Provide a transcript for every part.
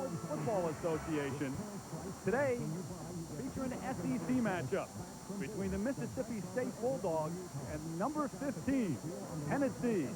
College Football Association. Today, featuring an SEC matchup between the Mississippi State Bulldogs and number 15, Tennessee.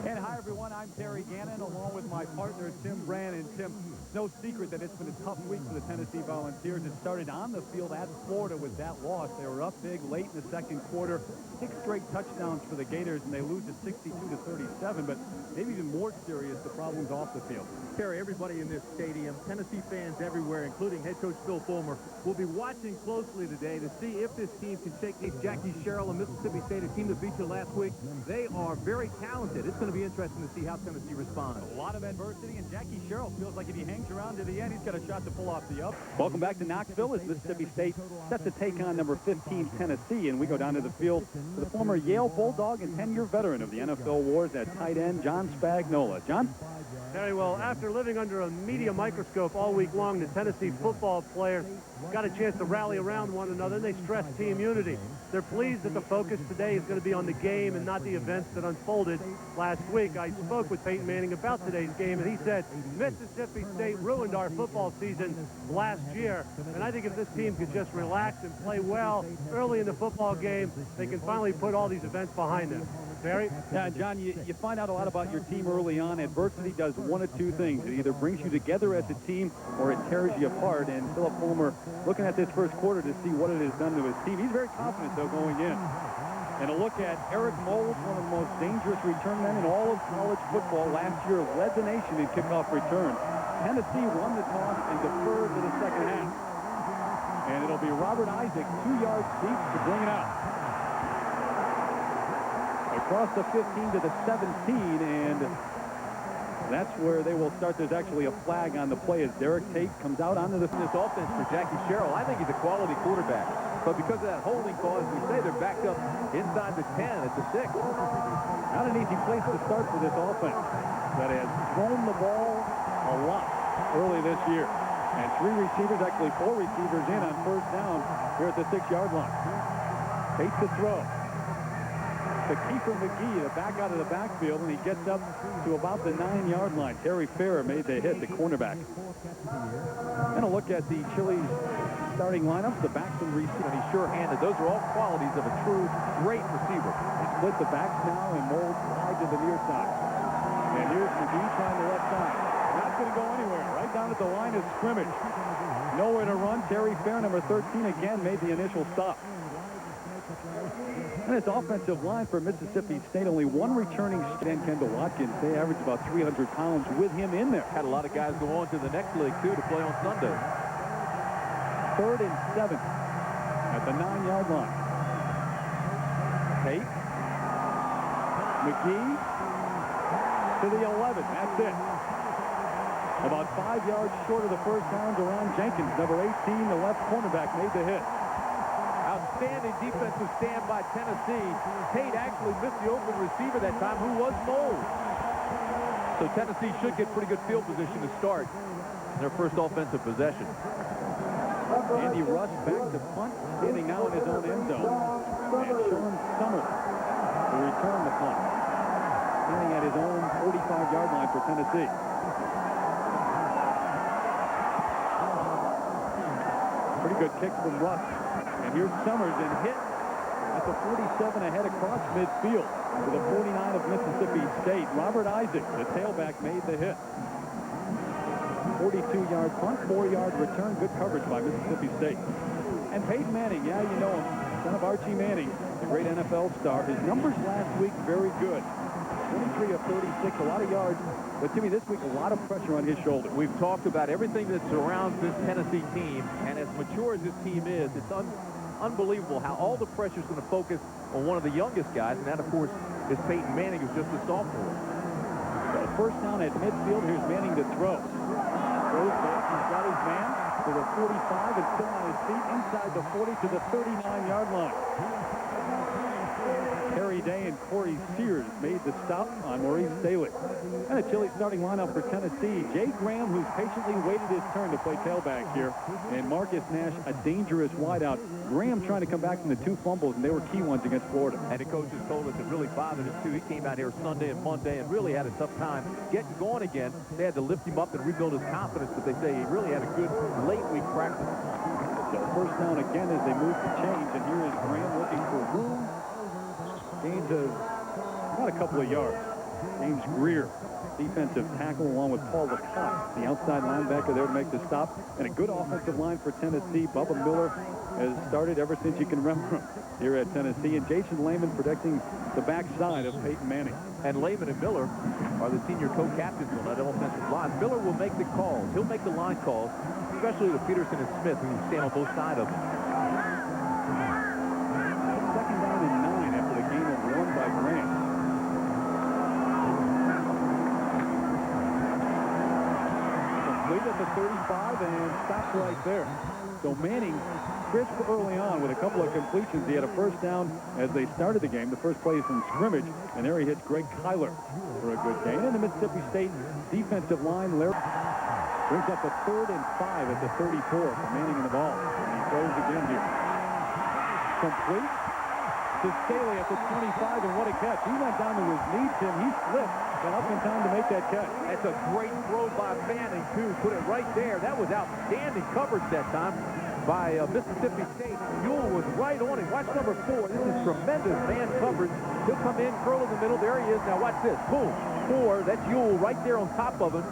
And hi, everyone. I'm Terry Gannon, along with my partner, Tim Brand. And Tim, it's no secret that it's been a tough week for the Tennessee Volunteers. It started on the field at Florida with that loss. They were up big late in the second quarter. 6 straight touchdowns for the Gators, and they lose at 62-37. But maybe even more serious, the problems off the field. Terry, everybody in this stadium, Tennessee fans everywhere, including head coach Phil Fulmer, will be watching closely today to see if this team can shake Jackie Sherrill and Mississippi State, a team that beat you last week. They are very talented. It's going to be interesting to see how Tennessee responds. A lot of adversity, and Jackie Sherrill feels like if he hangs around to the end, he's got a shot to pull off the up. Welcome back to Knoxville as Mississippi State set to take on number 15, Tennessee, and we go down to the field for the former Yale Bulldog and 10-year veteran of the NFL wars at tight end, John Spagnola. John? Very well. After living under a media microscope all week long, the Tennessee football players got a chance to rally around one another, and they stressed team unity. They're pleased that the focus today is going to be on the game and not the events that unfolded last week. I spoke with Peyton Manning about today's game, and he said, Mississippi State ruined our football season last year, and I think if this team could just relax and play well early in the football game, they can finally put all these events behind them. Barry? Yeah, John, you find out a lot about your team early on. Adversity does one of two things. It either brings you together as a team or it tears you apart. And Philip Fulmer looking at this first quarter to see what it has done to his team. He's very confident, though, going in. And a look at Eric Moles, one of the most dangerous return men in all of college football. Last year led the nation in kickoff return. Tennessee won the toss and deferred to the second half. And it'll be Robert Isaac, 2 yards deep to bring it out. Across the 15 to the 17, and that's where they will start. There's actually a flag on the play as Derek Tate comes out onto this Offense for Jackie Sherrill. I think he's a quality quarterback. But because of that holding call, as we say, they're backed up inside the 10 at the 6. Not an easy place to start for this offense that has thrown the ball a lot early this year. And 3 receivers, actually 4 receivers in on first down here at the 6-yard line. Tate to throw. To Kiefer McGee, the back out of the backfield, and he gets up to about the 9-yard line. Terry Fair made the hit, the cornerback. And a look at the Chili's starting lineup, the backs and receivers. And he's sure-handed. Those are all qualities of a true great receiver. They split the backs now and Moles wide to the near side. And here's McGee trying the left side. Not going to go anywhere. Right down at the line of scrimmage. Nowhere to run. Terry Fair, number 13, again made the initial stop. And it's offensive line for Mississippi State. Only one returning stand, Kendall Watkins. They average about 300 pounds with him in there. Had a lot of guys go on to the next league, too, to play on Sunday. 3rd and 7 at the 9-yard line. Tate. McGee to the 11. That's it. About 5 yards short of the first down. Deron Jenkins, number 18, the left cornerback, made the hit. Outstanding defensive stand by Tennessee. Tate actually missed the open receiver that time, who was Moles. So Tennessee should get pretty good field position to start their first offensive possession. Andy Rush back to punt, standing now in his own end zone. And Sean Summers to return the punt, standing at his own 45-yard line for Tennessee. Pretty good kick from Rush. And here's Summers and hit at the 47 ahead across midfield to the 49 of Mississippi State. Robert Isaac, the tailback, made the hit. 42-yard punt, 4-yard return. Good coverage by Mississippi State. And Peyton Manning, yeah, you know him, son of Archie Manning, the great NFL star. His numbers last week, very good. 23 of 36, a lot of yards. But, Jimmy, this week, a lot of pressure on his shoulder. We've talked about everything that surrounds this Tennessee team, and as mature as this team is, it's unbelievable how all the pressure is going to focus on one of the youngest guys, and that, of course, is Peyton Manning, who's just a sophomore. So first down at midfield. Here's Manning to throw. Throws back. He's got his man to the 45 and still on his feet inside the 40 to the 39-yard line. Terry Day and Corey Sears made the stop on Maurice Staley. And a chilly starting lineup for Tennessee. Jay Graham, who's patiently waited his turn to play tailback here. And Marcus Nash, a dangerous wideout. Graham trying to come back from the 2 fumbles, and they were key ones against Florida. And the coaches told us it really bothered him, too. He came out here Sunday and Monday and really had a tough time getting going again. They had to lift him up and rebuild his confidence, but they say he really had a good late-week practice. So first down again as they move to change, and here is Graham looking for room. Gains of about a couple of yards. James Greer, defensive tackle, along with Paul Lacoste, the outside linebacker there to make the stop. And a good offensive line for Tennessee. Bubba Miller has started ever since you can remember him here at Tennessee. And Jason Lehman protecting the backside of Peyton Manning. And Lehman and Miller are the senior co-captains on that offensive line. Miller will make the calls. He'll make the line calls, especially with Peterson and Smith, who stand on both sides of him. Second down and 9 after the game was won by Graham. Complete at the 35 and stops right there. So Manning crisp early on with a couple of completions. He had a first down as they started the game, the first play from scrimmage, and there he hits Greg Kyler for a good gain. And the Mississippi State defensive line, Larry, brings up a 3rd and 5 at the 34 for Manning in the ball. And he throws again here. Complete to Staley at the 25, and what a catch. He went down to his knees, Tim. He slipped and up in time to make that catch. That's a great throw by Manning, too. Put it right there. That was outstanding coverage that time by Mississippi State. Ewell was right on it. Watch number 4. This is tremendous man coverage. He'll come in, curl in the middle. There he is. Now watch this. Boom. 4. That's Ewell right there on top of him.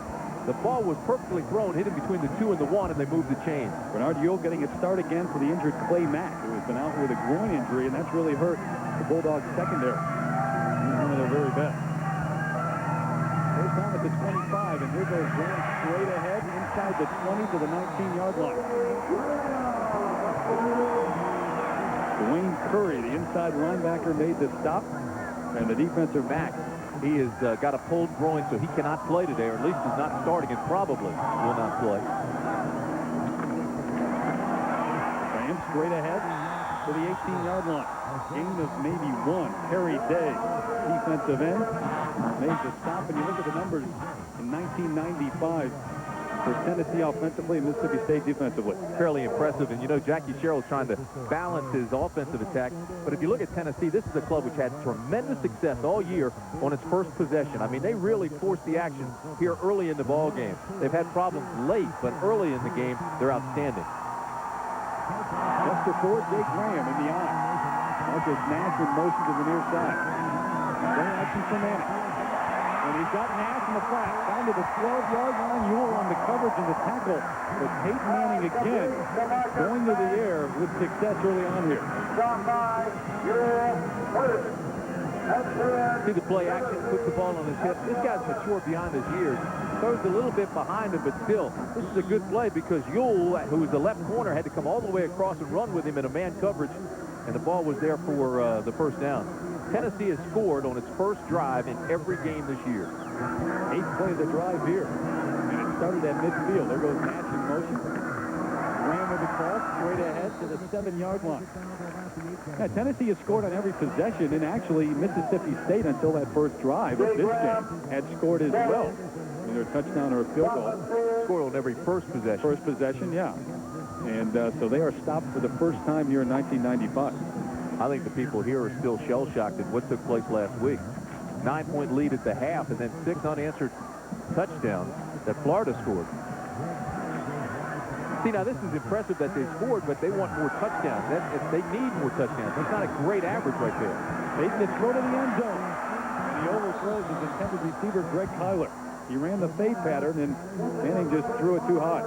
The ball was perfectly thrown, hit him between the 2 and the 1, and they moved the chains. Bernard Ewell getting a start again for the injured Clay Mack, who has been out with a groin injury, and that's really hurt the Bulldogs secondary. He's one of their very best. First down at the 25, and here goes Graham straight ahead inside the 20 to the 19-yard line. Dwayne Curry, the inside linebacker, made the stop, and the defensive back. He has got a pulled groin, so he cannot play today, or at least he's not starting and probably will not play. Graham straight ahead to the 18-yard line. Gain of maybe 1. Terry Day, defensive end, made the stop, and you look at the numbers in 1995 for Tennessee offensively and Mississippi State defensively. Fairly impressive, and you know Jackie Sherrill's trying to balance his offensive attack, but if you look at Tennessee, this is a club which had tremendous success all year on its first possession. I mean, they really forced the action here early in the ball game. They've had problems late, but early in the game, they're outstanding. Chester Ford, Jake Graham in the eye. Marcus Nash in motion to the near side. Play action for Manning. And he's got Nash in the flat, down to the 12-yard line. Ewell on the coverage and the tackle. But Peyton Manning again going to the air with success early on here. See the play action, puts the ball on his hip. This guy's mature beyond his years. Throws a little bit behind him, but still, this is a good play because Ewell, who was the left corner, had to come all the way across and run with him in a man coverage, and the ball was there for the first down. Tennessee has scored on its first drive in every game this year. 8th play of the drive here. And it started at midfield. There goes Nash in motion. Graham with the cross straight ahead to the 7-yard line. Yeah, Tennessee has scored on every possession, and actually Mississippi State, until that first drive of this game, had scored as well. Either a touchdown or a field goal. Scored on every first possession. First possession, yeah. And so they are stopped for the first time here in 1995. I think the people here are still shell-shocked at what took place last week. 9-point lead at the half, and then 6 unanswered touchdowns that Florida scored. See, now this is impressive that they scored, but they want more touchdowns. They need more touchdowns. That's not a great average right there. Making the throw to the end zone. The overthrows his intended receiver, Greg Kyler. He ran the fade pattern, and Manning just threw it too high.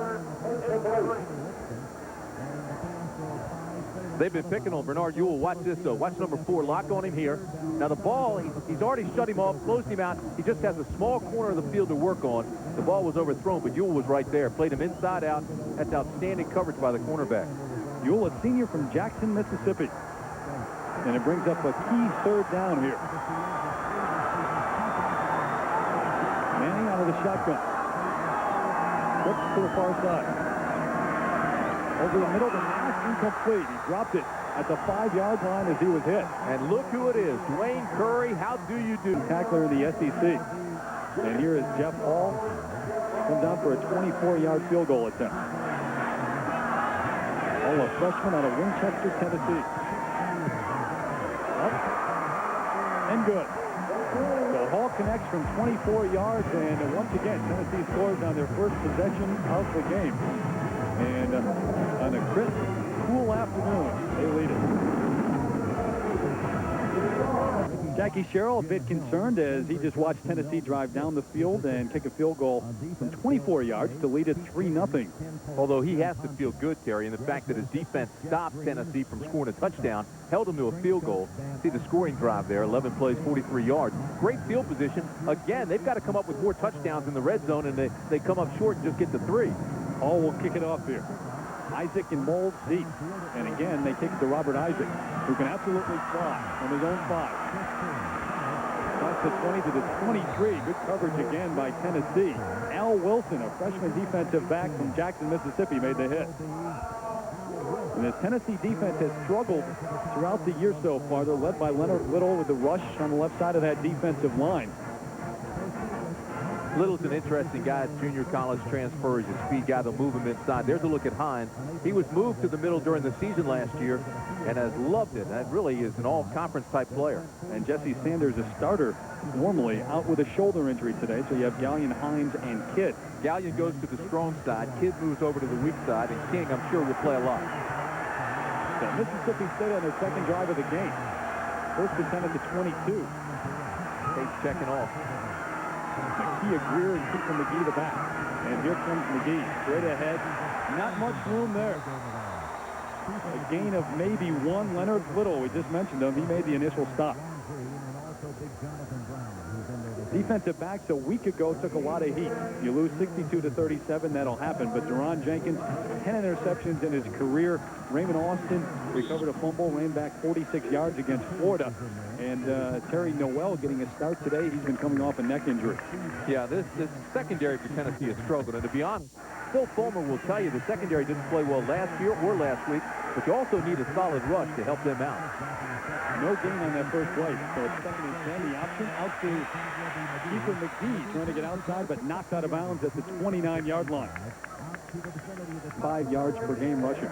They've been picking on Bernard Ewell. Watch this, though. Watch number 4. Lock on him here. Now, the ball, he's already shut him off, closed him out. He just has a small corner of the field to work on. The ball was overthrown, but Ewell was right there. Played him inside out. That's outstanding coverage by the cornerback. Ewell, a senior from Jackson, Mississippi. And it brings up a key 3rd down here. Manning out of the shotgun. Flips to the far side. Over the middle, the pass incomplete. He dropped it at the 5-yard line as he was hit. And look who it is, Dwayne Curry. How do you do? Tackler in the SEC. And here is Jeff Hall. Comes down for a 24-yard field goal attempt. Hall, a freshman out of Winchester, Tennessee. Up and good. So Hall connects from 24 yards, and once again, Tennessee scores on their first possession of the game. And on a crisp, cool afternoon, they lead it. Jackie Sherrill a bit concerned as he just watched Tennessee drive down the field and kick a field goal from 24 yards to lead it 3-0. Although he has to feel good, Terry, in the fact that his defense stopped Tennessee from scoring a touchdown, held them to a field goal. See the scoring drive there, 11 plays, 43 yards. Great field position. Again, they've got to come up with more touchdowns in the red zone, and they come up short and just get to 3. Hall will kick it off here. Isaac and Mold deep. And again, they kick it to Robert Isaac, who can absolutely fly from his own 5. Across the 20 to the 23. Good coverage again by Tennessee. Al Wilson, a freshman defensive back from Jackson, Mississippi, made the hit. And the Tennessee defense has struggled throughout the year so far. They're led by Leonard Little with the rush on the left side of that defensive line. Little's an interesting guy, junior college transfer. He's a speed guy. They'll move him inside. There's a look at Hines. He was moved to the middle during the season last year and has loved it. That really is an all-conference type player. And Jesse Sanders, a starter, normally out with a shoulder injury today. So you have Gallion, Hines, and Kidd. Gallion goes to the strong side. Kidd moves over to the weak side. And King, I'm sure, will play a lot. So Mississippi State on their second drive of the game. First attempt at the 22. State's checking off. McKee, Greer, and Cooper McGee the back. And here comes McGee, straight ahead. Not much room there. A gain of maybe 1. Leonard Little, we just mentioned him. He made the initial stop. Defensive backs a week ago took a lot of heat. You lose 62-37, that'll happen. But Deron Jenkins, 10 interceptions in his career. Raymond Austin recovered a fumble, ran back 46 yards against Florida. And Terry Noel getting a start today. He's been coming off a neck injury. Yeah, this secondary for Tennessee has struggled. And to be honest, Phil Fulmer will tell you the secondary didn't play well last year or last week, but you also need a solid rush to help them out. No gain on that first play. So it's second and 10. The option out to Keeper McGee, trying to get outside, but knocked out of bounds at the 29-yard line. 5 yards per game rushing.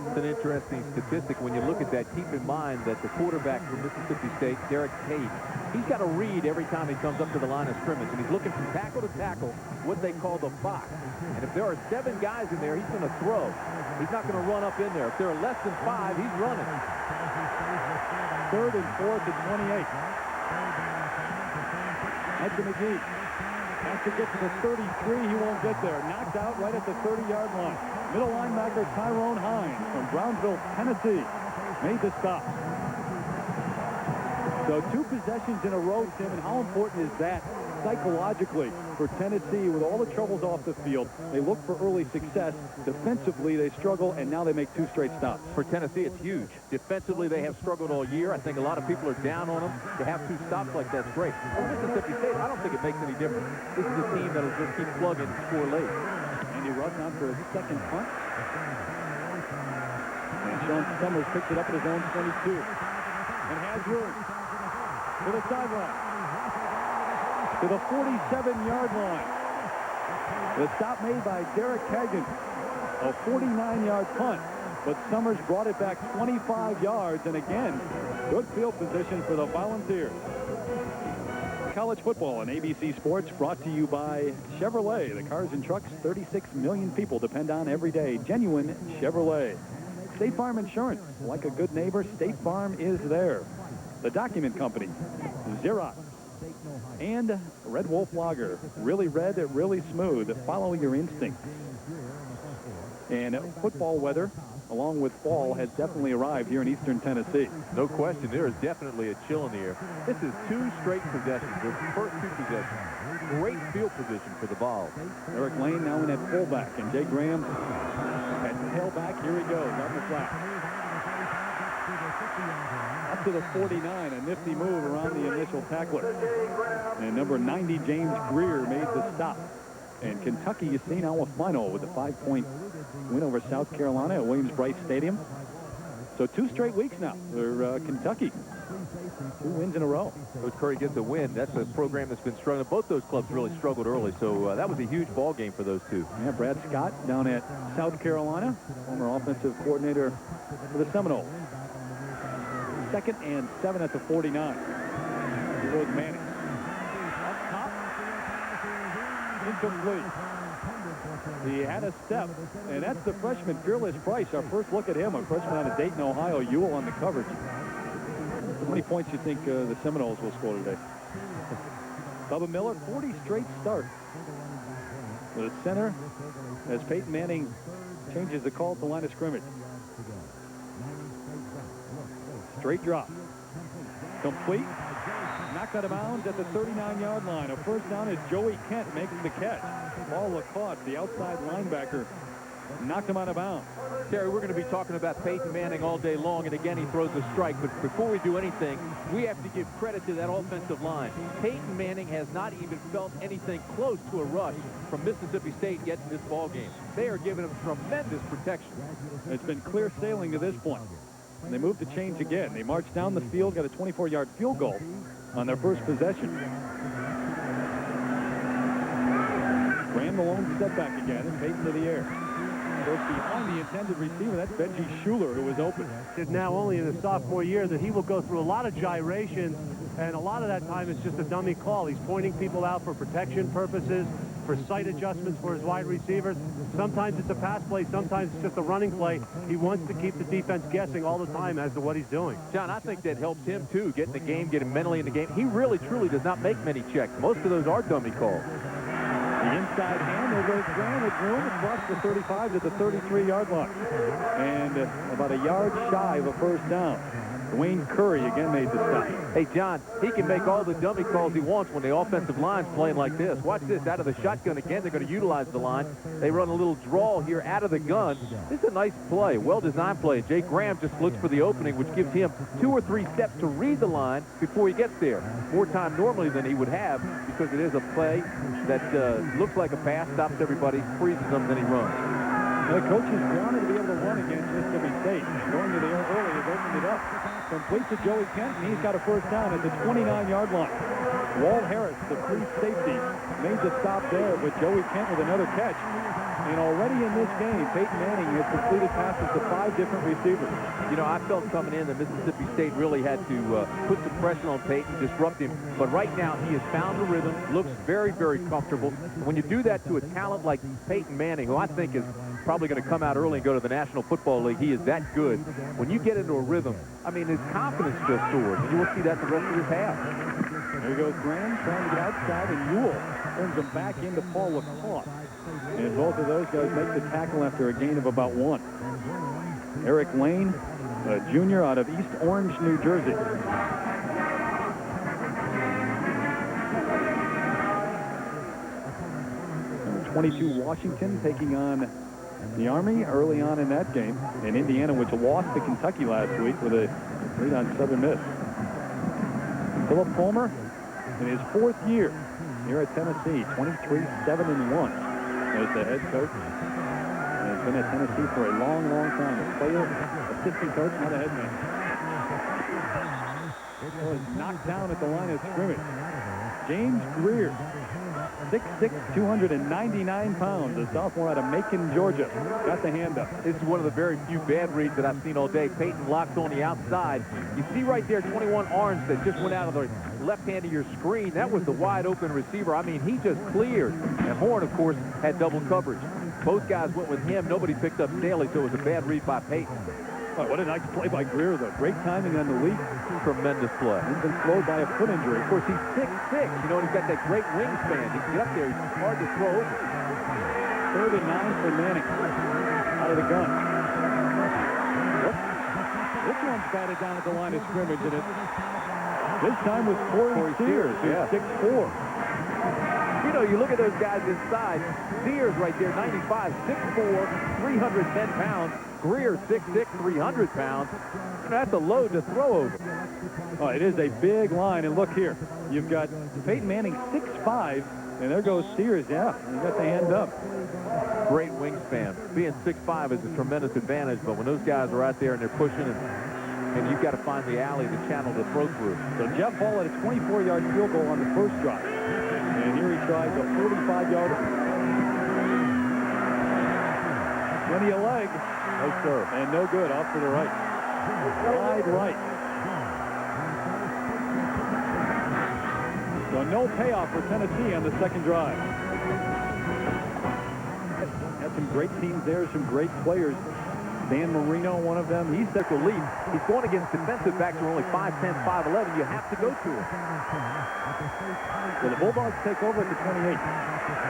It's an interesting statistic when you look at that. Keep in mind that the quarterback for Mississippi State, Derek Tate, he's got to read every time he comes up to the line of scrimmage, and he's looking from tackle to tackle, what they call the box. And if there are 7 guys in there, he's going to throw. He's not going to run up in there. If there are less than 5, he's running. 3rd and 4th at 28. Head to McGee. Has to get to the 33. He won't get there. Knocked out right at the 30-yard line. Middle linebacker Tyrone Hines from Brownsville, Tennessee, made the stop. So 2 possessions in a row, Tim, and how important is that psychologically for Tennessee with all the troubles off the field? They look for early success. Defensively, they struggle, and now they make 2 straight stops. For Tennessee, it's huge. Defensively, they have struggled all year. I think a lot of people are down on them. To have 2 stops like that's great. For Mississippi State, I don't think it makes any difference. This is a team that will just keep plugging and score late. Andy Russ on for his second punt. And Sean Summers picks it up at his own 22. And has room to the sideline. To the 47-yard line. The stop made by Derek Kagan. A 49-yard punt. But Summers brought it back 25 yards. And again, good field position for the Volunteers. College football on ABC Sports, brought to you by Chevrolet. The cars and trucks 36 million people depend on every day. Genuine Chevrolet. State Farm Insurance. Like a good neighbor, State Farm is there. The Document Company. Xerox. And Red Wolf Lager. Really red, really smooth. Follow your instincts. And football weather, along with fall, has definitely arrived here in eastern Tennessee. No question, there is definitely a chill in the air. This is 2 straight possessions. The first 2 possessions. Great field position for the Vols. Eric Lane now in at fullback, and Jay Graham at tailback. Here he goes on the flat. Up to the 49, a nifty move around the initial tackler. And number 90, James Greer, made the stop. And Kentucky, you see now a final with a 5-point win over South Carolina at Williams-Brice Stadium. So 2 straight weeks now for Kentucky. 2 wins in a row. Coach Curry gets a win. That's a program that's been struggling. Both those clubs really struggled early, so that was a huge ball game for those two. Yeah, Brad Scott down at South Carolina, former offensive coordinator for the Seminoles. 2nd and 7 at the 49. Here goes Manning. Up top. Incomplete. He had a step, and that's the freshman, Fearless Price. Our first look at him, a freshman out of Dayton, Ohio. Ewell on the coverage. How many points do you think the Seminoles will score today? Bubba Miller, 40 straight starts. The center, as Peyton Manning changes the call at the line of scrimmage. Straight drop. Complete. Knocked out of bounds at the 39-yard line. A first down as Joey Kent making the catch. Paul LaCoste, the outside linebacker, knocked him out of bounds. Terry, we're going to be talking about Peyton Manning all day long, and again, he throws a strike. But before we do anything, we have to give credit to that offensive line. Peyton Manning has not even felt anything close to a rush from Mississippi State yet in this ball game. They are giving him tremendous protection. It's been clear sailing to this point. And they moved to change again. They marched down the field, got a 24-yard field goal on their first possession. Graham Malone step back again, and Peyton to the air. Goes behind the intended receiver. That's Benji Schuler, who was open. It's now only in his sophomore year that he will go through a lot of gyrations, and a lot of that time it's just a dummy call. He's pointing people out for protection purposes, for sight adjustments for his wide receivers. Sometimes it's a pass play, sometimes it's just a running play. He wants to keep the defense guessing all the time as to what he's doing. John, I think that helps him, too, get in the game, get him mentally in the game. He really, truly does not make many checks. Most of those are dummy calls. The inside hand, there goes Graham with room across the 35 to the 33-yard line. And about a yard shy of a first down. Dwayne Curry again made the stop. Hey, John, he can make all the dummy calls he wants when the offensive line's playing like this. Watch this, out of the shotgun again. They're going to utilize the line. They run a little draw here out of the gun. This is a nice play, well-designed play. Jay Graham just looks for the opening, which gives him 2 or 3 steps to read the line before he gets there. More time normally than he would have because it is a play that looks like a pass, stops everybody, freezes them, then he runs. The coaches wanted to be able to run against Mississippi State. Going to the air early has opened it up. Complete to Joey Kent, and he's got a first down at the 29-yard line. Walt Harris, the free safety, made the stop there, but Joey Kent with another catch. And already in this game, Peyton Manning has completed passes to 5 different receivers. You know, I felt coming in that Mississippi State really had to put some pressure on Peyton, disrupt him. But right now, he has found the rhythm, looks very, very comfortable. When you do that to a talent like Peyton Manning, who I think is probably going to come out early and go to the National Football League, he is that good. When you get into a rhythm, I mean, his confidence just soars. And you will see that the rest of his half. There goes Graham trying to get outside, and Ewell turns him back into Paul LaCoste. And both of those guys make the tackle after a gain of about 1. Eric Lane, a junior out of East Orange, New Jersey. Number 22, Washington, taking on the Army early on in that game. And Indiana, which lost to Kentucky last week with a lead on Southern Miss. Philip Fulmer, in his 4th year here at Tennessee, 23-7-1. As the head coach, and has been at Tennessee for a long, long time. A player, assistant coach, not a head man. Was knocked down at the line of scrimmage. James Greer, 6'6", 299 pounds, a sophomore out of Macon, Georgia. Got the hand up. This is one of the very few bad reads that I've seen all day. Peyton locked on the outside. You see right there, 21 Orange that just went out of the left hand of your screen. That was the wide open receiver. I mean, he just cleared. And Horn, of course, had double coverage. Both guys went with him. Nobody picked up Staley, so it was a bad read by Peyton. Oh, what a nice play by Greer, though. Great timing on the leap. Tremendous play. He's been slowed by a foot injury. Of course, he's 6'6". You know, and he's got that great wingspan. He can get up there. He's hard to throw over. 3rd and 9 for Manning. Out of the gun. This one's batted down at the line of scrimmage, and it this time was Corey Sears, yeah. 6'4". You know, you look at those guys inside. Sears right there, 95, 6'4", 310 pounds. Greer, 6'6", 300 pounds. That's a load to throw over. Oh, it is a big line, and look here. You've got Peyton Manning, 6'5", And there goes Sears, yeah. He got the hand up. Great wingspan. Being 6'5" is a tremendous advantage, but when those guys are out there and they're pushing, and you've got to find the alley, the channel to throw through. So Jeff Hall had a 24-yard field goal on the first drive. And here he tries a 45-yarder. Plenty of leg. No, sir. And no good. Off to the right. Wide right. So no payoff for Tennessee on the second drive. Had some great teams there, some great players. Dan Marino, one of them. He's such a lead. He's going against defensive backs who are only 5'10", 5'11". You have to go to him. So the Bulldogs take over at the 28.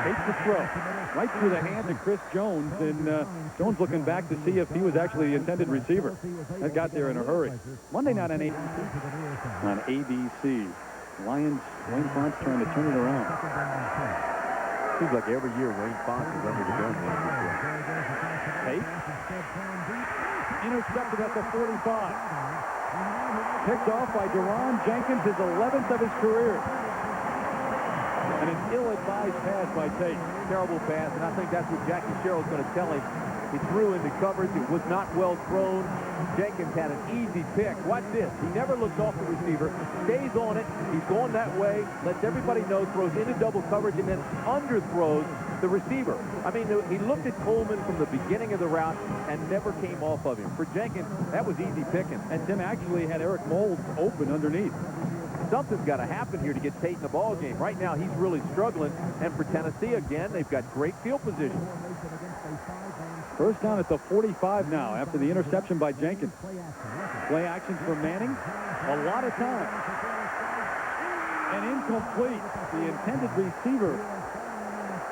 Takes the throw. Right through the hands of Chris Jones. And Jones looking back to see if he was actually the intended receiver. That got there in a hurry. Monday night on ABC. Lions, Wayne Fontes trying to turn it around. Seems like every year Wayne Fontes is under the gun. Tate. Intercepted at the 45. Picked off by Deron Jenkins, his 11th of his career. And an ill-advised pass by Tate. Terrible pass, and I think that's what Jackie Sherrill's going to tell him. He threw into coverage. It was not well thrown. Jenkins had an easy pick. Watch this. He never looks off the receiver. Stays on it. He's going that way. Lets everybody know. Throws into double coverage and then underthrows the receiver. I mean, he looked at Coleman from the beginning of the route and never came off of him. For Jenkins, that was easy picking. And Tim actually had Eric Moulds open underneath. Something's got to happen here to get Tate in the ball game. Right now, he's really struggling. And for Tennessee, again, they've got great field position. First down at the 45 now after the interception by Jenkins. Play actions for Manning. A lot of time. And incomplete. The intended receiver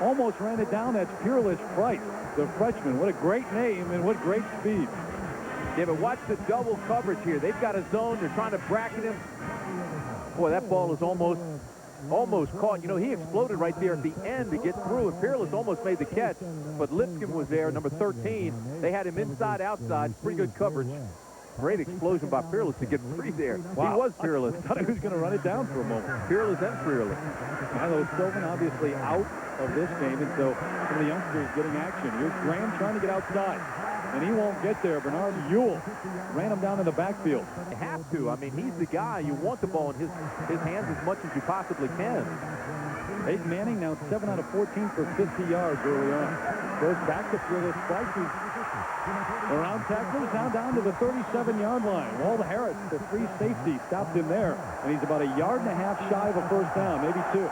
almost ran it down. That's Peerless Price, the freshman. What a great name and what great speed. Yeah, but watch the double coverage here. They've got a zone. They're trying to bracket him. Boy, that ball is almost caught. You know, he exploded right there at the end to get through, and Peerless almost made the catch, but Lipscomb was there, number 13. They had him inside, outside, pretty good coverage. Great explosion by Peerless to get free there. Wow. He was Peerless. I thought he was going to run it down for a moment. Peerless and Peerless. Milo Sylvan obviously out of this game, and so some of the youngsters getting action. Here's Graham trying to get outside, and he won't get there. Bernard Ewell ran him down in the backfield. You have to. I mean, he's the guy. You want the ball in his hands as much as you possibly can. Peyton Manning now 7 out of 14 for 50 yards early on. Goes back to Peerless Prices. Around tacklers now down to the 37-yard line. Walt Harris, the free safety, stopped him there, and he's about a yard and a half shy of a first down, maybe two.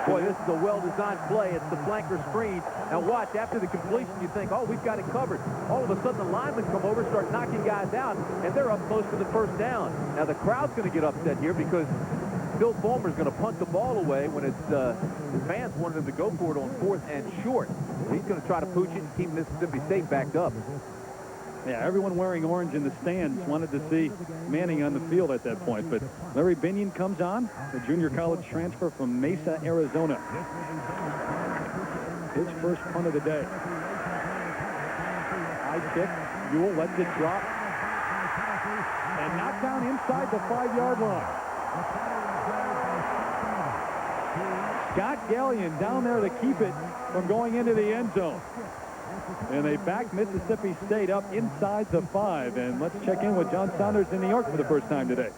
Boy, this is a well-designed play. It's the flanker screen. Now watch, after the completion, you think, oh, we've got it covered. All of a sudden, the linemen come over, start knocking guys out, and they're up close to the first down. Now, the crowd's going to get upset here because Phil Fulmer's going to punt the ball away when it's the fans wanted him to go for it on 4th and short. He's going to try to pooch it and keep Mississippi State backed up. Yeah, everyone wearing orange in the stands wanted to see Manning on the field at that point. But Larry Binion comes on, the junior college transfer from Mesa, Arizona. His first punt of the day. High kick. Ewell lets it drop. And knocked down inside the 5-yard line. Scott Gallion down there to keep it from going into the end zone. And they back Mississippi State up inside the 5. And let's check in with John Saunders in New York for the first time today.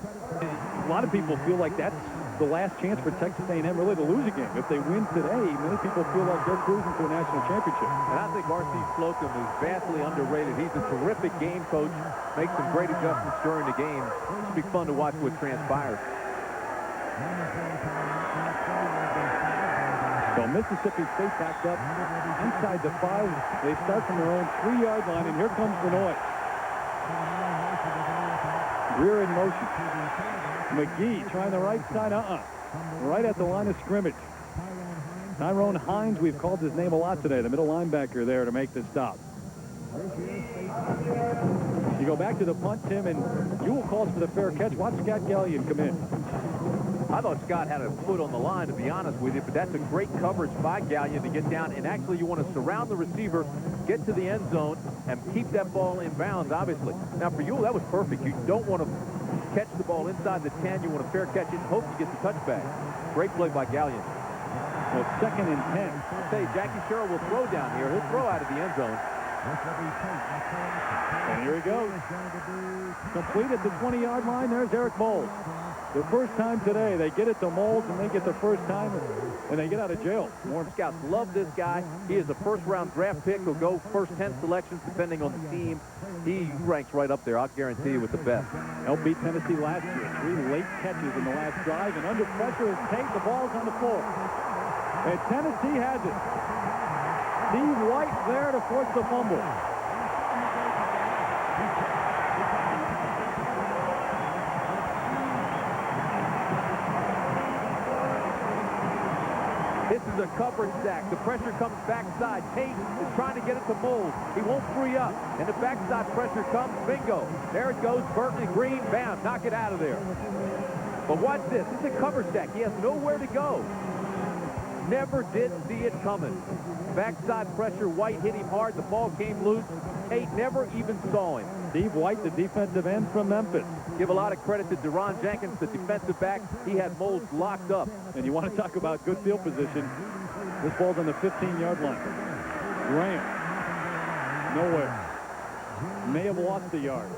A lot of people feel like that's the last chance for Texas A&M really to lose a game. If they win today, many people feel like they're cruising to a national championship. And I think R.C. Slocum is vastly underrated. He's a terrific game coach, makes some great adjustments during the game. It's be fun to watch what transpires. So Mississippi State backed up inside the 5. They start from their own 3-yard line, and here comes Benoit. Greer in motion. McGee trying the right side, right at the line of scrimmage. Tyrone Hines, we've called his name a lot today, the middle linebacker there to make the stop. You go back to the punt, Tim, and Ewell calls for the fair catch. Watch Scott Gallion come in. I thought Scott had a foot on the line, to be honest with you, but that's a great coverage by Gallion to get down. And actually, you want to surround the receiver, get to the end zone, and keep that ball in bounds, obviously. Now, for Ewell, that was perfect. You don't want to catch the ball inside the 10. You want to fair catch it and hope you get the touchback. Great play by Gallion. So 2nd and 10. I'll say Jackie Sherrill will throw down here. He'll throw out of the end zone. And here he goes. Complete at the 20-yard line. There's Eric Moles. The first time today, they get it to Moles, and they get the first time, and they get out of jail. Warren Scouts love this guy. He is a first-round draft pick. He'll go first 10 selections depending on the team. He ranks right up there, I'll guarantee you, with the best. Helped beat Tennessee last year. 3 late catches in the last drive, and under pressure is Tate. The ball's on the floor. And Tennessee has it. Steve White there to force the fumble. This is a coverage sack. The pressure comes backside. Tate is trying to get it to Moles. He won't free up. And the backside pressure comes. Bingo. There it goes. Burton Green. Bam. Knock it out of there. But watch this. This is a cover sack. He has nowhere to go. Never did see it coming. Backside pressure. White hit him hard. The ball came loose. Tate never even saw him. Steve White, the defensive end from Memphis. Give a lot of credit to Deron Jenkins, the defensive back. He had Moles locked up. And you want to talk about good field position. This ball's on the 15-yard line. Graham. Nowhere. May have lost a yard.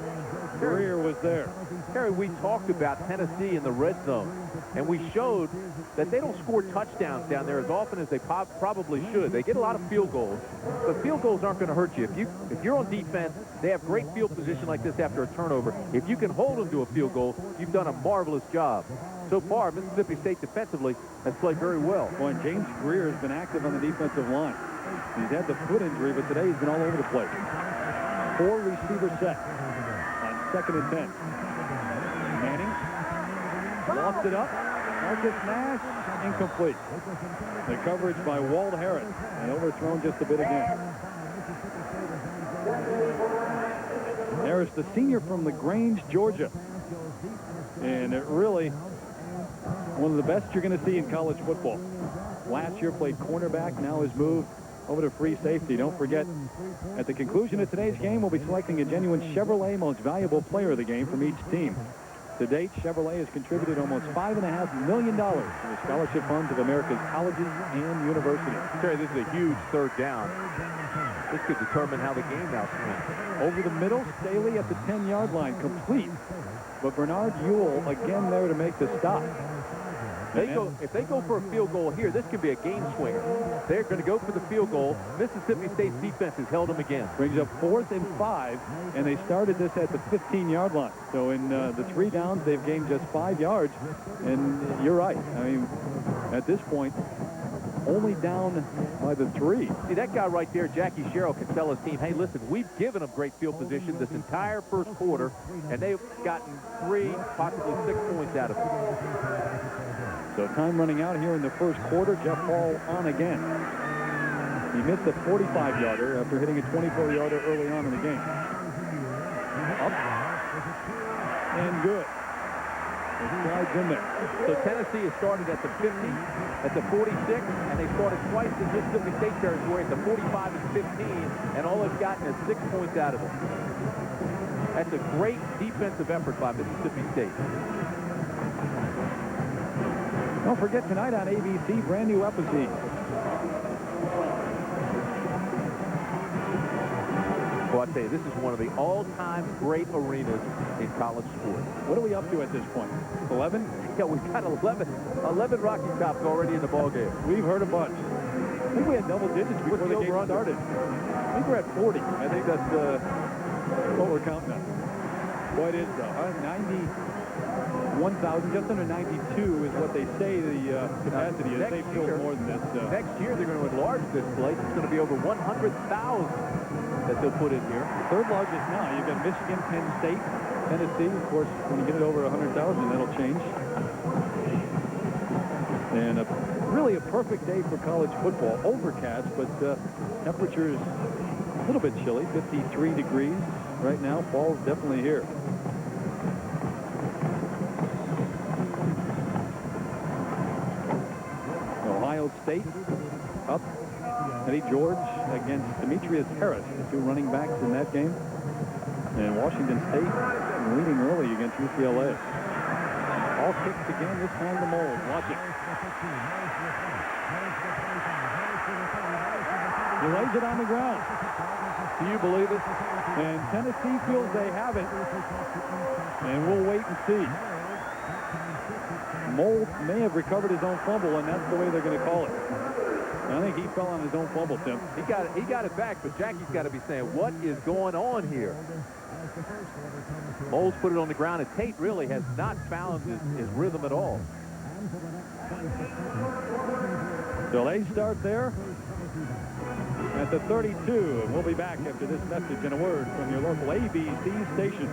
Greer was there. Harry, we talked about Tennessee in the red zone, and we showed that they don't score touchdowns down there as often as they probably should. They get a lot of field goals, but field goals aren't going to hurt you. If you're on defense, they have great field position like this after a turnover. If you can hold them to a field goal, you've done a marvelous job. So far, Mississippi State defensively has played very well. Well, and James Greer has been active on the defensive line. He's had the foot injury, but today he's been all over the place. 4 receiver set on 2nd and 10. Manning lost it up. Marcus Nash incomplete. The coverage by Walt Harris and overthrown just a bit again. Harris, the senior from LaGrange, Georgia. And it really one of the best you're going to see in college football. Last year played cornerback, now has moved over to free safety. Don't forget, at the conclusion of today's game, we'll be selecting a genuine Chevrolet Most Valuable Player of the game from each team. To date, Chevrolet has contributed almost $5.5 million to the scholarship funds of America's colleges and universities. Terry, this is a huge 3rd down. This could determine how the game now swings. Over the middle, Staley at the 10-yard line, complete. But Bernard Ewell again there to make the stop. If they go for a field goal here, this could be a game swinger. They're going to go for the field goal. Mississippi State's defense has held them again. Brings up 4th and 5, and they started this at the 15-yard line. So in the 3 downs, they've gained just 5 yards. And you're right. I mean, at this point, only down by the 3. See, that guy right there, Jackie Sherrill, can tell his team, hey, listen, we've given them great field position this entire first quarter, and they've gotten 3, possibly 6 points out of it. So time running out here in the first quarter. Jeff Hall on again. He missed a 45-yarder after hitting a 24-yarder early on in the game. Up and good. It slides in there. So Tennessee has started at the 50, at the 46, and they started twice in Mississippi State territory at the 45 and 15, and all they've gotten is 6 points out of it. That's a great defensive effort by Mississippi State. Don't forget tonight on ABC, brand new episode. Well, I tell you, this is one of the all-time great arenas in college sports. What are we up to at this point? 11? Yeah, we've got 11 Rocky Tops already in the ballgame. We've heard a bunch. I think we had double digits before the game started. I think we're at 40. I think that's what we're counting on. Boy, it is, though. 91,000, just under 92 is what they say the capacity is. They've filled more than this. Next year, they're going to enlarge this place. It's going to be over 100,000 that they'll put in here. 3rd largest now. You've got Michigan, Penn State, Tennessee. Of course, when you get it over 100,000, that'll change. And really a perfect day for college football. Overcast, but temperature is a little bit chilly, 53 degrees right now. Fall's definitely here. Ohio State up. Eddie George against Demetrius Harris, the 2 running backs in that game. And Washington State leading early against UCLA. All kicks again, this time to Mold. Watch it. He lays it on the ground. Do you believe it? And Tennessee feels they have it. And we'll wait and see. Mold may have recovered his own fumble, and that's the way they're going to call it. I think he fell on his own fumble, Tim. He got it back, but Jackie's got to be saying, what is going on here? Mold's put it on the ground, and Tate really has not found his rhythm at all. So they start there at the 32, and we'll be back after this message and a word from your local ABC station.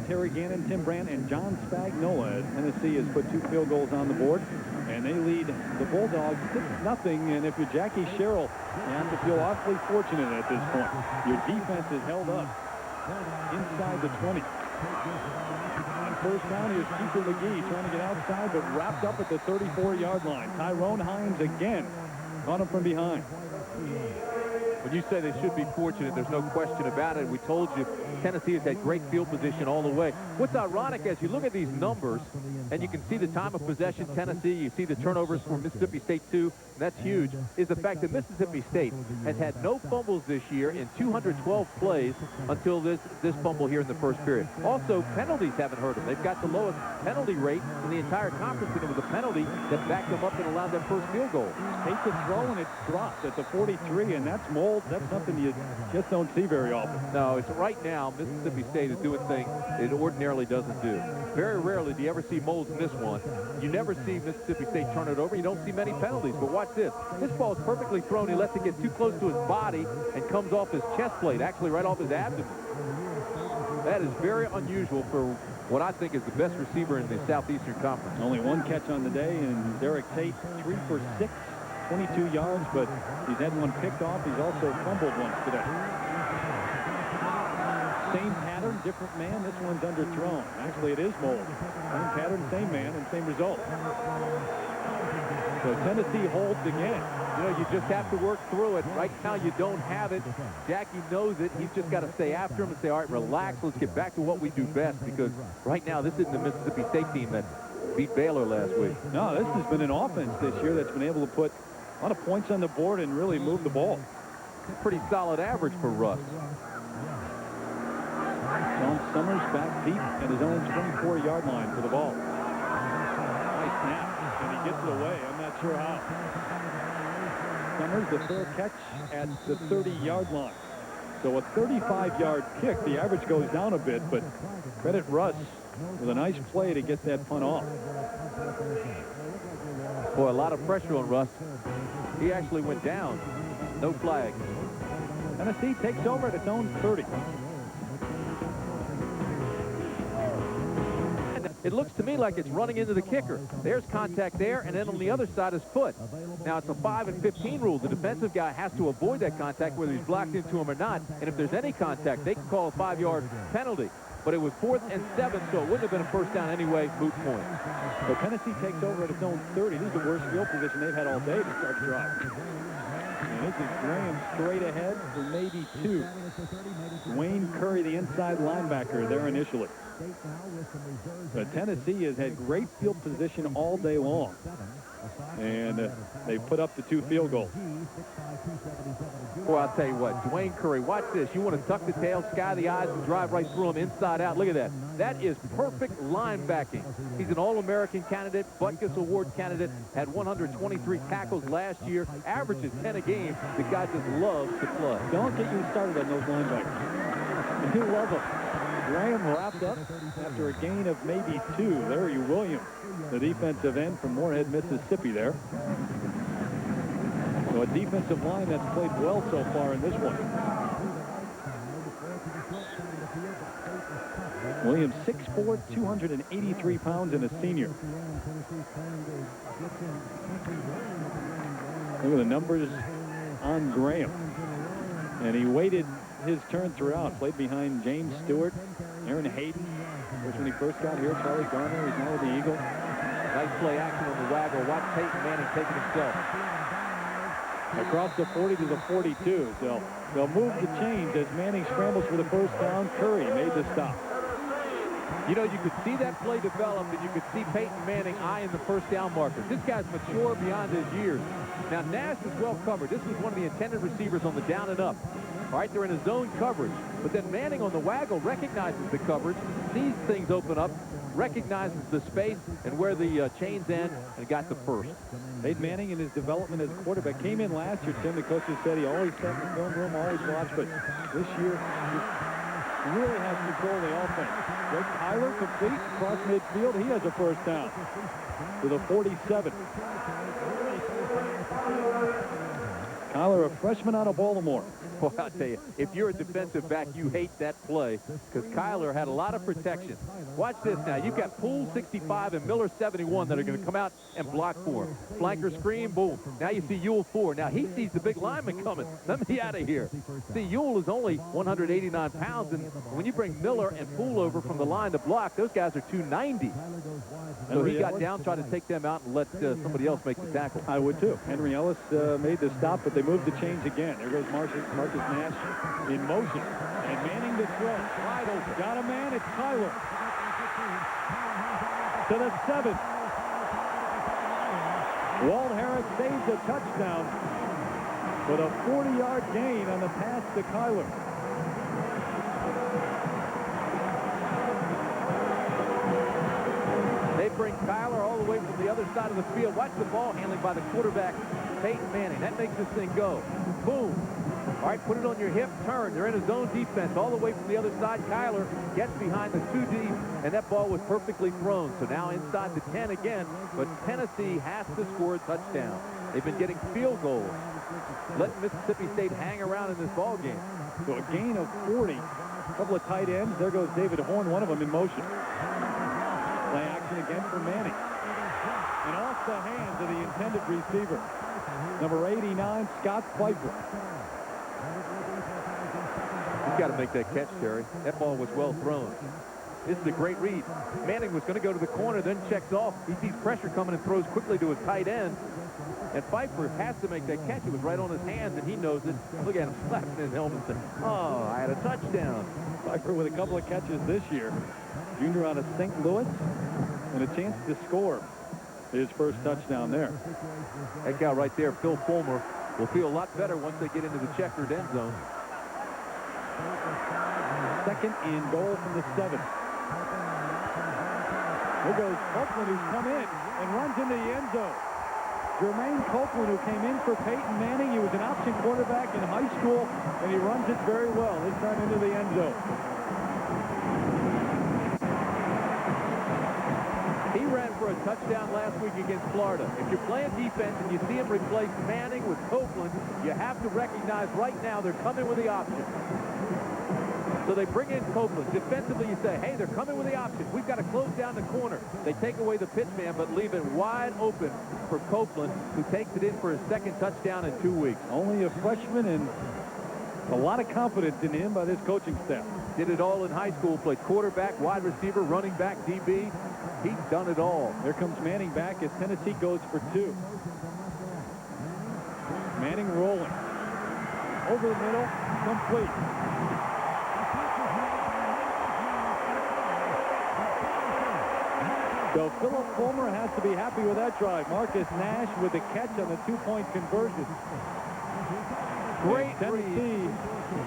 Terry Gannon, Tim Brandt, and John Spagnola. Tennessee has put 2 field goals on the board, and they lead the Bulldogs 6-0. And if you're Jackie Sherrill, you have to feel awfully fortunate at this point. Your defense is held up inside the 20. On first down, here's Keeper McGee trying to get outside, but wrapped up at the 34-yard line. Tyrone Hines again caught him from behind. When you say they should be fortunate, there's no question about it. We told you Tennessee has had great field position all the way. What's ironic, as you look at these numbers, and you can see the time of possession, Tennessee, you see the turnovers for Mississippi State too, and that's huge, is the fact that Mississippi State has had no fumbles this year in 212 plays until this fumble here in the first period. Also, penalties haven't hurt them. They've got the lowest penalty rate in the entire conference, and it was a penalty that backed them up and allowed that first field goal. Take the throw, and it's dropped at the 43, and that's Mold. That's something you just don't see very often. No, it's right now Mississippi State is doing things it ordinarily doesn't do. Very rarely do you ever see Mold miss one. You never see Mississippi State turn it over. You don't see many penalties. But watch this. This ball is perfectly thrown. He lets it get too close to his body and comes off his chest plate, actually right off his abdomen. That is very unusual for what I think is the best receiver in the Southeastern Conference. Only one catch on the day, and Derek Tate 3 for 6. 22 yards, but he's had one picked off. He's also fumbled once today. Same pattern, different man. This one's underthrown. Actually, it is Mold. Same pattern, same man, and same result. So Tennessee holds again. You know, you just have to work through it. Right now, you don't have it. Jackie knows it. He's just got to stay after him and say, all right, relax. Let's get back to what we do best, because right now, this isn't the Mississippi State team that beat Baylor last week. No, this has been an offense this year that's been able to put a lot of points on the board and really move the ball. Pretty solid average for Russ. Sean Summers back deep at his own 24-yard line for the ball. Nice snap, and he gets it away. I'm not sure how. Summers, the fair catch at the 30-yard line. So a 35-yard kick. The average goes down a bit, but credit Russ with a nice play to get that punt off. Boy, a lot of pressure on Russ. He actually went down. No flag. Tennessee takes over at its own 30. It looks to me like it's running into the kicker. There's contact there, and then on the other side is foot. Now, it's a 5 and 15 rule. The defensive guy has to avoid that contact, whether he's blocked into him or not. And if there's any contact, they can call a 5-yard penalty. But it was 4th and 7, so it wouldn't have been a first down anyway. Moot point. So Tennessee takes over at its own 30. This is the worst field position they've had all day to start the drive. And this is Graham straight ahead for maybe 2. Wayne Curry, the inside linebacker, there initially. But Tennessee has had great field position all day long. And they put up the 2 field goals. Well, I'll tell you what, Dwayne Curry, watch this. You want to tuck the tail, sky the eyes, and drive right through him inside out. Look at that. That is perfect linebacking. He's an All-American candidate, Butkus Award candidate, had 123 tackles last year, averages 10 a game. The guy just loves to play. Don't get you started on those linebackers. You love them. Graham wrapped up after a gain of maybe 2. Larry Williams, the defensive end from Moorhead, Mississippi there. So a defensive line that's played well so far in this one. Williams, 6'4", 283 pounds, and a senior. Look at the numbers on Graham. And he waited his turn throughout. Played behind James Stewart, Aaron Hayden. Which when he first got here, Charlie Garner, he's now with the Eagle. Nice play action on the waggle. Watch Peyton Manning take it himself. across the 40 to the 42. So they'll move the chains as Manning scrambles for the first down. Curry made the stop. You know, you could see that play develop, and you could see Peyton Manning eyeing the first down marker. This guy's mature beyond his years. Now, Nash is well covered. This was one of the intended receivers on the down and up. All right, they're in a zone coverage. But then Manning on the waggle recognizes the coverage, sees things open up, recognizes the space and where the chains end, and got the first. Peyton Manning in his development as quarterback came in last year. Tim, the coaches said he always sat in the film room, always watched, but this year he really has control of the offense. Greg Kyler complete across midfield. He has a first down to the 47. Kyler, a freshman out of Baltimore. Well, I'll tell you, if you're a defensive back, you hate that play because Kyler had a lot of protection. Watch this now. You've got Poole 65 and Miller 71 that are going to come out and block for him. Flanker screen, boom. Now you see Ewell 4. Now he sees the big lineman coming. Let me out of here. See, Ewell is only 189 pounds, and when you bring Miller and Poole over from the line to block, those guys are 290. So he got down, tried to take them out and let somebody else make the tackle. I would too. Henry Ellis made the stop, but they moved the chains again. There goes Marcus Nash in motion. And Manning to throw. Wide open. Got a man. It's Kyler. To the 7. Walt Harris saves a touchdown with a 40-yard gain on the pass to Kyler. They bring Kyler all the way from the other side of the field. Watch the ball handling by the quarterback, Peyton Manning. That makes this thing go. Boom. All right, put it on your hip, turn. They're in a zone defense all the way from the other side. Kyler gets behind the 2 deep, and that ball was perfectly thrown. So now inside the 10 again, but Tennessee has to score a touchdown. They've been getting field goals, letting Mississippi State hang around in this ball game. So a gain of 40. A couple of tight ends. There goes David Horn, one of them in motion. Play action again for Manning. And off the hands of the intended receiver. Number 89, Scott Pfeiffer. He's got to make that catch, Terry. That ball was well thrown. This is a great read. Manning was going to go to the corner, then checks off. He sees pressure coming and throws quickly to his tight end. And Pfeiffer has to make that catch. It was right on his hands, and he knows it. Look at him slapping his helmet and saying, oh, I had a touchdown. Pfeiffer with a couple of catches this year. Junior out of St. Louis, and a chance to score his first touchdown there. That guy right there, Phil Fulmer, will feel a lot better once they get into the checkered end zone. Second and goal from the 7. Here goes Copeland, who's come in and runs into the end zone. Jermaine Copeland, who came in for Peyton Manning. He was an option quarterback in high school, and he runs it very well. This time into the end zone. He ran for a touchdown last week against Florida. If you're playing defense and you see him replace Manning with Copeland, you have to recognize right now they're coming with the option. So they bring in Copeland. Defensively, you say, hey, they're coming with the option. We've got to close down the corner. They take away the pitch man, but leave it wide open for Copeland, who takes it in for his second touchdown in 2 weeks. Only a freshman, and a lot of confidence in him by this coaching staff. Did it all in high school. Played quarterback, wide receiver, running back, DB. He's done it all. Here comes Manning back as Tennessee goes for 2. Manning rolling. Over the middle, complete. So Philip Fulmer has to be happy with that drive. Marcus Nash with the catch on the 2-point conversion. Great read.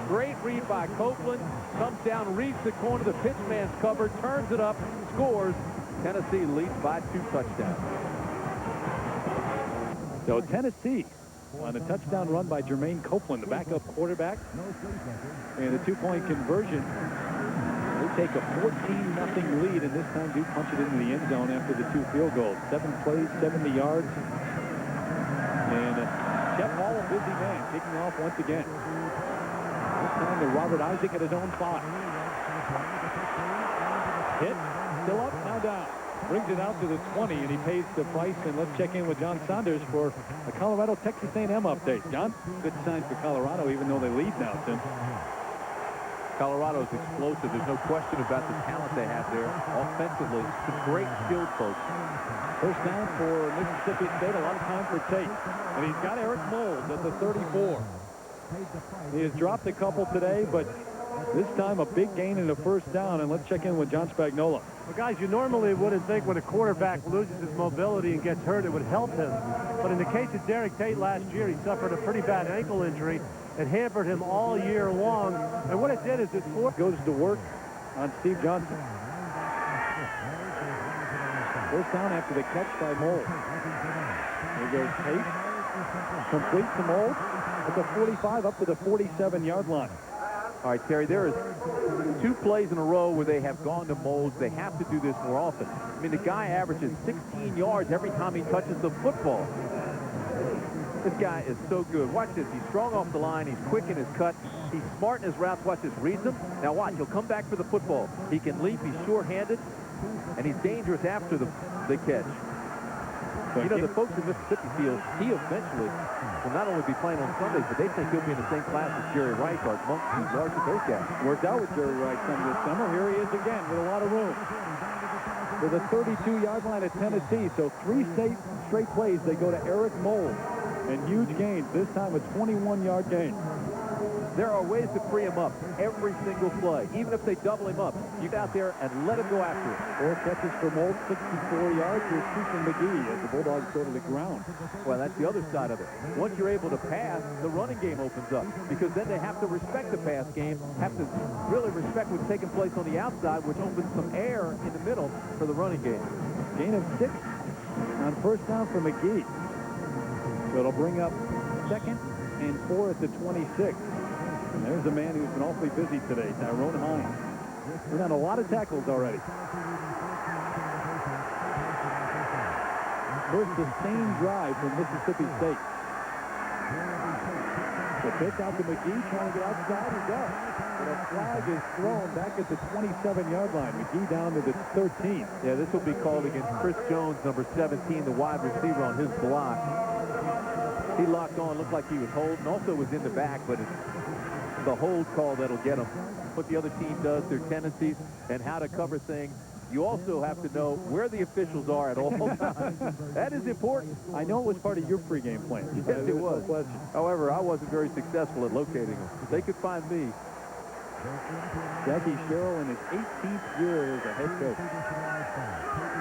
Great read by Copeland. Comes down, reads the corner. The pitch man's covered, turns it up, scores. Tennessee leads by 2 touchdowns. So Tennessee on a touchdown run by Jermaine Copeland, the backup quarterback. And the 2-point conversion. They take a 14-0 lead, and this time do punch it into the end zone after the 2 field goals. 7 plays, 70 yards. And Jeff Hall, a busy man, kicking off once again. This time to Robert Isaac at his own 5. Hit, still up, now down. Brings it out to the 20, and he pays the price. And let's check in with John Saunders for a Colorado-Texas A&M update. John? Good sign for Colorado, even though they lead now, Tim. Colorado's explosive. There's no question about the talent they have there. Offensively, some great skilled folks. First down for Mississippi State. A lot of time for Tate. And he's got Eric Moulds at the 34. He has dropped a couple today, but this time a big gain in the first down. And let's check in with John Spagnola. Well, guys, you normally wouldn't think when a quarterback loses his mobility and gets hurt, it would help him. But in the case of Derek Tate last year, he suffered a pretty bad ankle injury. It hampered him all year long. And what it did is it goes to work on Steve Johnson. First down after the catch by Moulds. There goes Tate. Complete to Moulds at the 45 up to the 47-yard line. All right, Terry, there is 2 plays in a row where they have gone to Moulds. They have to do this more often. I mean, the guy averages 16 yards every time he touches the football. This guy is so good. Watch this. He's strong off the line. He's quick in his cut. He's smart in his routes. Watch this. Reads them. Now watch. He'll come back for the football. He can leap. He's sure-handed. And he's dangerous after the catch. You know, the folks in Mississippi feel he eventually will not only be playing on Sundays, but they think he'll be in the same class as Jerry Rice, Art Monk, who's large as those guys. Worked out with Jerry Rice some this summer. Here he is again with a lot of room. To the 32-yard line at Tennessee. So 3 straight plays, they go to Eric Moulds. And huge gains. This time a 21-yard gain. There are ways to free him up every single play. Even if they double him up, you get out there and let him go after it. 4 catches for Moulds, 64 yards. Here's Stephen McGee as the Bulldogs go to the ground. Well, that's the other side of it. Once you're able to pass, the running game opens up. Because then they have to respect the pass game, have to really respect what's taking place on the outside, which opens some air in the middle for the running game. Gain of 6 on first down for McGee. So it'll bring up 2nd and 4 at the 26. And there's a man who's been awfully busy today, Tyrone Hines. We've done a lot of tackles already. First sustained drive from Mississippi State. The pitch out to McGee, trying to get outside. He does. But a flag is thrown back at the 27-yard line. McGee down to the 13. Yeah, this will be called against Chris Jones, number 17, the wide receiver on his block. He locked on, looked like he was holding, also was in the back, but it's the hold call that'll get him. What the other team does, their tendencies, and how to cover things. You also have to know where the officials are at all times. That is important. I know it was part of your pregame plan. Yes, it was. No question. However, I wasn't very successful at locating them. They could find me. Jackie Sherrill in his 18th year as a head coach.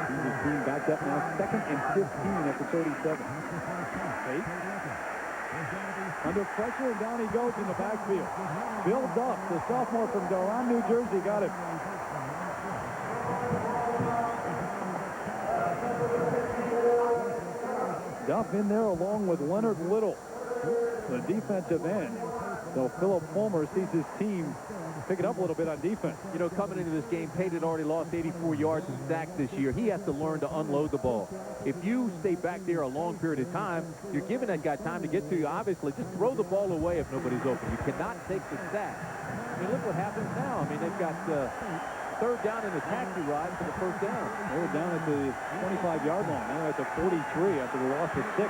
He's his team backed up now, 2nd and 15 at the 37. Tate. Under pressure, and down he goes in the backfield. Bill Duff, the sophomore from Durham, New Jersey, got it. Duff in there along with Leonard Little, the defensive end. So Philip Fulmer sees his team pick it up a little bit on defense. You know, coming into this game, Tate had already lost 84 yards in sacks this year. He has to learn to unload the ball. If you stay back there a long period of time, you're giving that guy time to get to you. Obviously, just throw the ball away if nobody's open. You cannot take the sack. I mean, look what happens now. I mean, they've got 3rd down in the taxi ride for the first down. They were down at the 25-yard line. Now at the 43 after the loss of 6.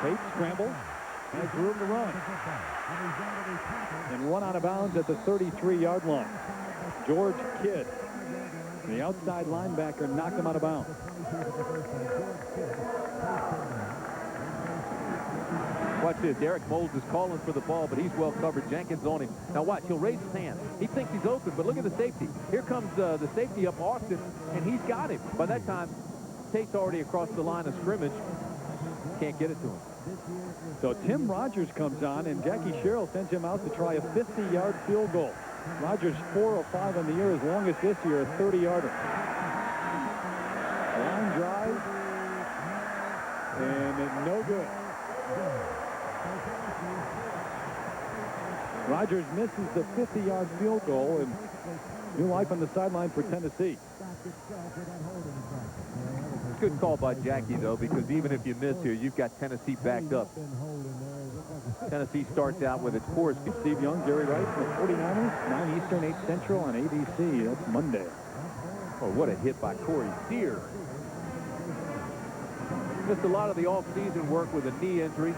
Tate scrambles. Has room to run. And run out of bounds at the 33-yard line. George Kidd, the outside linebacker, knocked him out of bounds. Watch this. Eric Moulds is calling for the ball, but he's well covered. Jenkins on him. Now watch. He'll raise his hand. He thinks he's open, but look at the safety. Here comes the safety up, Austin, and he's got him. By that time, Tate's already across the line of scrimmage. Can't get it to him. So Tim Rogers comes on, and Jackie Sherrill sends him out to try a 50-yard field goal. Rogers 4 of 5 on the year, his longest this year, a 30-yarder. Line drive, and no good. Rogers misses the 50-yard field goal, and new life on the sideline for Tennessee. Good call by Jackie, though, because even if you miss here, you've got Tennessee backed up. Tennessee starts out with its course. Steve Young, Jerry Rice, the 49ers, 9 Eastern, 8 Central on ABC. That's Monday. Oh, what a hit by Corey Sears. Missed a lot of the off-season work with a knee injury.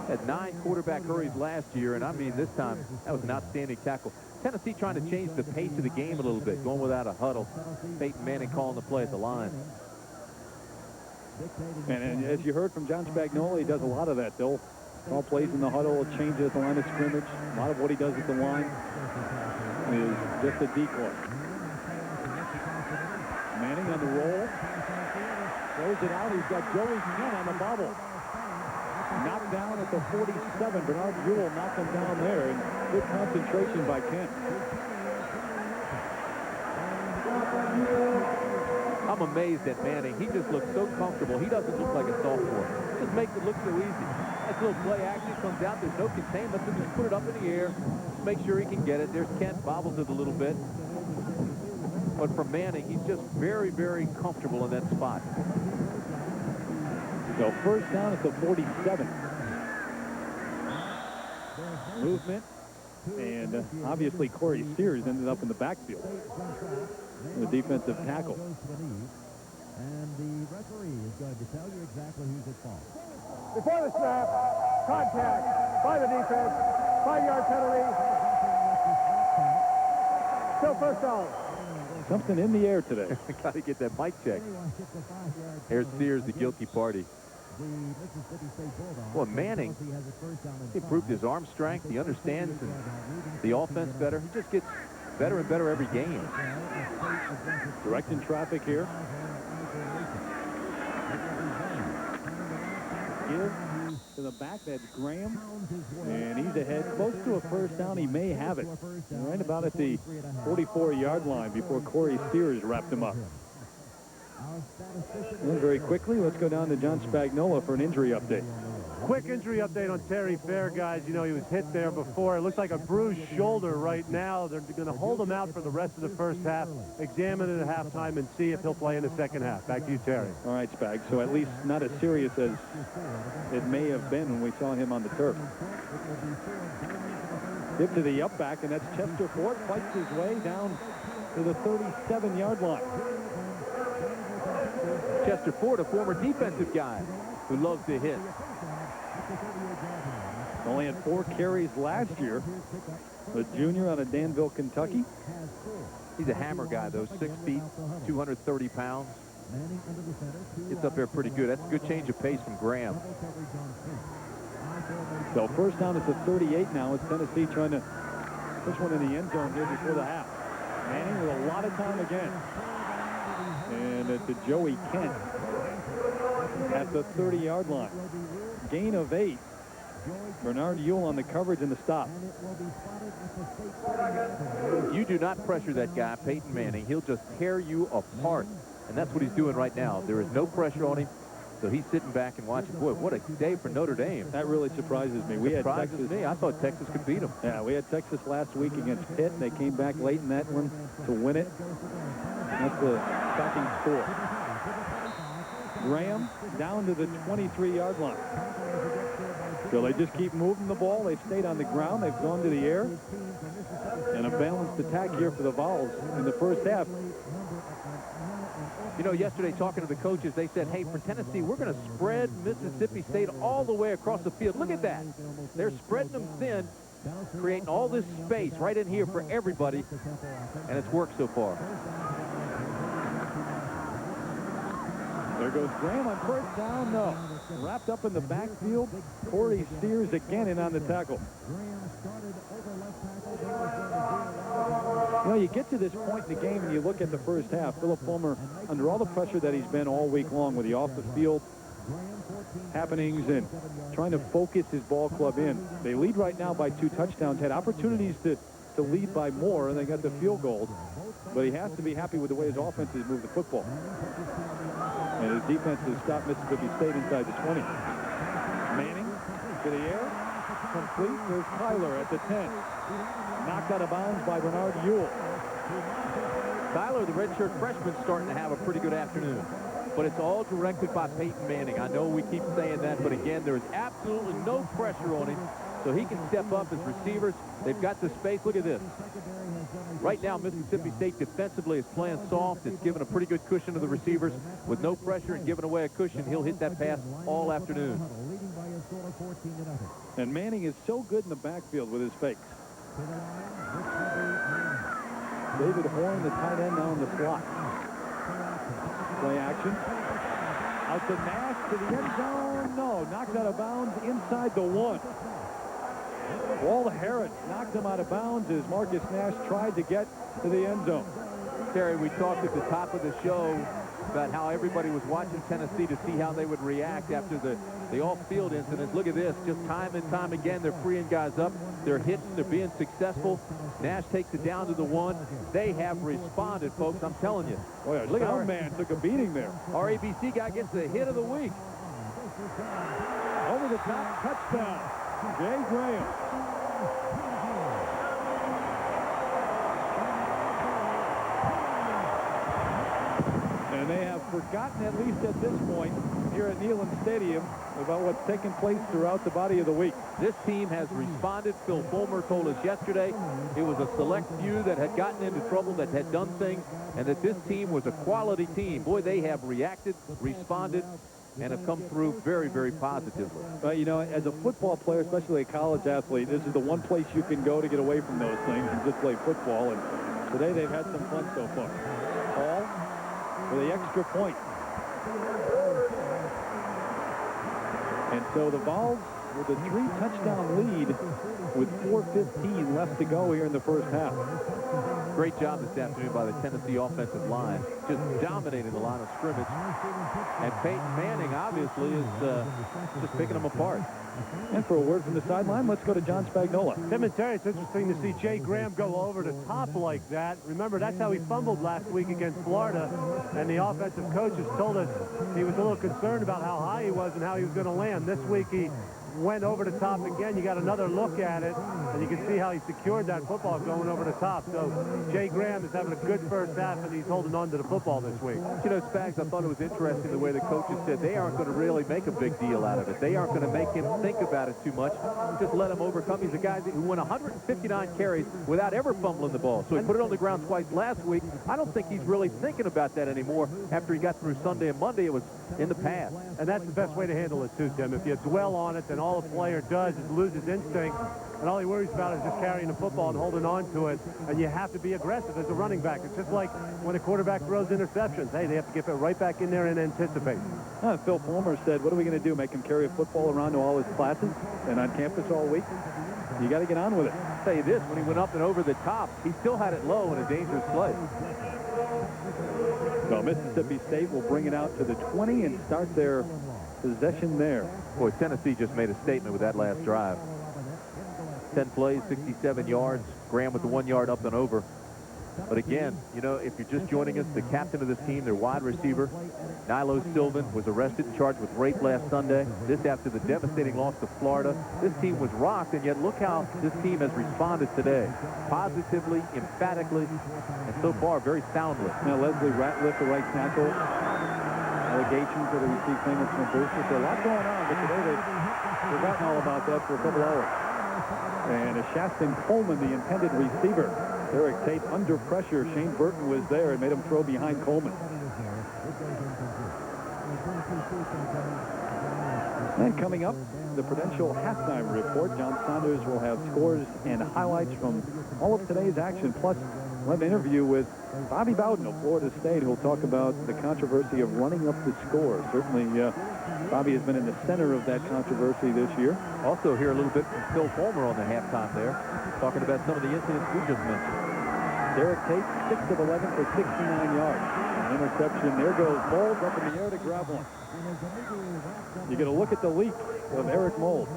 Had 9 quarterback hurries last year, and I mean, this time, that was an outstanding tackle. Tennessee trying to change the pace of the game a little bit, going without a huddle. Peyton Manning calling the play at the line. And as you heard from John Spagnuolo, he does a lot of that. They'll call plays in the huddle, change at the line of scrimmage. A lot of what he does at the line is just a decoy. Manning on the roll. Throws it out. He's got Joey Kent on the bubble. Knocked down at the 47. Bernard Ewell knocked him down there. And good concentration by Kent. I'm amazed at Manning. He just looks so comfortable. He doesn't look like a sophomore. Just makes it look so easy. Nice little play action comes out. There's no containment. So just put it up in the air. Just make sure he can get it. There's Kent. Bobbles it a little bit. But for Manning, he's just very, very comfortable in that spot. So first down at the 47. Movement. And obviously Corey Sears ended up in the backfield. The defensive tackle. And the referee is going to tell you exactly who's at fault. Before the snap, contact by the defense, 5-yard penalty. Still first down. Something in the air today. Got to get that mic check. Here's Sears, the guilty party. Well, Manning, he improved his arm strength. He understands the offense better. He just gets better and better every game. Directing traffic here. Give to the back. That's Graham. And he's ahead close to a first down. He may have it. Right about at the 44-yard line before Corey Sears wrapped him up. And very quickly, let's go down to John Spagnuolo for an injury update. Quick injury update on Terry Fair, guys. You know, he was hit there before. It looks like a bruised shoulder right now. They're going to hold him out for the rest of the first half, examine it at halftime, and see if he'll play in the second half. Back to you, Terry. All right, Spag. So at least not as serious as it may have been when we saw him on the turf. Give to the up back, and that's Chester Ford. Fights his way down to the 37-yard line. Chester Ford, a former defensive guy who loves to hit. Only had 4 carries last year. The junior out of Danville, Kentucky. He's a hammer guy, though. 6 feet, 230 pounds. Gets up there pretty good. That's a good change of pace from Graham. So first down at the 38 now. It's Tennessee trying to push one in the end zone here before the half. Manning with a lot of time again. And to Joey Kent at the 30-yard line. Gain of 8. Bernard Ewell on the coverage and the stop. You do not pressure that guy, Peyton Manning. He'll just tear you apart. And that's what he's doing right now. There is no pressure on him. So he's sitting back and watching. Boy, what a day for Notre Dame. That really surprises me. We had Texas. Me. I thought Texas could beat them. Yeah, we had Texas last week against Pitt. They came back late in that one to win it. That's the shocking score. Graham down to the 23-yard line. So they just keep moving the ball. They've stayed on the ground. They've gone to the air. And a balanced attack here for the Vols in the first half. You know, yesterday talking to the coaches, they said, hey, for Tennessee, we're going to spread Mississippi State all the way across the field. Look at that. They're spreading them thin, creating all this space right in here for everybody, and it's worked so far. There goes Graham on first down. No. Wrapped up in the backfield. Corey Sears again in on the tackle. You know, you get to this point in the game and you look at the first half. Philip Fulmer, under all the pressure that he's been all week long with the off-the-field happenings and trying to focus his ball club in. They lead right now by 2 touchdowns. Had opportunities to lead by more, and they got the field goals. But he has to be happy with the way his offense has moved the football. And his defense has stopped Mississippi State inside the 20. Manning to the air. Complete. There's Tyler at the 10. Knocked out of bounds by Bernard Ewell. Tyler, the redshirt freshman, starting to have a pretty good afternoon. But it's all directed by Peyton Manning. I know we keep saying that, but again, there is absolutely no pressure on him. So he can step up as receivers. They've got the space. Look at this. Right now, Mississippi State defensively is playing soft. It's given a pretty good cushion to the receivers. With no pressure and giving away a cushion, he'll hit that pass all afternoon. Leading by a score of 14-0. And Manning is so good in the backfield with his fakes. David Horn, the tight end, now in the slot. Play action. Out to Nash to the end zone. No, knocked out of bounds inside the 1. Walt Harris knocked him out of bounds as Marcus Nash tried to get to the end zone. Terry, we talked at the top of the show about how everybody was watching Tennessee to see how they would react after the off-field incidents. Look at this. Just time and time again, they're freeing guys up. They're hitting. They're being successful. Nash takes it down to the 1. They have responded, folks. I'm telling you. Boy, Look at our man took a beating there. Our ABC guy gets the hit of the week. Over the top, touchdown. Jay Graham. And they have forgotten, at least at this point, here at Neyland Stadium, about what's taken place throughout the body of the week. This team has responded. Phil Fulmer told us yesterday it was a select few that had gotten into trouble, that had done things, and that this team was a quality team. Boy, they have reacted, responded, and have come through very, very positively. But, you know, as a football player, especially a college athlete, this is the one place you can go to get away from those things and just play football. And today they've had some fun so far. Hall for the extra point. And so the Vols with a 3-touchdown lead with 4:15 left to go here in the first half. Great job this afternoon by the Tennessee offensive line. Just dominating the line of scrimmage. And Peyton Manning, obviously, is just picking them apart. And for a word from the sideline, let's go to John Spagnola. Tim and Terry, it's interesting to see Jay Graham go over the top like that. Remember, that's how he fumbled last week against Florida. And the offensive coaches told us he was a little concerned about how high he was and how he was going to land. This week he went over the top again. You got another look at it, and you can see how he secured that football going over the top. So Jay Graham is having a good first half, and he's holding on to the football this week. You know, Spags, I thought it was interesting the way the coaches said they aren't going to really make a big deal out of it. They aren't going to make him think about it too much. Just let him overcome. He's a guy who won 159 carries without ever fumbling the ball. So he put it on the ground twice last week. I don't think he's really thinking about that anymore. After he got through Sunday and Monday, it was in the past. And that's the best way to handle it too, Tim. If you dwell on it, then all a player does is lose his instinct, and all he worries about is just carrying the football and holding on to it. And you have to be aggressive as a running back. It's just like when a quarterback throws interceptions. Hey, they have to get it right back in there and anticipate. Phil Fulmer said, what are we going to do, make him carry a football around to all his classes and on campus all week? You got to get on with it. I'll tell you this, when he went up and over the top, he still had it low in a dangerous play. So Mississippi State will bring it out to the 20 and start their possession there. Boy, Tennessee just made a statement with that last drive. 10 plays, 67 yards. Graham with the 1 yard up and over. But again, you know, if you're just joining us, the captain of this team, their wide receiver, Nilo Sylvan, was arrested and charged with rape last Sunday. This after the devastating loss to Florida. This team was rocked, and yet look how this team has responded today. Positively, emphatically, and so far very soundly. Now Leslie Ratliff, the right tackle. Allegations that he received payments from boosters. So a lot going on, but today they've forgotten all about that for a couple hours. And Shaston Coleman, the intended receiver. Eric Tate under pressure. Shane Burton was there and made him throw behind Coleman. And coming up, the Prudential halftime report. John Saunders will have scores and highlights from all of today's action. Plus, we'll have an interview with Bobby Bowden of Florida State, who'll talk about the controversy of running up the score. Certainly, Bobby has been in the center of that controversy this year. Also hear a little bit from Phil Fulmer on the halftime there, talking about some of the incidents we just mentioned. Derek Tate, 6 of 11 for 69 yards. An interception. There goes Moles up in the air to grab one. You get a look at the leap of Eric Moles.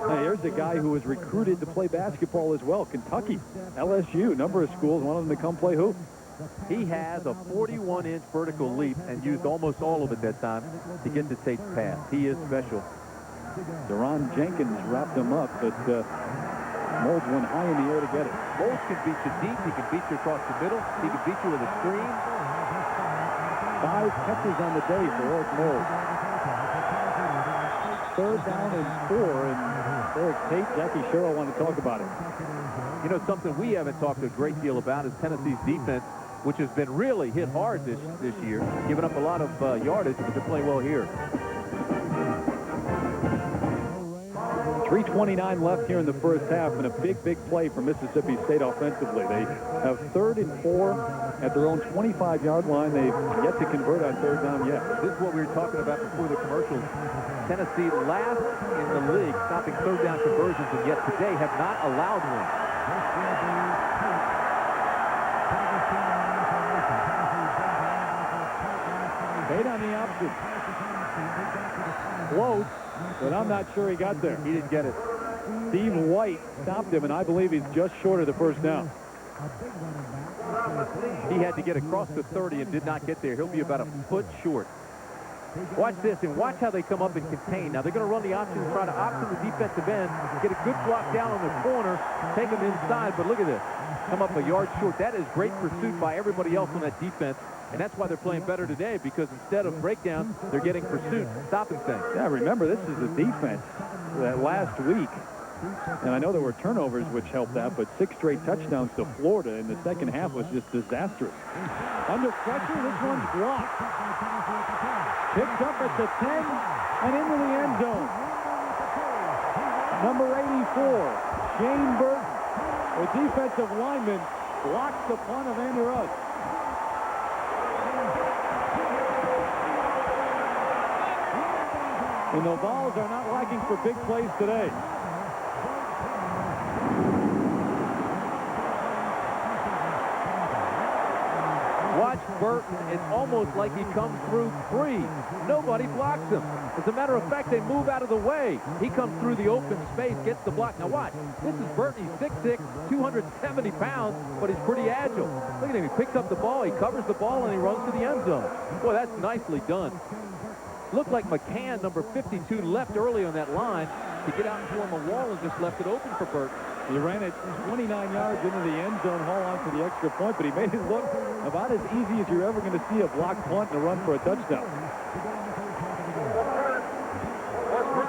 Now, here's a guy who was recruited to play basketball as well. Kentucky, LSU, number of schools wanted him to come play hoop. He has a 41-inch vertical leap and used almost all of it that time to get to Tate's pass. He is special. Deron Jenkins wrapped him up, but Moles went high in the air to get it. Moles can beat you deep. He can beat you across the middle. He can beat you with a screen. 5 catches on the day for Eric Moles. 3rd down and 4, and Eric Tate, Jackie Sherrill want to talk about it. You know, something we haven't talked a great deal about is Tennessee's defense, which has been really hit hard this year, giving up a lot of yardage, but they're playing well here. 3:29 left here in the first half, and a big play for Mississippi State offensively. They have 3rd and 4 at their own 25-yard line. They've yet to convert on 3rd down yet. This is what we were talking about before the commercials. Tennessee last in the league stopping 3rd down conversions, and yet today have not allowed one. Bait on the option. Close, but I'm not sure he got there. He didn't get it. Steve White stopped him, and I believe he's just short of the first down. He had to get across the 30 and did not get there. He'll be about a foot short. Watch this, and watch how they come up and contain. Now, they're going to run the option and try to option the defensive end, get a good block down on the corner, take them inside, but look at this. Come up a yard short. That is great pursuit by everybody else on that defense, and that's why they're playing better today, because instead of breakdown, they're getting pursuit, stopping things. Yeah, remember, this is a defense that last week, and I know there were turnovers which helped that, but 6 straight touchdowns to Florida in the second half was just disastrous. Under pressure, this one's blocked. Picked up at the 10 and into the end zone. Number 84, Shane Burton, the defensive lineman, blocks the punt of Andy Rush. And the Vols are not lacking for big plays today. Watch Burton. It's almost like he comes through free. Nobody blocks him. As a matter of fact, they move out of the way. He comes through the open space, gets the block. Now watch. This is Burton. He's 6'6", 270 pounds, but he's pretty agile. Look at him. He picks up the ball, he covers the ball, and he runs to the end zone. Boy, that's nicely done. Looked like McCann, number 52, left early on that line to get out and form a wall and just left it open for Burton. He ran it 29 yards into the end zone, haul on for the extra point, but he made it look about as easy as you're ever going to see a blocked punt and a run for a touchdown.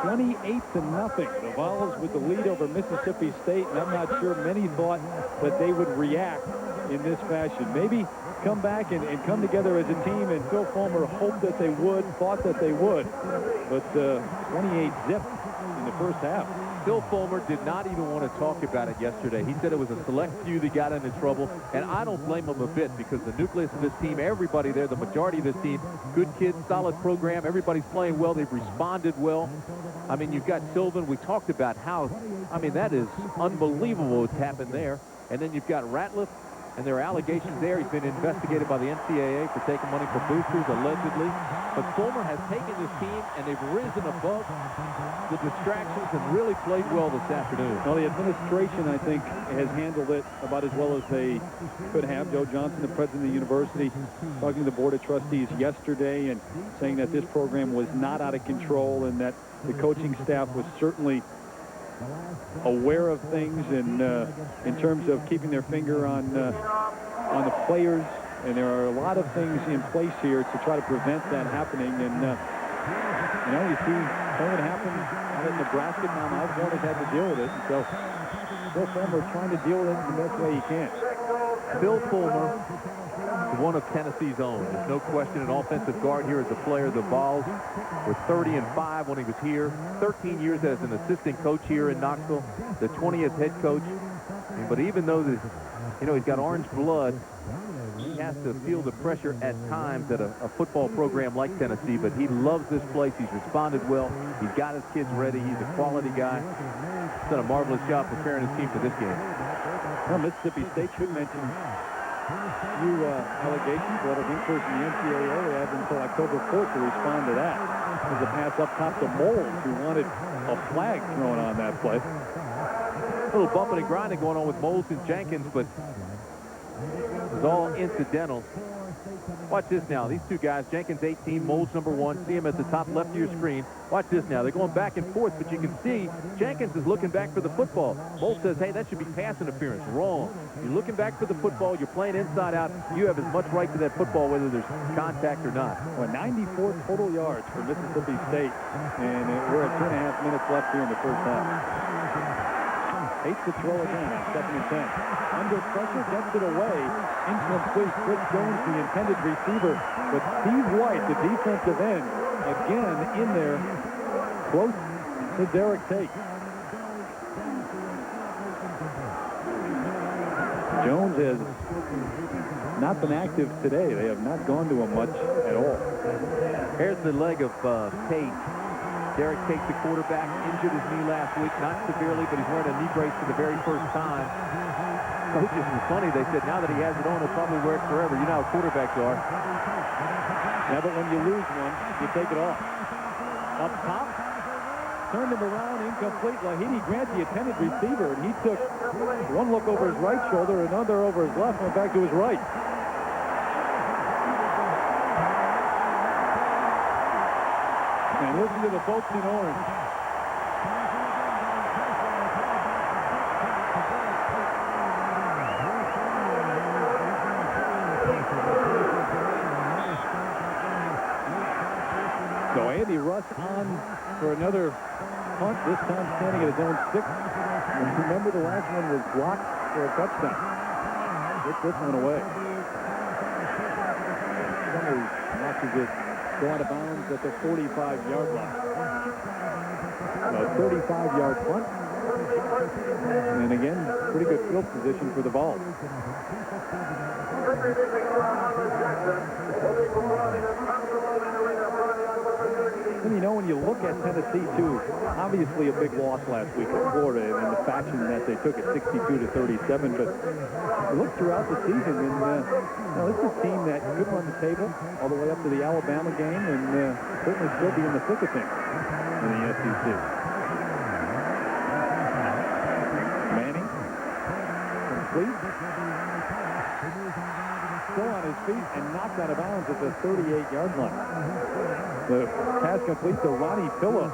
28-0. The Vols with the lead over Mississippi State, and I'm not sure many thought that they would react in this fashion. Maybe come back and come together as a team, and Phil Fulmer hoped that they would, thought that they would, but 28-0 in the first half. Phil Fulmer did not even want to talk about it yesterday. He said it was a select few that got into trouble, and I don't blame him a bit, because the nucleus of this team, everybody there, the majority of this team, good kids, solid program, everybody's playing well, they've responded well. I mean, you've got Sylvan. We talked about how, I mean, that is unbelievable what's happened there. And then you've got Ratliff, and there are allegations there. He's been investigated by the NCAA for taking money for boosters, allegedly. But Fulmer has taken this team, and they've risen above the distractions and really played well this afternoon. Well, the administration, I think, has handled it about as well as they could have. Joe Johnson, the president of the university, talking to the Board of Trustees yesterday and saying that this program was not out of control and that the coaching staff was certainly aware of things and in terms of keeping their finger on the players, and there are a lot of things in place here to try to prevent that happening. And you know, you see some of it happen out in Nebraska. Tom Osborne has had to deal with it, and so Phil Fulmer trying to deal with it the best way he can. Phil Fulmer is one of Tennessee's own. There's no question, an offensive guard here as a player. The Vols were 30-5 when he was here. 13 years as an assistant coach here in Knoxville. The 20th head coach. But even though this, you know, he's got orange blood, he has to feel the pressure at times at a football program like Tennessee. But he loves this place. He's responded well. He's got his kids ready. He's a quality guy. He's done a marvelous job preparing his team for this game. Well, Mississippi State should mention new allegations that have increased in the NCAA. They have until October 4th to respond to that. There's a pass up top to Moles, who wanted a flag thrown on that play. A little bumping and grinding going on with Moles and Jenkins, but it was all incidental. Watch this now. These two guys, Jenkins 18, Moles number 1. See him at the top left of your screen. Watch this now. They're going back and forth, but you can see Jenkins is looking back for the football. Moles says, hey, that should be pass interference. Wrong. You're looking back for the football. You're playing inside out. You have as much right to that football whether there's contact or not. Well, 94 total yards for Mississippi State, and we're at 2.5 minutes left here in the first half. Hates to throw again on 2nd and 10. Under pressure, gets it away. Incomplete. Chris Jones, the intended receiver. But Steve White, the defensive end, again in there, close to Derek Tate. Flames has not been active today. They have not gone to him much at all. Here's the leg of Tate. Derek Tate, the quarterback, injured his knee last week, not severely, but he's wearing a knee brace for the very first time. Coaches was funny. They said now that he has it on, he'll probably wear it forever. You know how quarterbacks are. Yeah, but when you lose one, you take it off. Up top, turned him around, incomplete. Lahidi Grant, the intended receiver, and he took one look over his right shoulder, another over his left, went back to his right. And listen to the folks in orange. So Andy Russ on for another punt, this time standing at his own 6. And remember, the last one was blocked for a touchdown. Get this one away. Somebody watches it go out of bounds at the 45-yard line. A 35-yard punt. And again, pretty good field position for the ball. And you know, when you look at Tennessee, too, obviously a big loss last week at Florida in the fashion that they took it 62-37. But you look throughout the season, and this is a team that could run the table all the way up to the Alabama game and certainly still be in the thick of things in the SEC. Manning, complete. Still on his feet and knocked out of bounds at the 38-yard line. The pass complete to Ronnie Pillow.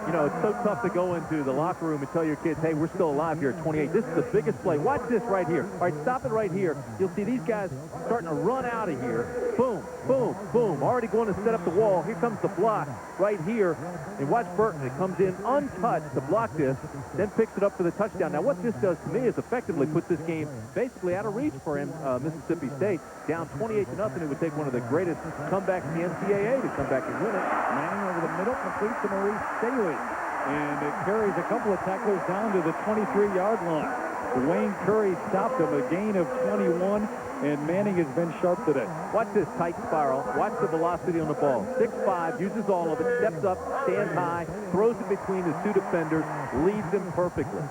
You know, it's so tough to go into the locker room and tell your kids, hey, we're still alive here at 28. This is the biggest play. Watch this right here. All right, stop it right here. You'll see these guys starting to run out of here. Boom, boom, boom. Already going to set up the wall. Here comes the block right here. And watch Burton. It comes in untouched to block this, then picks it up for the touchdown. Now, what this does to me is effectively puts this game basically out of reach for Mississippi State. Down 28-0. It would take one of the greatest comebacks in the NCAA to come back and win it. Manning over the middle, complete to Maurice Staley. And it carries a couple of tacklers down to the 23-yard line. Dwayne Curry stopped him, a gain of 21, and Manning has been sharp today. Watch this tight spiral. Watch the velocity on the ball. 6'5", uses all of it, steps up, stands high, throws it between the two defenders, leads them perfectly.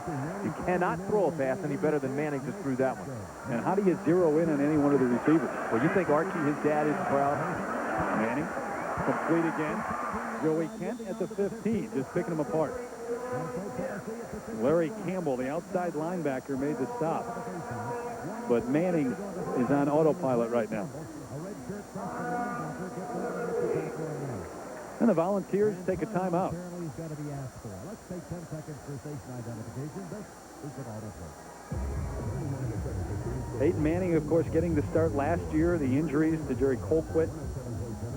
You cannot throw a pass any better than Manning just threw that one. And how do you zero in on any one of the receivers? Well, you think Archie, his dad, is proud? Manning, complete again. Joey Kent at the 15, just picking them apart. Larry Campbell, the outside linebacker, made the stop. But Manning is on autopilot right now. And the Volunteers take a timeout. Peyton Manning, of course, getting the start last year. The injuries to Jerry Colquitt.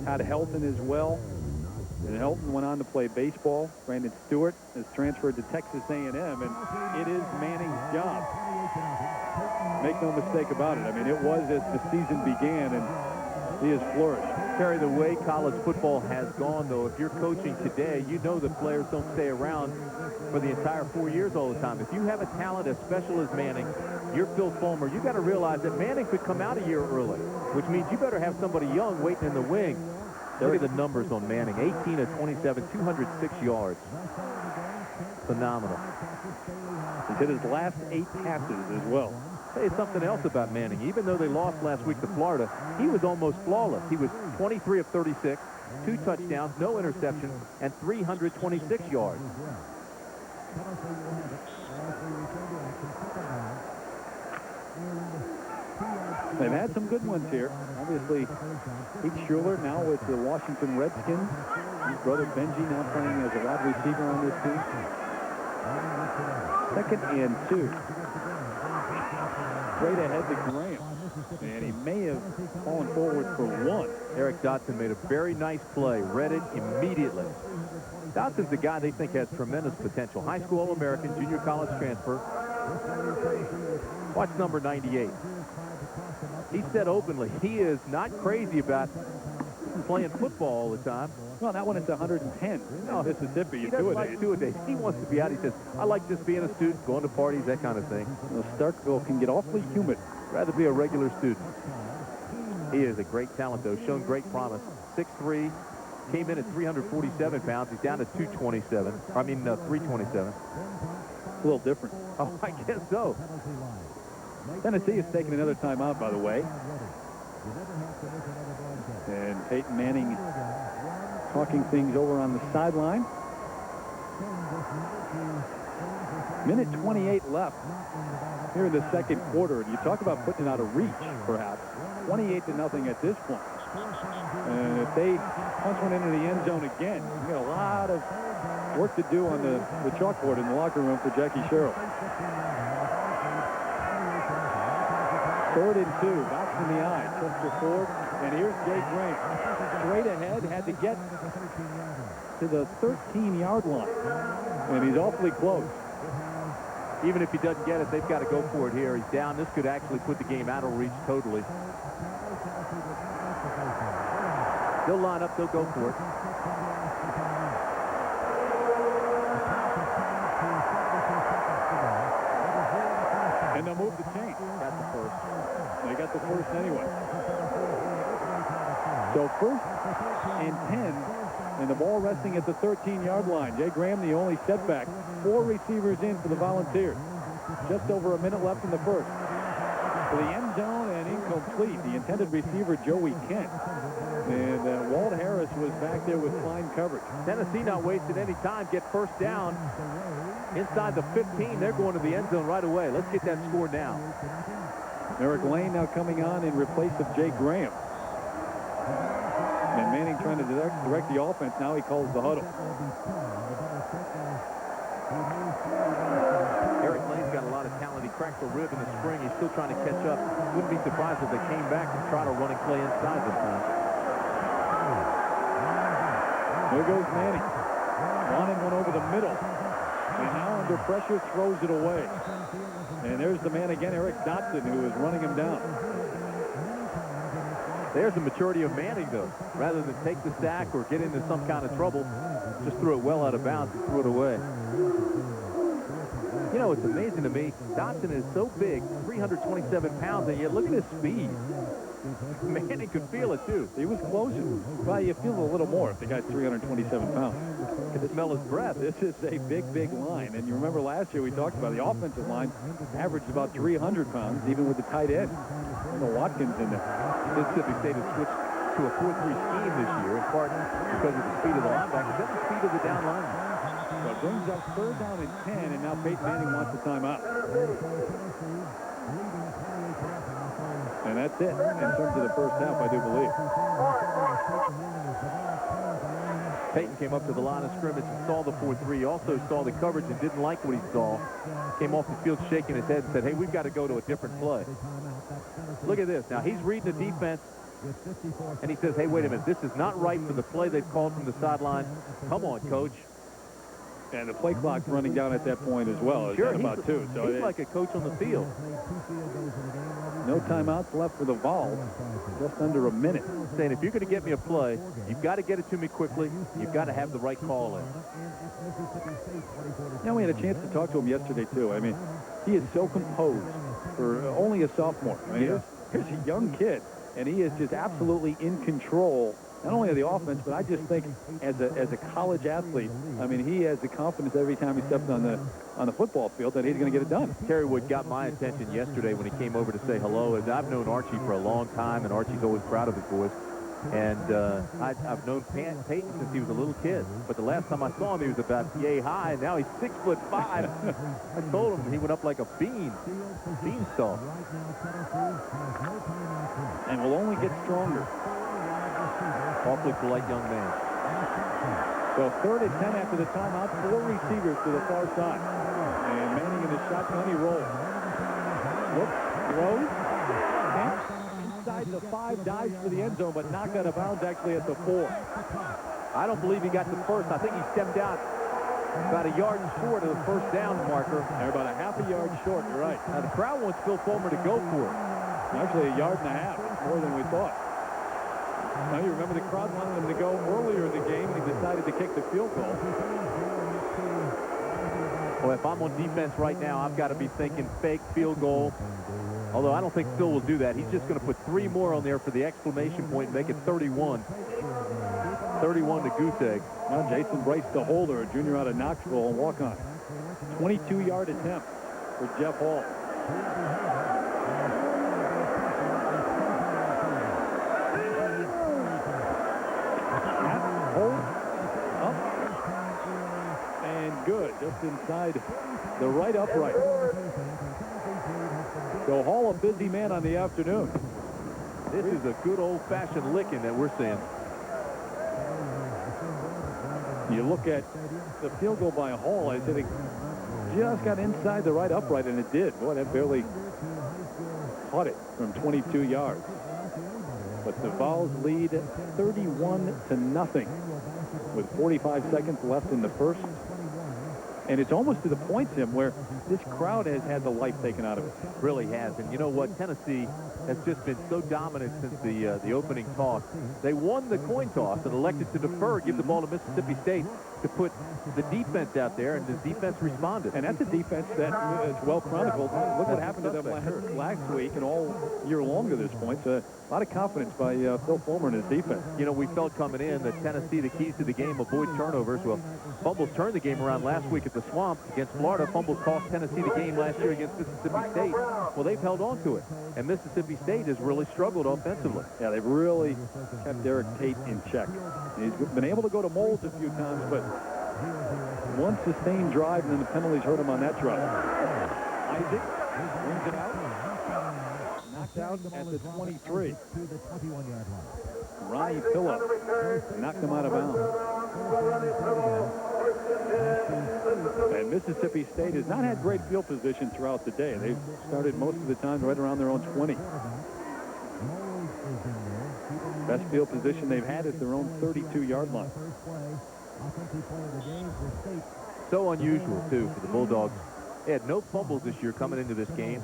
Todd Helton as well. And Helton went on to play baseball. Brandon Stewart has transferred to Texas A&M, and it is Manning's job. Make no mistake about it. I mean, it was as the season began, and he has flourished. Terry, the way college football has gone, though, if you're coaching today, you know that players don't stay around for the entire 4 years all the time. If you have a talent as special as Manning, you're Phil Fulmer, you got to realize that Manning could come out a year early, which means you better have somebody young waiting in the wing. Look at the numbers on Manning. 18 of 27, 206 yards. Phenomenal. He's hit his last 8 passes as well. Say something else about Manning. Even though they lost last week to Florida, he was almost flawless. He was 23 of 36, 2 touchdowns, no interceptions, and 326 yards. They've had some good ones here. Obviously, Pete Schuler now with the Washington Redskins. His brother Benji now playing as a wide receiver on this team. 2nd and 2. Straight ahead to Graham. And he may have fallen forward for 1. Eric Dotson made a very nice play. Read it immediately. Dotson's the guy they think has tremendous potential. High school All-American, junior college transfer. Watch number 98. He said openly he is not crazy about playing football all the time. Well, that one is 110 in Mississippi. He doesn't like two-a-days. He wants to be out. He says, I like just being a student, going to parties, that kind of thing. Well, Starkville can get awfully humid. Rather be a regular student. He is a great talent, though, shown great promise. 6'3", came in at 347 pounds. He's down to 227. I mean, 327. A little different. Oh, I guess so. Tennessee is taking another timeout, by the way. And Peyton Manning talking things over on the sideline. Minute 28 left here in the second quarter. And you talk about putting it out of reach, perhaps. 28-0 at this point. And if they punch one into the end zone again, you got a lot of work to do on the chalkboard in the locker room for Jackie Sherrill. 3rd and 2, bats in the eye, Chester Ford, and here's Jay Graham. Straight ahead, had to get to the 13-yard line, and he's awfully close. Even if he doesn't get it, they've got to go for it here. He's down. This could actually put the game out of reach totally. They'll line up. They'll go for it. And they'll move the chain. Got the first. They got the first anyway. So 1st and 10, and the ball resting at the 13-yard line. Jay Graham, the only setback. 4 receivers in for the Volunteers. Just over a minute left in the first. For the end zone and incomplete. The intended receiver, Joey Kent. And Walt Harris was back there with fine coverage. Tennessee not wasting any time. Get first down. Inside the 15, they're going to the end zone right away. Let's get that score down. Eric Lane now coming on in replace of Jay Graham. And Manning trying to direct the offense. Now he calls the huddle. Eric Lane's got a lot of talent. He cracked the rib in the spring. He's still trying to catch up. Wouldn't be surprised if they came back and tried a running play inside this time. There goes Manning. Wanted one over the middle. And now under pressure throws it away. And there's the man again, Eric Dotson, who is running him down. There's the maturity of Manning, though. Rather than take the sack or get into some kind of trouble, just threw it well out of bounds and threw it away. You know, it's amazing to me. Dotson is so big, 327 pounds, and yet look at his speed. Manning could feel it, too. He was closer. Well, you feel a little more if the guy's 327 pounds. You can smell his breath. This is a big, big line. And you remember last year we talked about the offensive line averaged about 300 pounds, even with the tight end. And the Watkins in there. Mississippi State has switched to a 4-3 scheme this year, in part because of the speed of the linebackers and the speed of the down linemen. So it brings up 3rd down and 10, and now Peyton Manning wants a timeout. And that's it in terms of the first half, I do believe. Peyton came up to the line of scrimmage and saw the 4-3. Also saw the coverage and didn't like what he saw. Came off the field shaking his head and said, hey, we've got to go to a different play. Look at this. Now, he's reading the defense, and he says, hey, wait a minute. This is not right for the play they've called from the sideline. Come on, coach. And the play clock's running down at that point as well. Sure, about 2. So he's like a coach on the field. No timeouts left for the Vols. Just under a minute. Saying, if you're going to get me a play, you've got to get it to me quickly. You've got to have the right call in. Now, we had a chance to talk to him yesterday, too. I mean, he is so composed for only a sophomore. I mean, here's a young kid, and he is just absolutely in control, not only of the offense, but I just think as a college athlete, I mean, he has the confidence every time he steps on the football field that he's going to get it done. Terry Wood got my attention yesterday when he came over to say hello. As I've known Archie for a long time, and Archie's always proud of his boys. And I've known Peyton since he was a little kid. But the last time I saw him, he was about yay high. Now he's 6'5". I told him he went up like a beanstalk. And will only get stronger. Awfully polite young man. So 3rd and 10 after the timeout. 4 receivers to the far side. And Manning in the shotgun, he rolls. Looks, throws, camps inside the 5, dives for the end zone, but knocked out of bounds actually at the 4. I don't believe he got the first. I think he stepped out about a yard short of the first down marker. They're about a half a yard short, you're right. Now the crowd wants Phil Fulmer to go for it. Actually a yard and a half, more than we thought. Now, you remember the crowd wanted him to go earlier in the game, and he decided to kick the field goal. Well, if I'm on defense right now, I've got to be thinking fake field goal. Although I don't think Phil will do that. He's just going to put 3 more on there for the exclamation point and make it 31. 31 to goose egg. Now Jason Bryce, the holder, a junior out of Knoxville, and walk on. 22-yard attempt for Jeff Hall. Hold up and good, just inside the right upright. So Hall, a busy man on the afternoon. This is a good old-fashioned licking that we're seeing. You look at the field goal by Hall, I said it just got inside the right upright, and it did. Boy, that barely caught it from 22 yards. But the Vols lead 31-0 with 45 seconds left in the first. And it's almost to the point, Tim, where this crowd has had the life taken out of it. Really has. And you know what? Tennessee has just been so dominant since the opening toss. They won the coin toss and elected to defer, give the ball to Mississippi State to put the defense out there, and the defense responded. And that's a defense that is well chronicled. Look what happened to them last week and all year long to this point. So a lot of confidence by Phil Fulmer and his defense. You know, we felt coming in that Tennessee, the keys to the game, avoid turnovers. Well, fumbles turned the game around last week at the Swamp against Florida. Fumbles cost Tennessee the game last year against Mississippi State. Well, they've held on to it. And Mississippi State has really struggled offensively. Yeah, they've really kept Derek Tate in check. He's been able to go to Moles a few times, but one sustained drive, and then the penalties hurt him on that drive. Isaac brings it out. Knocked out at the 23. Ronnie Phillip knocked him out of bounds. And Mississippi State has not had great field position throughout the day. They've started most of the time right around their own 20. Best field position they've had is their own 32-yard line. So unusual, too, for the Bulldogs. They had no fumbles this year coming into this game,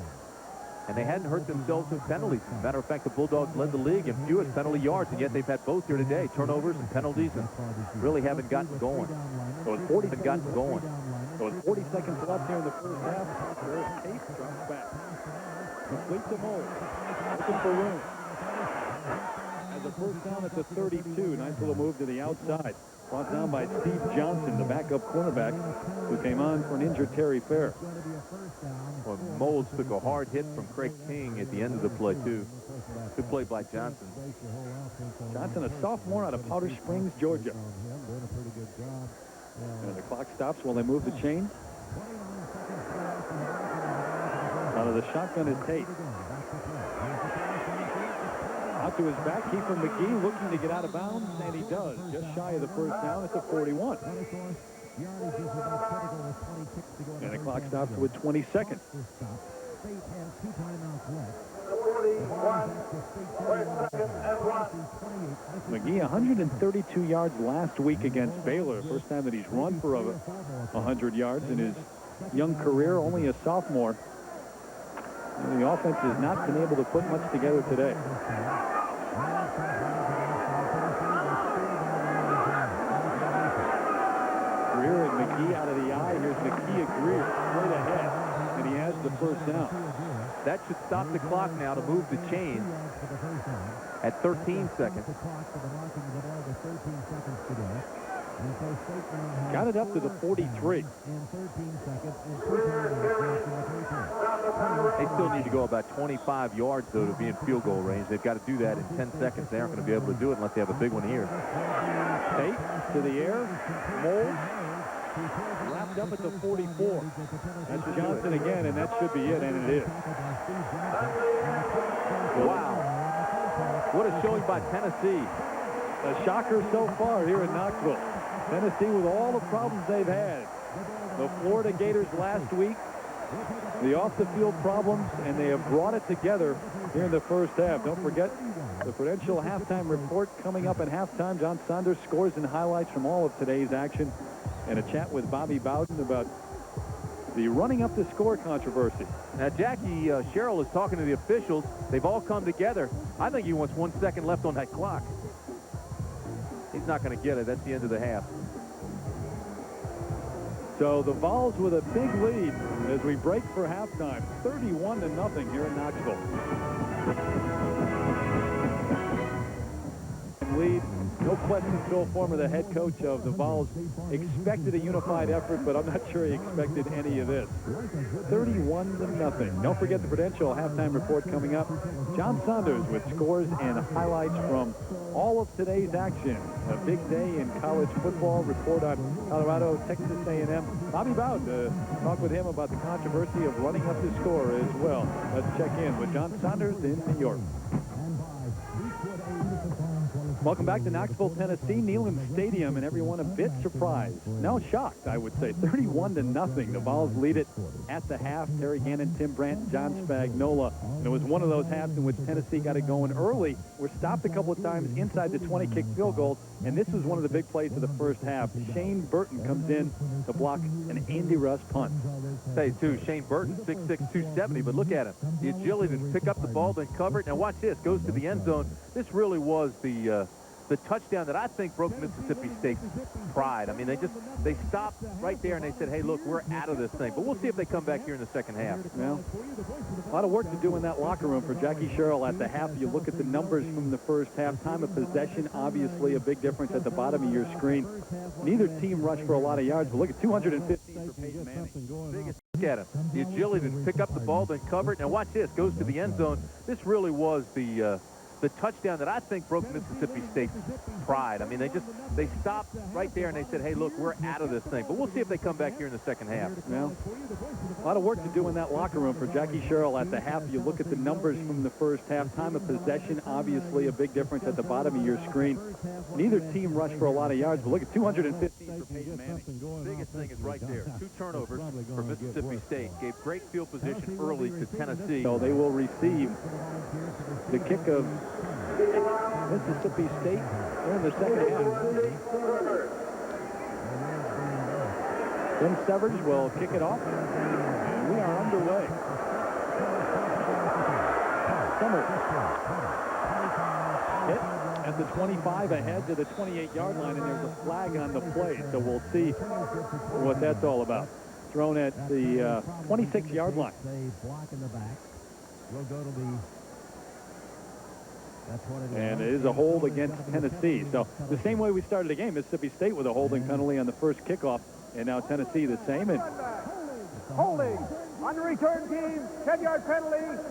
and they hadn't hurt themselves with penalties. As a matter of fact, the Bulldogs led the league in fewest penalty yards, and yet they've had both here today, turnovers and penalties, and really haven't gotten going. So it's 40 seconds left here in the first half. There's Tate, drops back. Complete to Moles. Looking for room. As a first down at the 32. Nice little move to the outside. Brought down by Steve Johnson, the backup cornerback, who came on for an injured Terry Fair. Well, Moles took a hard hit from Craig King at the end of the play, too. Good play by Johnson. Johnson, a sophomore out of Powder Springs, Georgia. And the clock stops while they move the chains. Out of the shotgun is Tate. Out to his back, Kiefer McGee looking to get out of bounds, and he does. Just shy of the first down at the 41. And the clock stops with 20 seconds. McGee, 132 yards last week against Baylor. First time that he's run for 100 yards in his young career, only a sophomore. And the offense has not been able to put much together today. Greer and McGee out of the eye. Here's McGee and Greer straight ahead, and he has the first down. That should stop the clock now to move the chain at 13 seconds. Got it up to the 43. They still need to go about 25 yards, though, to be in field goal range. They've got to do that in 10 seconds. They aren't going to be able to do it unless they have a big one here. Tate to the air. Moles wrapped up at the 44. That's Johnson again, and that should be it, and it is. Wow. What a showing by Tennessee. A shocker so far here in Knoxville. Tennessee with all the problems they've had. The Florida Gators last week, the off-the-field problems, and they have brought it together here in the first half. Don't forget the Prudential halftime report coming up at halftime. John Saunders scores and highlights from all of today's action, and a chat with Bobby Bowden about the running up the score controversy. Now, Jackie Sherrill is talking to the officials. They've all come together. I think he wants 1 second left on that clock. He's not going to get it. That's the end of the half. So the Vols with a big lead as we break for halftime, 31-0 here in Knoxville. Lead, no question. Phil Fulmer, the head coach of the Vols, expected a unified effort, but I'm not sure he expected any of this. 31-0. Don't forget the Prudential halftime report coming up. John Saunders with scores and highlights from all of today's action. A big day in college football. Report on Colorado, Texas A&M. Bobby Bowd to talk with him about the controversy of running up the score as well. Let's check in with John Saunders in New York. Welcome back to Knoxville, Tennessee, Neyland Stadium, and everyone a bit surprised. No, shocked, I would say. 31-0. The Vols lead it at the half. Terry Gannon, Tim Brandt, John Spagnola. And it was one of those halves in which Tennessee got it going early. We're stopped a couple of times inside the 20, kick field goals, and this was one of the big plays of the first half. Shane Burton comes in to block an Andy Russ punt. Say, too, Shane Burton, 6'6", 270, but look at him. The agility to pick up the ball, then cover it. Now watch this. Goes to the end zone. This really was the touchdown that I think broke Mississippi State's pride. I mean, they stopped right there and they said, hey, look, we're out of this thing. But we'll see if they come back here in the second half. Well, a lot of work to do in that locker room for Jackie Sherrill at the half. You look at the numbers from the first half. Time of possession, obviously a big difference at the bottom of your screen. Neither team rushed for a lot of yards, but look at 215 for Peyton Manning. Look at him. The agility to pick up the ball, then cover it. Now watch this. Goes to the end zone. This really was the touchdown that I think broke Mississippi State's pride. I mean, they stopped right there and they said, hey, look, we're out of this thing. But we'll see if they come back here in the second half. Well, a lot of work to do in that locker room for Jackie Sherrill at the half. You look at the numbers from the first half. Time of possession, obviously a big difference at the bottom of your screen. Neither team rushed for a lot of yards, but look at 215 for Peyton Manning. Biggest thing is right there. 2 turnovers for Mississippi State. Gave great field position early to Tennessee. So they will receive the kick of Mississippi State in the second half. Jim Severs will kick it off. And we are underway. Summers hit at the 25 ahead to the 28-yard line, and there's a flag on the play. So we'll see what that's all about. Thrown at the 26-yard line. And it is a hold against Tennessee. So the same way we started the game, Mississippi State with a holding penalty on the first kickoff, and now Tennessee the same. And holding on the return team, 10-yard penalty,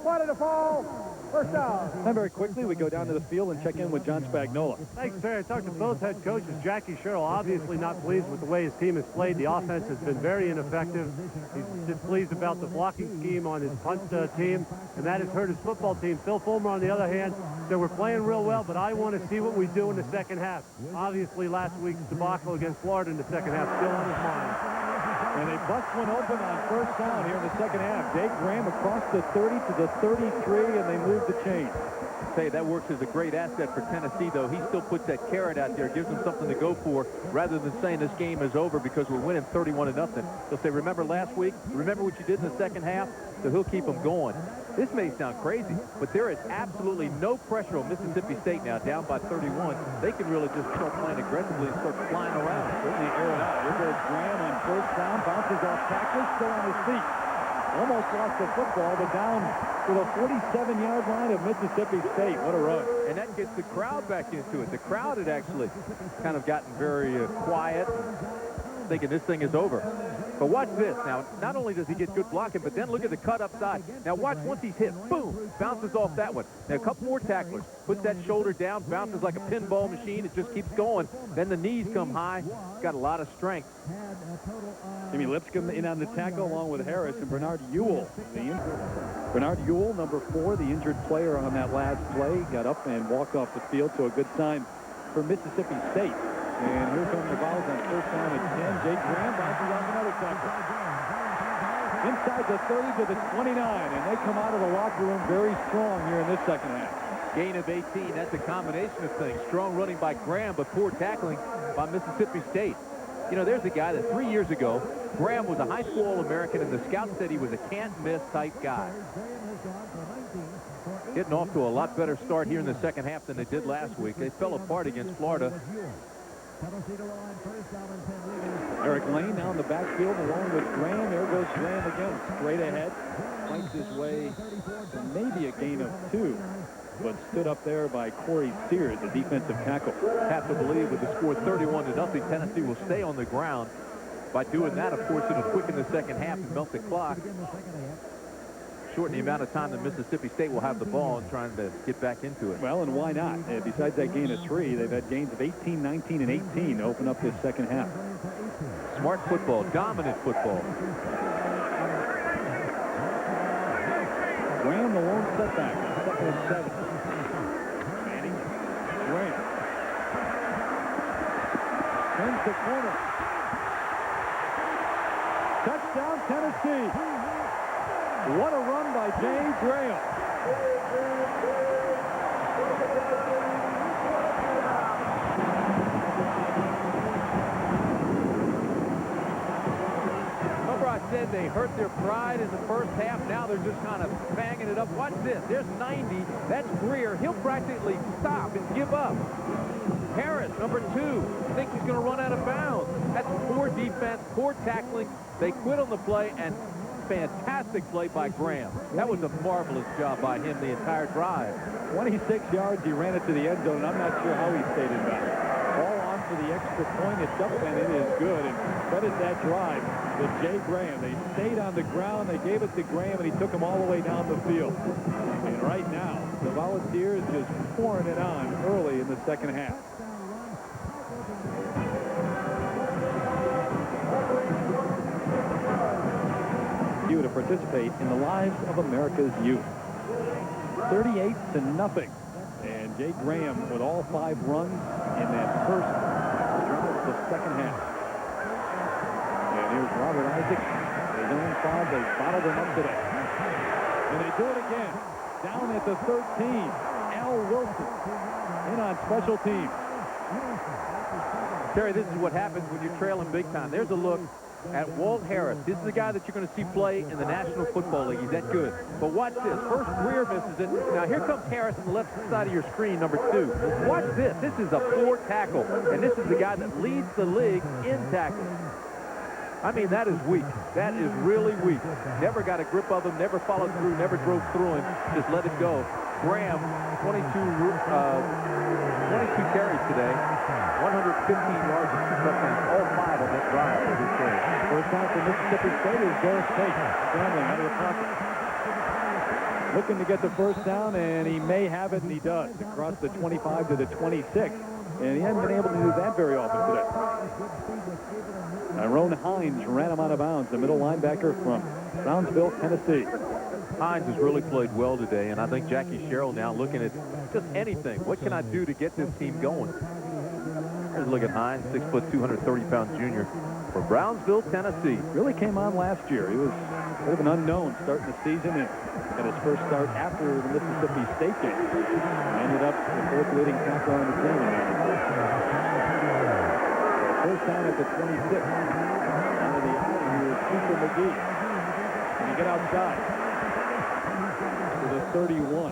wanted to fall, first down. And very quickly, we go down to the field and check in with John Spagnola. Thanks, Terry. I talked to both head coaches. Jackie Sherrill obviously not pleased with the way his team has played. The offense has been very ineffective. He's displeased about the blocking scheme on his punt team, and that has hurt his football team. Phil Fulmer, on the other hand, said we're playing real well, but I want to see what we do in the second half. Obviously, last week's debacle against Florida in the second half still on his mind. And they bust one open on first down here in the second half. Jake Graham across the 30 to the 33, and they move the chain. Say that works as a great asset for Tennessee, though. He still puts that carrot out there, gives them something to go for, rather than saying this game is over because we're winning 31-0. He'll say, remember last week? Remember what you did in the second half? So he'll keep them going. This may sound crazy, but there is absolutely no pressure on Mississippi State now, down by 31. They can really just start playing aggressively and start flying around. Certainly air it out. Here goes Graham on first down, bounces off tackles, still on his feet. Almost lost the football, but down to the 47-yard line of Mississippi State. What a run. And that gets the crowd back into it. The crowd had actually kind of gotten very quiet, thinking this thing is over. But watch this. Now, not only does he get good blocking, but then look at the cut upside. Now watch, once he's hit, boom, bounces off that one. Now a couple more tacklers. Puts that shoulder down, bounces like a pinball machine. It just keeps going. Then the knees come high. He's got a lot of strength. Jimmy Lipscomb in on the tackle along with Harris and Bernard Ewell. Bernard Ewell, number 4, the injured player on that last play, got up and walked off the field, so a good sign for Mississippi State. And here come the Vols on first down at 10. Jake Graham bounces off another tackle. Inside the 30 to the 29, and they come out of the locker room very strong here in this second half. Gain of 18. That's a combination of things. Strong running by Graham, but poor tackling by Mississippi State. You know, there's a guy that 3 years ago, Graham was a high school All-American, and the scouts said he was a can't-miss type guy. getting off to a lot better start here in the second half than they did last week. They fell apart against Florida. Eric Lane now in the backfield along with Graham. There goes Graham again, straight ahead. Fights his way to maybe a gain of 2, but stood up there by Corey Sears, the defensive tackle. Have to believe with the score 31-0, Tennessee will stay on the ground. By doing that, of course, it'll quicken the second half and melt the clock. Shorten the amount of time that Mississippi State will have the ball and trying to get back into it. Well, and why not? Besides that gain of 3, they've had gains of 18, 19, and 18 to open up this second half. Smart football, dominant football. Graham, the lone setback, 2nd and 7. Manning, Graham. Turns the corner. Touchdown, Tennessee. What a run by Jay Graham. Remember I said they hurt their pride in the first half. Now they're just kind of banging it up. Watch this. There's 90. That's Greer. He'll practically stop and give up. Harris, number 2, thinks he's going to run out of bounds. That's poor defense, poor tackling. They quit on the play, and fantastic play by Graham. That was a marvelous job by him the entire drive. 26 yards, he ran it to the end zone, and I'm not sure how he stayed in bounds. Ball on for the extra point. It's up, and it is good. And credit that drive to Jay Graham. They stayed on the ground. They gave it to Graham, and he took them all the way down the field. And right now, the Volunteers just pouring it on early in the second half. To participate in the lives of America's youth. 38-0. And Jay Graham with all 5 runs in that first drive of the second half. And here's Robert Isaac. His own 5. They bottled him up today. And they do it again. Down at the 13. Al Wilson in on special teams. Terry, this is what happens when you're trailing big time. There's a look at Walt Harris. This is the guy that you're going to see play in the National Football League. He's that good. But watch this. First, Greer misses it. Now, here comes Harris on the left side of your screen, number 2. Watch this. This is a poor tackle. And this is the guy that leads the league in tackles. I mean, that is weak. That is really weak. Never got a grip of him, never followed through, never drove through him. Just let it go. Graham, 22 carries today, 115 yards and 2 touchdowns, all 5 on that drive for this game. First down for Mississippi State is Doris Tate, scrambling out of the pocket. Looking to get the first down, and he may have it, and he does. Across the 25 to the 26, and he hasn't been able to do that very often today. Tyrone Hines ran him out of bounds, the middle linebacker from Brownsville, Tennessee. Hines has really played well today, and I think Jackie Sherrill now looking at just anything. What can I do to get this team going? Here's a look at Hines, 6 foot, 230-pound junior for Brownsville, Tennessee. Really came on last year. He was a bit of an unknown starting the season and got his first start after the Mississippi State game. Ended up the 4th leading tackler on the team. First down at the 26. Out of the alley, here's Cooper McGee. And you get outside to the 31.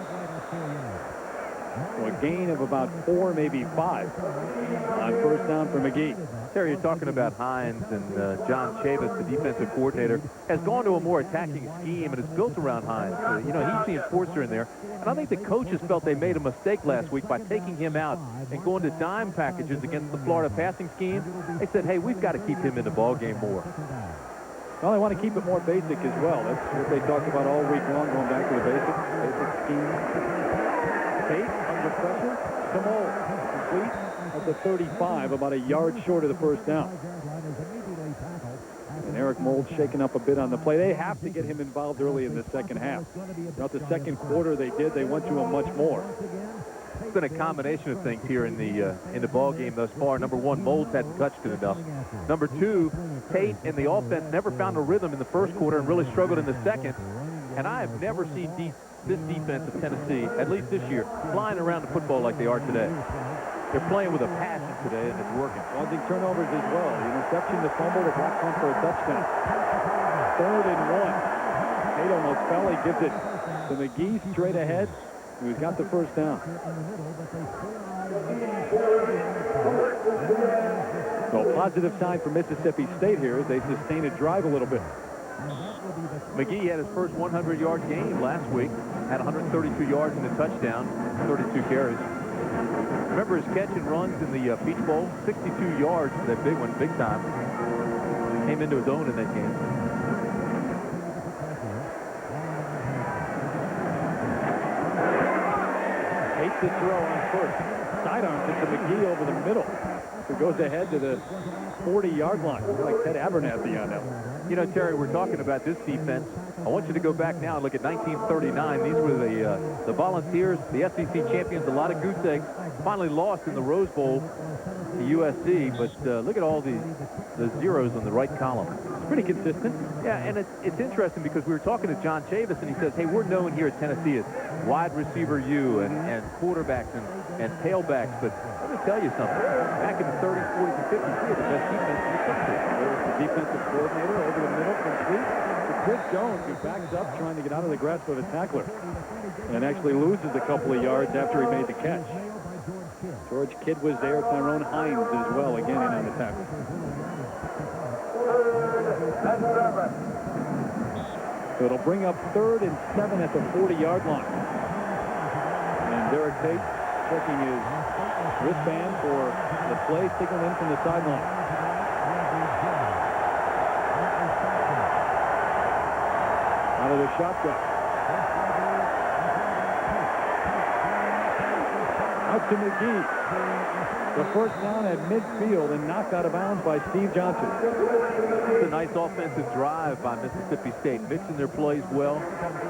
So a gain of about 4, maybe 5 on first down for McGee. Terry, you're talking about Hines, and John Chavis, the defensive coordinator, has gone to a more attacking scheme, and it's built around Hines. You know, he's the enforcer in there. And I think the coaches felt they made a mistake last week by taking him out and going to dime packages against the Florida passing scheme. They said, hey, we've got to keep him in the ballgame more. Well, they want to keep it more basic as well. That's what they talked about all week long, going back to the basic scheme. Tate under pressure. Kamol complete at the 35, about a yard short of the first down. And Eric Mold shaking up a bit on the play. They have to get him involved early in the second half. Throughout the second quarter, they did. They went to him much more. It's been a combination of things here in the ball game thus far. Number 1, Mold hadn't touched it enough. Number 2, Tate and the offense never found a rhythm in the first quarter and really struggled in the second. And I have never seen this defense of Tennessee, at least this year, flying around the football like they are today. They're playing with a passion today, and it's working. Causing turnovers as well. The interception, the fumble, the block punt for a touchdown. 3rd and 1. Tate almost fell. He gives it to McGee straight ahead. who's got the first down. So positive sign for Mississippi State here as they sustain a drive a little bit. McGee had his first 100-yard game last week. Had 132 yards and a touchdown, 32 carries. Remember his catch and runs in the Peach Bowl? 62 yards, that big one, big time. Came into his own in that game. Hates to throw on first. Sidearms it to McGee over the middle. Who goes ahead to the 40-yard line. Like Ted Abernathy on that one. You know, Terry, we're talking about this defense. I want you to go back now and look at 1939. These were the Volunteers, the SEC champions, a lot of goose eggs. Finally lost in the Rose Bowl to USC, but look at all the zeros on the right column. It's pretty consistent. Yeah, and it's interesting because we were talking to John Chavis, and he says, hey, we're known here at Tennessee as wide receiver U and quarterbacks and tailbacks, but let me tell you something. Back in the 30s, 40s, and 50s, we had the best defense in the country. There's the defensive coordinator over the middle, complete to Chris Jones, who backs up trying to get out of the grasp of a tackler and actually loses a couple of yards after he made the catch. George Kidd was there. Tyrone Hines as well, again in on the tackle. So it'll bring up 3rd and 7 at the 40-yard line. And Derek Tate checking his wristband for the play, signaling in from the sideline. Out of the shotgun. Out to McGee. The first down at midfield and knocked out of bounds by Steve Johnson. It's a nice offensive drive by Mississippi State, mixing their plays well,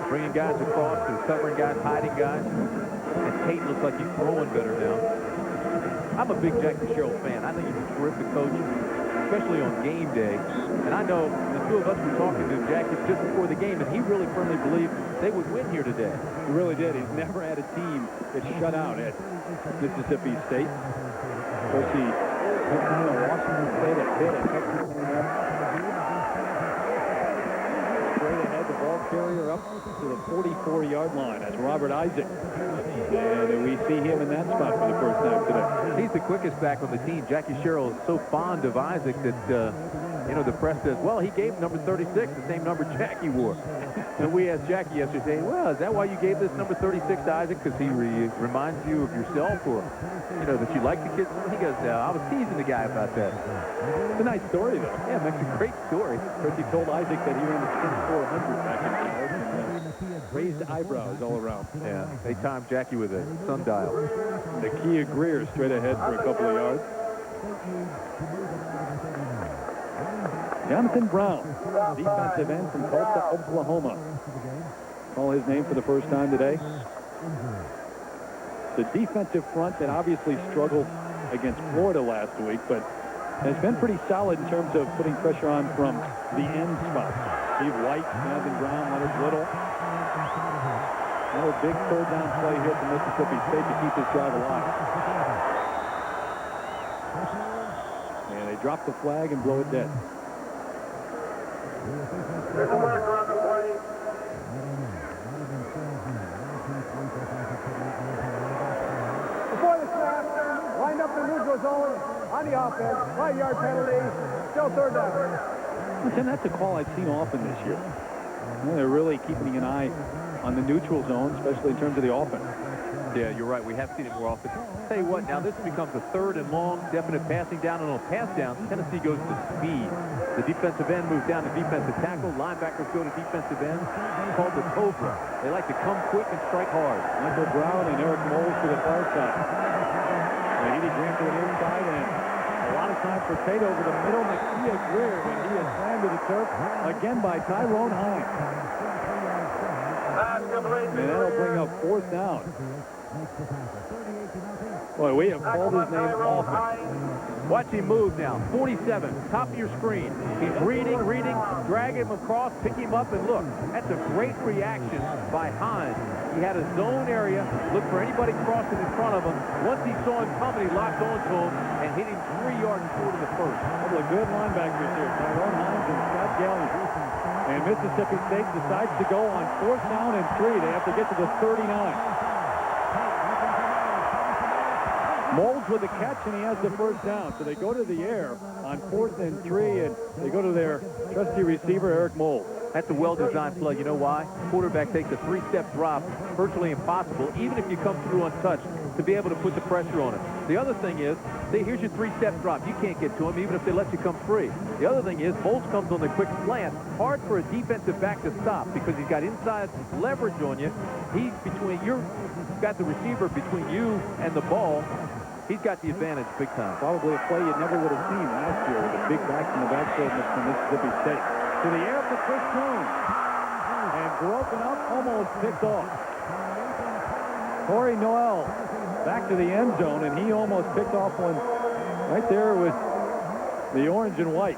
bringing guys across, they're covering guys, hiding guys. And Tate looks like he's throwing better now. I'm a big Jackie Sherrill fan. I think he's a terrific coach, especially on game day. And I know the two of us were talking to Jackie just before the game, and he really firmly believed they would win here today. He really did. He's never had a team that shut out at Mississippi State. Of course, he Washington State at Pitt and Texas A&M. Straight ahead, the ball carrier up to the 44-yard line. That's Robert Isaac. And we see him in that spot for the first time today. He's the quickest back on the team. Jackie Sherrill is so fond of Isaac that, you know, the press says, well, he gave number 36, the same number Jackie wore. And we asked Jackie yesterday, well, is that why you gave this number 36 to Isaac? Because he reminds you of yourself, or, you know, that you like the kids? He goes, no, I was teasing the guy about that. It's a nice story, though. Yeah, it makes a great story. Of course, he told Isaac that he ran the sprint 400 back in college. And, raised eyebrows all around. Yeah, they timed Jackie with a sundial. The Kia Greer straight ahead for a couple of yards. Jonathan Brown, defensive end from Tulsa, Oklahoma. Call his name for the first time today. The defensive front that obviously struggled against Florida last week, but has been pretty solid in terms of putting pressure on from the end spot. Steve White, Jonathan Brown, Leonard Little. Another big third down play here for Mississippi State to keep this drive alive. And they drop the flag and blow it dead. There's a marker on the play. Before the snap, lined up the neutral zone on the offense. 5-yard penalty. Still third down. Tim, that's a call I've seen often this year. They're really keeping an eye on the neutral zone, especially in terms of the offense. Yeah, you're right. We have seen it more often. Tell you what, now this becomes a third and long, definite passing down, and on pass down, Tennessee goes to speed. The defensive end moves down to defensive tackle. Linebackers go to defensive end. It's called the Cobra. They like to come quick and strike hard. Michael Brown and Eric Moles to the far side. Edie Grant to the inside, and a lot of time for Tate over the middle. Nakia Greer, when he is slammed to the turf, again by Tyrone Hines. And that'll bring up 4th down. Boy, we have called his name often. Watch him move now. 47, top of your screen. He's reading, drag him across, pick him up, and look. That's a great reaction by Hines. He had a zone area, looked for anybody crossing in front of him. Once he saw him coming, he locked on to him and hit him 3 yards short of the first. Couple of good linebackers here, Tyrone Hines and Scott Gallion. And Mississippi State decides to go on 4th down and 3. They have to get to the 39. Molds with the catch, and he has the first down. So they go to the air on 4th and 3, and they go to their trusty receiver, Eric Molds. That's a well-designed play. You know why? Quarterback takes a 3-step drop, virtually impossible, even if you come through untouched, to be able to put the pressure on him. The other thing is, see, here's your 3-step drop. You can't get to him, even if they let you come free. The other thing is, Molds comes on the quick slant. Hard for a defensive back to stop because he's got inside leverage on you. He's between, you've got the receiver between you and the ball. He's got the advantage big time. Probably a play you never would have seen last year with the big backs in the backfield from Mississippi State. To the air for Chris Jones. And broken up, almost picked off. Corey Noel back to the end zone, and he almost picked off one right there with the orange and white.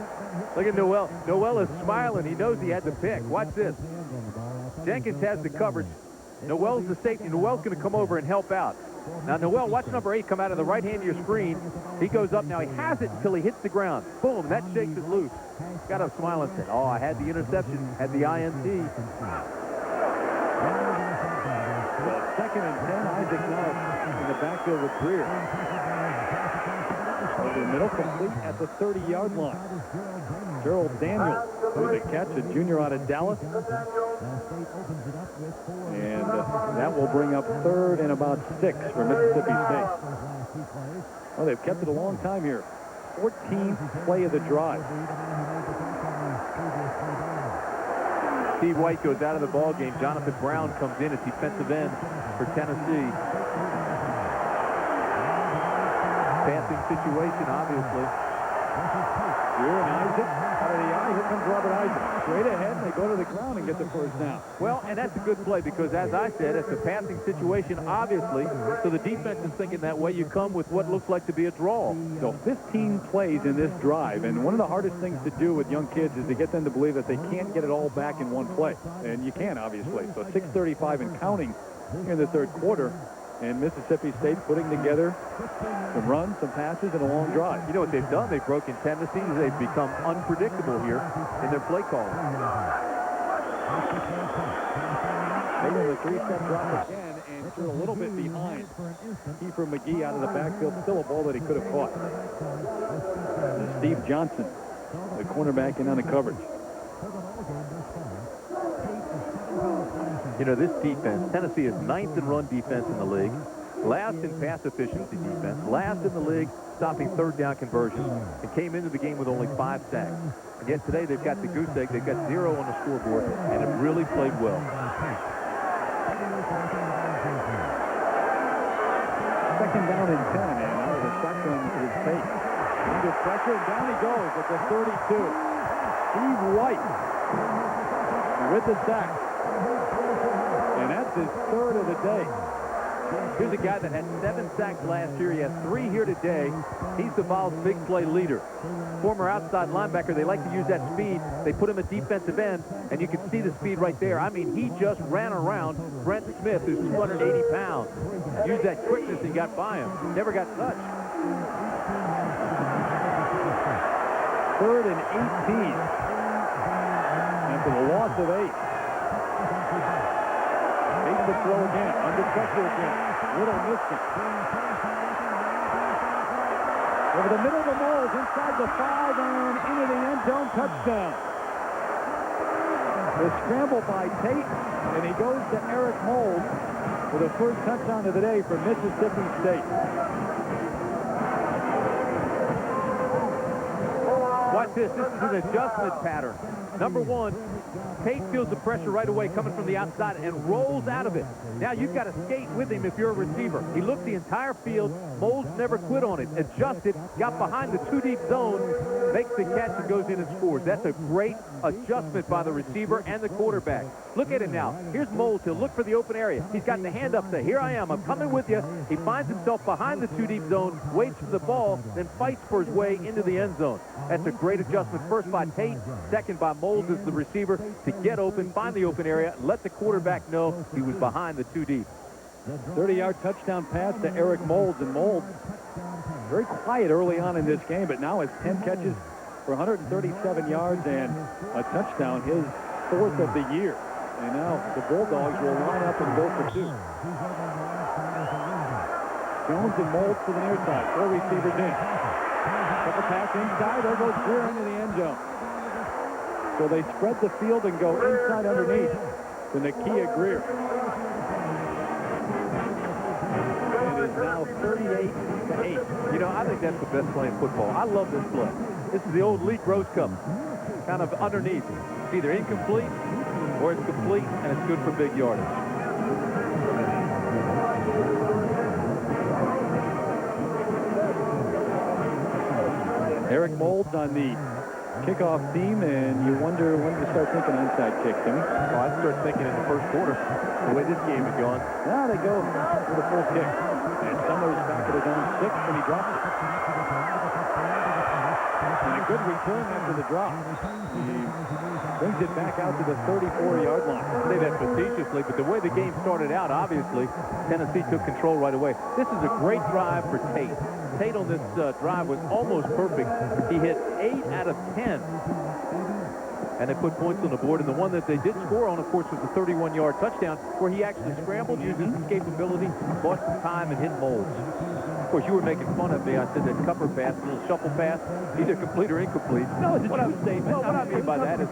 Look at Noel. Noel is smiling. He knows he had the pick. Watch this. Jenkins has the coverage. Noel's the safety. Noel's going to come over and help out. Now, Noel, watch number 8 come out of the right hand of your screen. He goes up. Now, he has it until he hits the ground. Boom, that shakes it loose. Got up smiling and said, oh, I had the interception, had the INT. So 2nd and 10, Isaac now in the backfield with Greer. Over the middle, complete at the 30-yard line. Gerald Daniels with a catch, a junior out of Dallas. And that will bring up 3rd and about 6 for Mississippi State. Well, they've kept it a long time here. 14th play of the drive. Steve White goes out of the ball game. Jonathan Brown comes in at defensive end for Tennessee. Passing situation, obviously. Here and Isaac out of the eye. Here comes Robert Isaac. Straight ahead, and they go to the ground and get the first down. Well, and that's a good play because, as I said, it's a passing situation, obviously. So the defense is thinking that way. You come with what looks like to be a draw. So 15 plays in this drive, and one of the hardest things to do with young kids is to get them to believe that they can't get it all back in one play. And you can, obviously. So 6:35 and counting in the 3rd quarter. And Mississippi State putting together some runs, some passes, and a long drive. You know what they've done? They've broken tendencies. They've become unpredictable here in their play calling. Taking the 3-step drop again and threw a little bit behind. Kiefer McGee out of the backfield. Still a ball that he could have caught. And Steve Johnson, the cornerback, in on the coverage. You know, this defense, Tennessee is 9th in run defense in the league, last in pass efficiency defense, last in the league stopping 3rd down conversions, and came into the game with only 5 sacks. And yet today they've got the goose egg, they've got 0 on the scoreboard, and have really played well. 2nd down and 10, and out of the shotgun is Tate. Under pressure, down he goes at the 32. Steve White with the sack. And that's his 3rd of the day. Here's a guy that had 7 sacks last year. He has 3 here today. He's the Vols' big play leader. Former outside linebacker. They like to use that speed. They put him at defensive end, and you can see the speed right there. I mean, he just ran around Brent Smith, who's 280 pounds. Used that quickness and got by him. Never got touched. 3rd and 18. After the loss of 8. Makes the throw again. Under pressure again. Little missed it. Over the middle of the Moles, inside the 5 and into the end zone. Touchdown. The scramble by Tate, and he goes to Eric Molds for the first touchdown of the day for Mississippi State. Watch this. This is an adjustment pattern. Number 1, Tate feels the pressure right away coming from the outside and rolls out of it. Now you've got to skate with him if you're a receiver. He looked the entire field. Molds never quit on it. Adjusted, got behind the 2-deep zone, makes the catch and goes in and scores. That's a great adjustment by the receiver and the quarterback. Look at it now. Here's Molds. He'll look for the open area. He's got the hand up, say, here I am. I'm coming with you. He finds himself behind the 2-deep zone, waits for the ball, then fights for his way into the end zone. That's a great adjustment. First by Tate, second by Molds as the receiver to get open, find the open area, let the quarterback know he was behind the 2-deep. 30-yard touchdown pass to Eric Molds, and Molds very quiet early on in this game, but now has 10 catches for 137 yards and a touchdown, his 4th of the year. And now the Bulldogs will line up and go for 2. Jones and Moulds to the near side. 4 receivers in. Couple pass inside. There goes Greer into the end zone. So they spread the field and go inside underneath to Nakia Greer. It is now 38-8. You know, I think that's the best play in football. I love this play. This is the old Lee Gross Cup, kind of underneath. It's either incomplete or it's complete, and it's good for big yardage. Eric Moulds on the kickoff team, and you wonder when to start thinking onside kick, Timmy. Well, I'd start thinking in the first quarter, the way this game is going. Now they go for the full kick. And Summers back at his own 6 when he drops it. And a good return after the drop. He brings it back out to the 34-yard line. I say that facetiously, but the way the game started out, obviously, Tennessee took control right away. This is a great drive for Tate. Tate on this drive was almost perfect. He hit 8 out of 10. And they put points on the board. And the one that they did score on, of course, was the 31-yard touchdown, where he actually scrambled, used his escapability, lost some time, and hit Moulds. Of course, you were making fun of me. I said that cover pass, a little shuffle pass, either complete or incomplete. No, it's a true statement. Well, what I mean by that is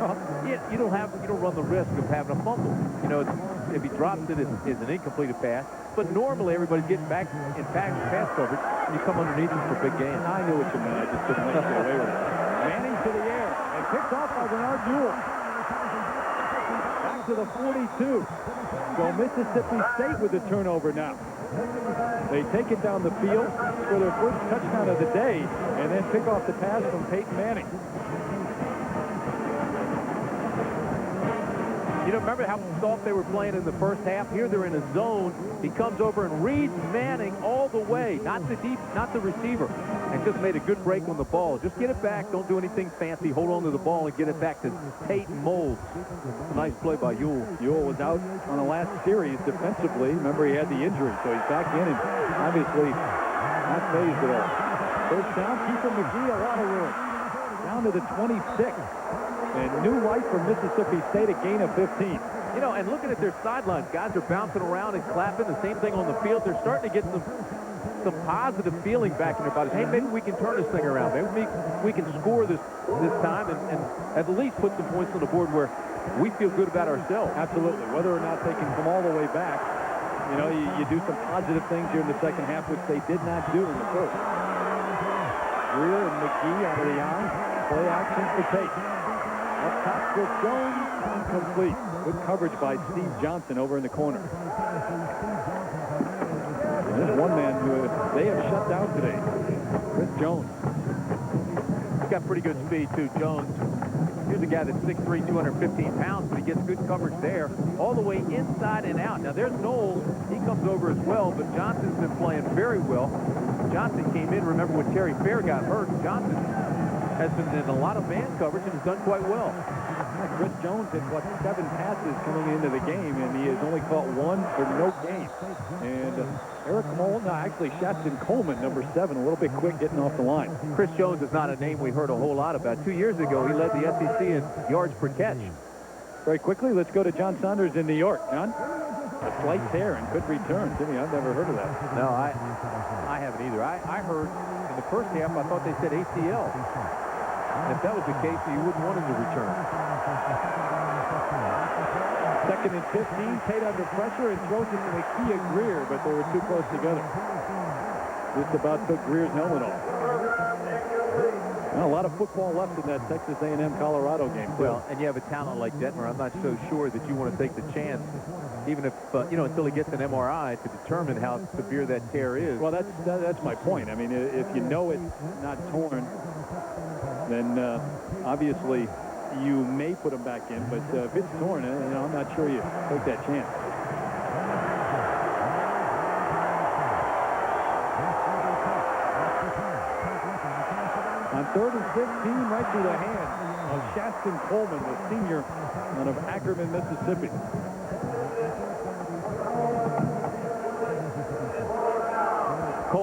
you don't run the risk of having a fumble. You know, if he drops it, it's an incompleted pass. But normally, everybody's getting back in pass coverage, and you come underneath him for big gains. I knew what you meant. I just couldn't let you get away with it. Manning to the air and picked off by Bernard Jewell. Back to the 42. So Mississippi State with the turnover now. They take it down the field for their first touchdown of the day, and then pick off the pass from Peyton Manning. You know, remember how soft they were playing in the first half? Here they're in a zone. He comes over and reads Manning all the way, not the receiver, and just made a good break on the ball. Just get it back. Don't do anything fancy. Hold on to the ball and get it back to Tate Moulds. Nice play by Ewell. Ewell was out on the last series defensively. Remember, he had the injury, so he's back in and obviously not phased at all. First down, Keefer McGee, a lot of room. Down to the 26. And new life for Mississippi State, a gain of 15. You know, and looking at their sidelines, guys are bouncing around and clapping. The same thing on the field. They're starting to get some positive feeling back in their bodies. Hey, maybe we can turn this thing around. Maybe we can score this time and at least put some points on the board where we feel good about ourselves. Absolutely. Whether or not they can come all the way back, you know, you do some positive things here in the second half, which they did not do in the first. Greer and McGee out of the eye. Play action for Tate. Up top, Chris Jones, incomplete. Good coverage by Steve Johnson over in the corner. And there's one man who they have shut down today, Chris Jones. He's got pretty good speed, too, Jones. Here's a guy that's 6'3", 215 pounds, but he gets good coverage there, all the way inside and out. Now, there's Knowles. He comes over as well, but Johnson's been playing very well. Johnson came in, remember, when Terry Fair got hurt. Johnson has been in a lot of man coverage and has done quite well. Chris Jones had, 7 passes coming into the game, and he has only caught 1 for no gain. And Eric Moulds, actually Shaston Coleman, number 7, a little bit quick getting off the line. Chris Jones is not a name we heard a whole lot about. 2 years ago, he led the SEC in yards per catch. Very quickly, let's go to John Saunders in New York. John? A slight tear and could return. Jimmy, I've never heard of that. No, I haven't either. I heard in the first half, I thought they said ACL. And if that was the case, you wouldn't want him to return. 2nd and 15, Tate under pressure and throws it to Nakia Greer, but they were too close together. Just about took Greer's helmet off. Well, a lot of football left in that Texas A&M Colorado game, too. Well, and you have a talent like Detmer. I'm not so sure that you want to take the chance, even if, until he gets an MRI to determine how severe that tear is. Well, that's my point. I mean, if you know it's not torn, then obviously you may put him back in. But if it's torn, I'm not sure you take that chance. On 3rd and 15, right through the hand of Shaston Coleman, the senior out of Ackerman, Mississippi.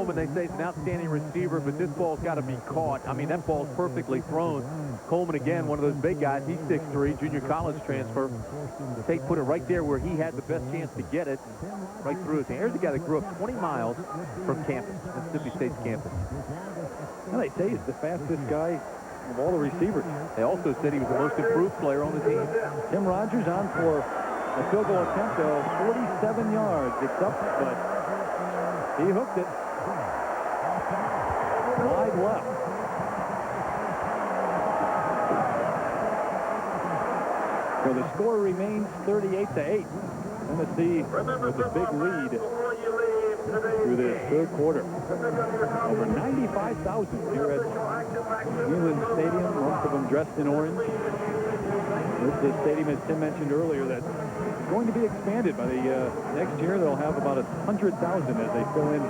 Coleman, they say, is an outstanding receiver, but this ball's got to be caught. I mean, that ball's perfectly thrown. Coleman, again, one of those big guys. He's 6'3", junior college transfer. Tate put it right there where he had the best chance to get it, right through his hand. Here's a guy that grew up 20 miles from campus, Mississippi State's campus. And they say he's the fastest guy of all the receivers. They also said he was the most improved player on the team. Tim Rogers on for a field goal attempt of 47 yards. It's up, but he hooked it. Wide left. So the score remains 38-8. Tennessee with a big lead through the third quarter. Over 95,000 here at Neyland Stadium, most of them dressed in orange. This is a stadium, as Tim mentioned earlier, that's going to be expanded by the next year. They'll have about 100,000 as they fill in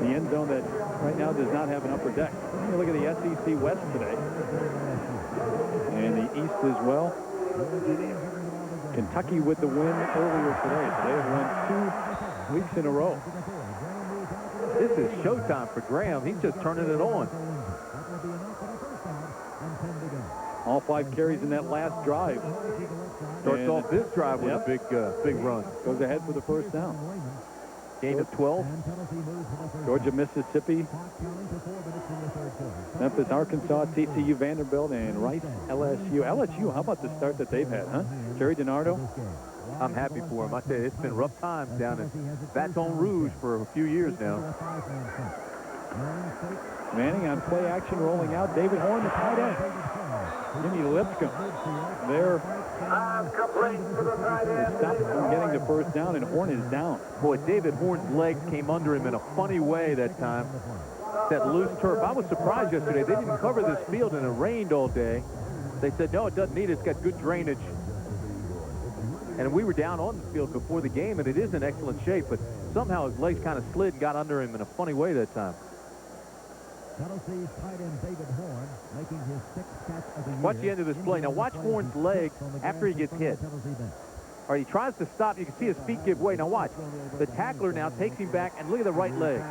the end zone that right now does not have an upper deck. You look at the SEC West today and the East as well. Kentucky with the win earlier today, so they have won 2 weeks in a row. This is showtime for Graham. He's just turning it on. All 5 carries in that last drive. Starts off this drive with a big run. Goes ahead for the first down. Gain of 12. Georgia, Mississippi, Memphis, Arkansas, TCU, Vanderbilt, and Rice, LSU. LSU, how about the start that they've had, huh? Jerry DiNardo. I'm happy for him. I tell you, it's been rough times down in Baton Rouge for a few years now. Manning on play action, rolling out. David Horn, the tight end. Jimmy Lipscomb there. Stopped from getting the first down, and Horn is down. Boy, David Horn's legs came under him in a funny way that time. That loose turf. I was surprised yesterday. They didn't cover this field, and it rained all day. They said, no, it doesn't need it. It's got good drainage. And we were down on the field before the game, and it is in excellent shape, but somehow his legs kind of slid and got under him in a funny way that time. Tennessee's tight end David Horn making his 6th catch of the year. Watch the end of this play. Now watch Horn's legs after he gets hit. Or he tries to stop. You can see his feet give way. Now watch. The tackler now takes him back, and look at the right leg.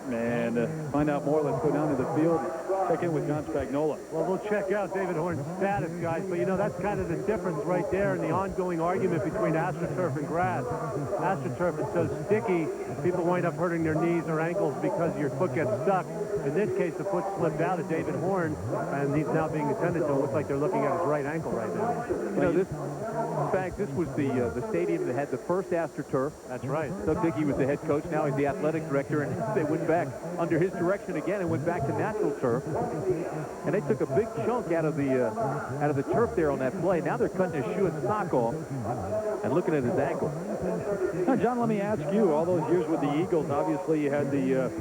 And to find out more, let's go down to the field, check in with John Spagnola. Well, we'll check out David Horn's status, guys, but you know, that's kind of the difference right there in the ongoing argument between AstroTurf and grass. AstroTurf is so sticky, people wind up hurting their knees or ankles because your foot gets stuck. In this case, the foot slipped out of David Horn, and he's now being attended to. It looks like they're looking at his right ankle right now. You know, this, in fact, this was the stadium that had the first AstroTurf. That's right. Doug Dickey was the head coach. Now he's the athletic director, and they went back under his direction again and went back to natural turf. And they took a big chunk out of the turf there on that play. Now they're cutting his shoe and sock off and looking at his ankle. Now, John, let me ask you, all those years with the Eagles, obviously you had the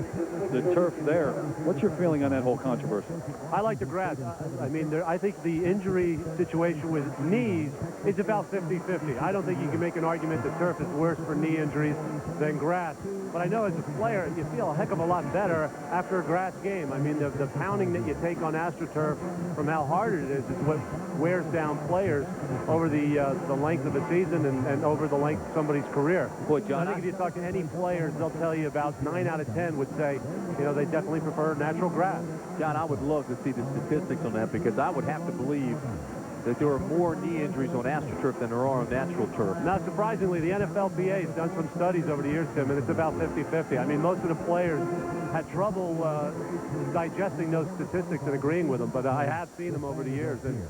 turf there. What's your feeling on that whole controversy? I like the grass. I mean, I think the injury situation with knees is about 50-50. I don't think you can make an argument that turf is worse for knee injuries than grass. But I know as a player, you feel a heck of a lot better after a grass game. I mean, the pounding that you take on AstroTurf from how hard it is what wears down players over the length of a season and over the length of somebody's career. Boy, John, I think if you talk to any players, they'll tell you about 9 out of 10 would say, you know, they definitely prefer natural grass. John, I would love to see the statistics on that because I would have to believe that there are more knee injuries on AstroTurf than there are on natural turf. Not surprisingly, the NFLPA has done some studies over the years, Tim, and it's about 50-50. I mean, most of the players had trouble digesting those statistics and agreeing with them, but I have seen them over the years. And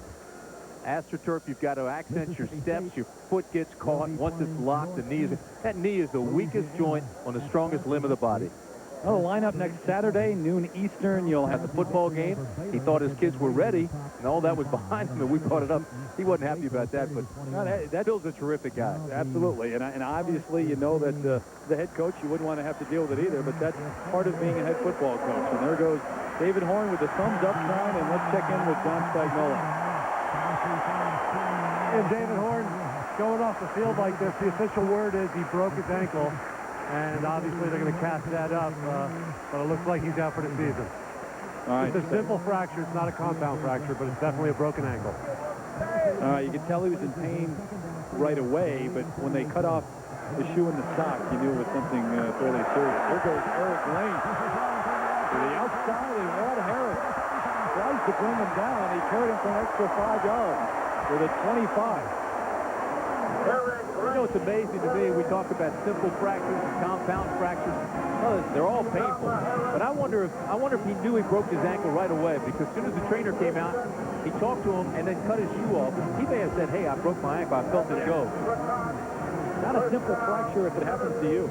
AstroTurf, you've got to accent your steps. Your foot gets caught. Once it's locked, that knee is the weakest joint on the strongest limb of the body. Well, the lineup next Saturday, noon Eastern. You'll have At the football game, he thought his kids were ready, and all that was behind him, and we brought it up. He wasn't happy about that, but that Bill's a terrific guy. Absolutely, and obviously you know that the head coach, you wouldn't want to have to deal with it either, but that's part of being a head football coach. And there goes David Horn with the thumbs up sign, and let's check in with John Spagnola. And David Horn going off the field like this, the official word is he broke his ankle, and obviously they're going to cast that up, but it looks like he's out for the season. All right. It's a simple fracture. It's not a compound fracture, but it's definitely a broken ankle. You could tell he was in pain right away, but when they cut off the shoe in the sock, you knew it was something fairly serious. Here goes Eric Lane to the outside, and Rod Harris tries to bring him down. He carried him for an extra 5 yards with a 25. You know, it's amazing to me. We talk about simple fractures and compound fractures. Oh, they're all painful. But I wonder if he knew he broke his ankle right away, because as soon as the trainer came out, he talked to him and then cut his shoe off. He may have said, "Hey, I broke my ankle. I felt it go." Not a simple fracture if it happens to you.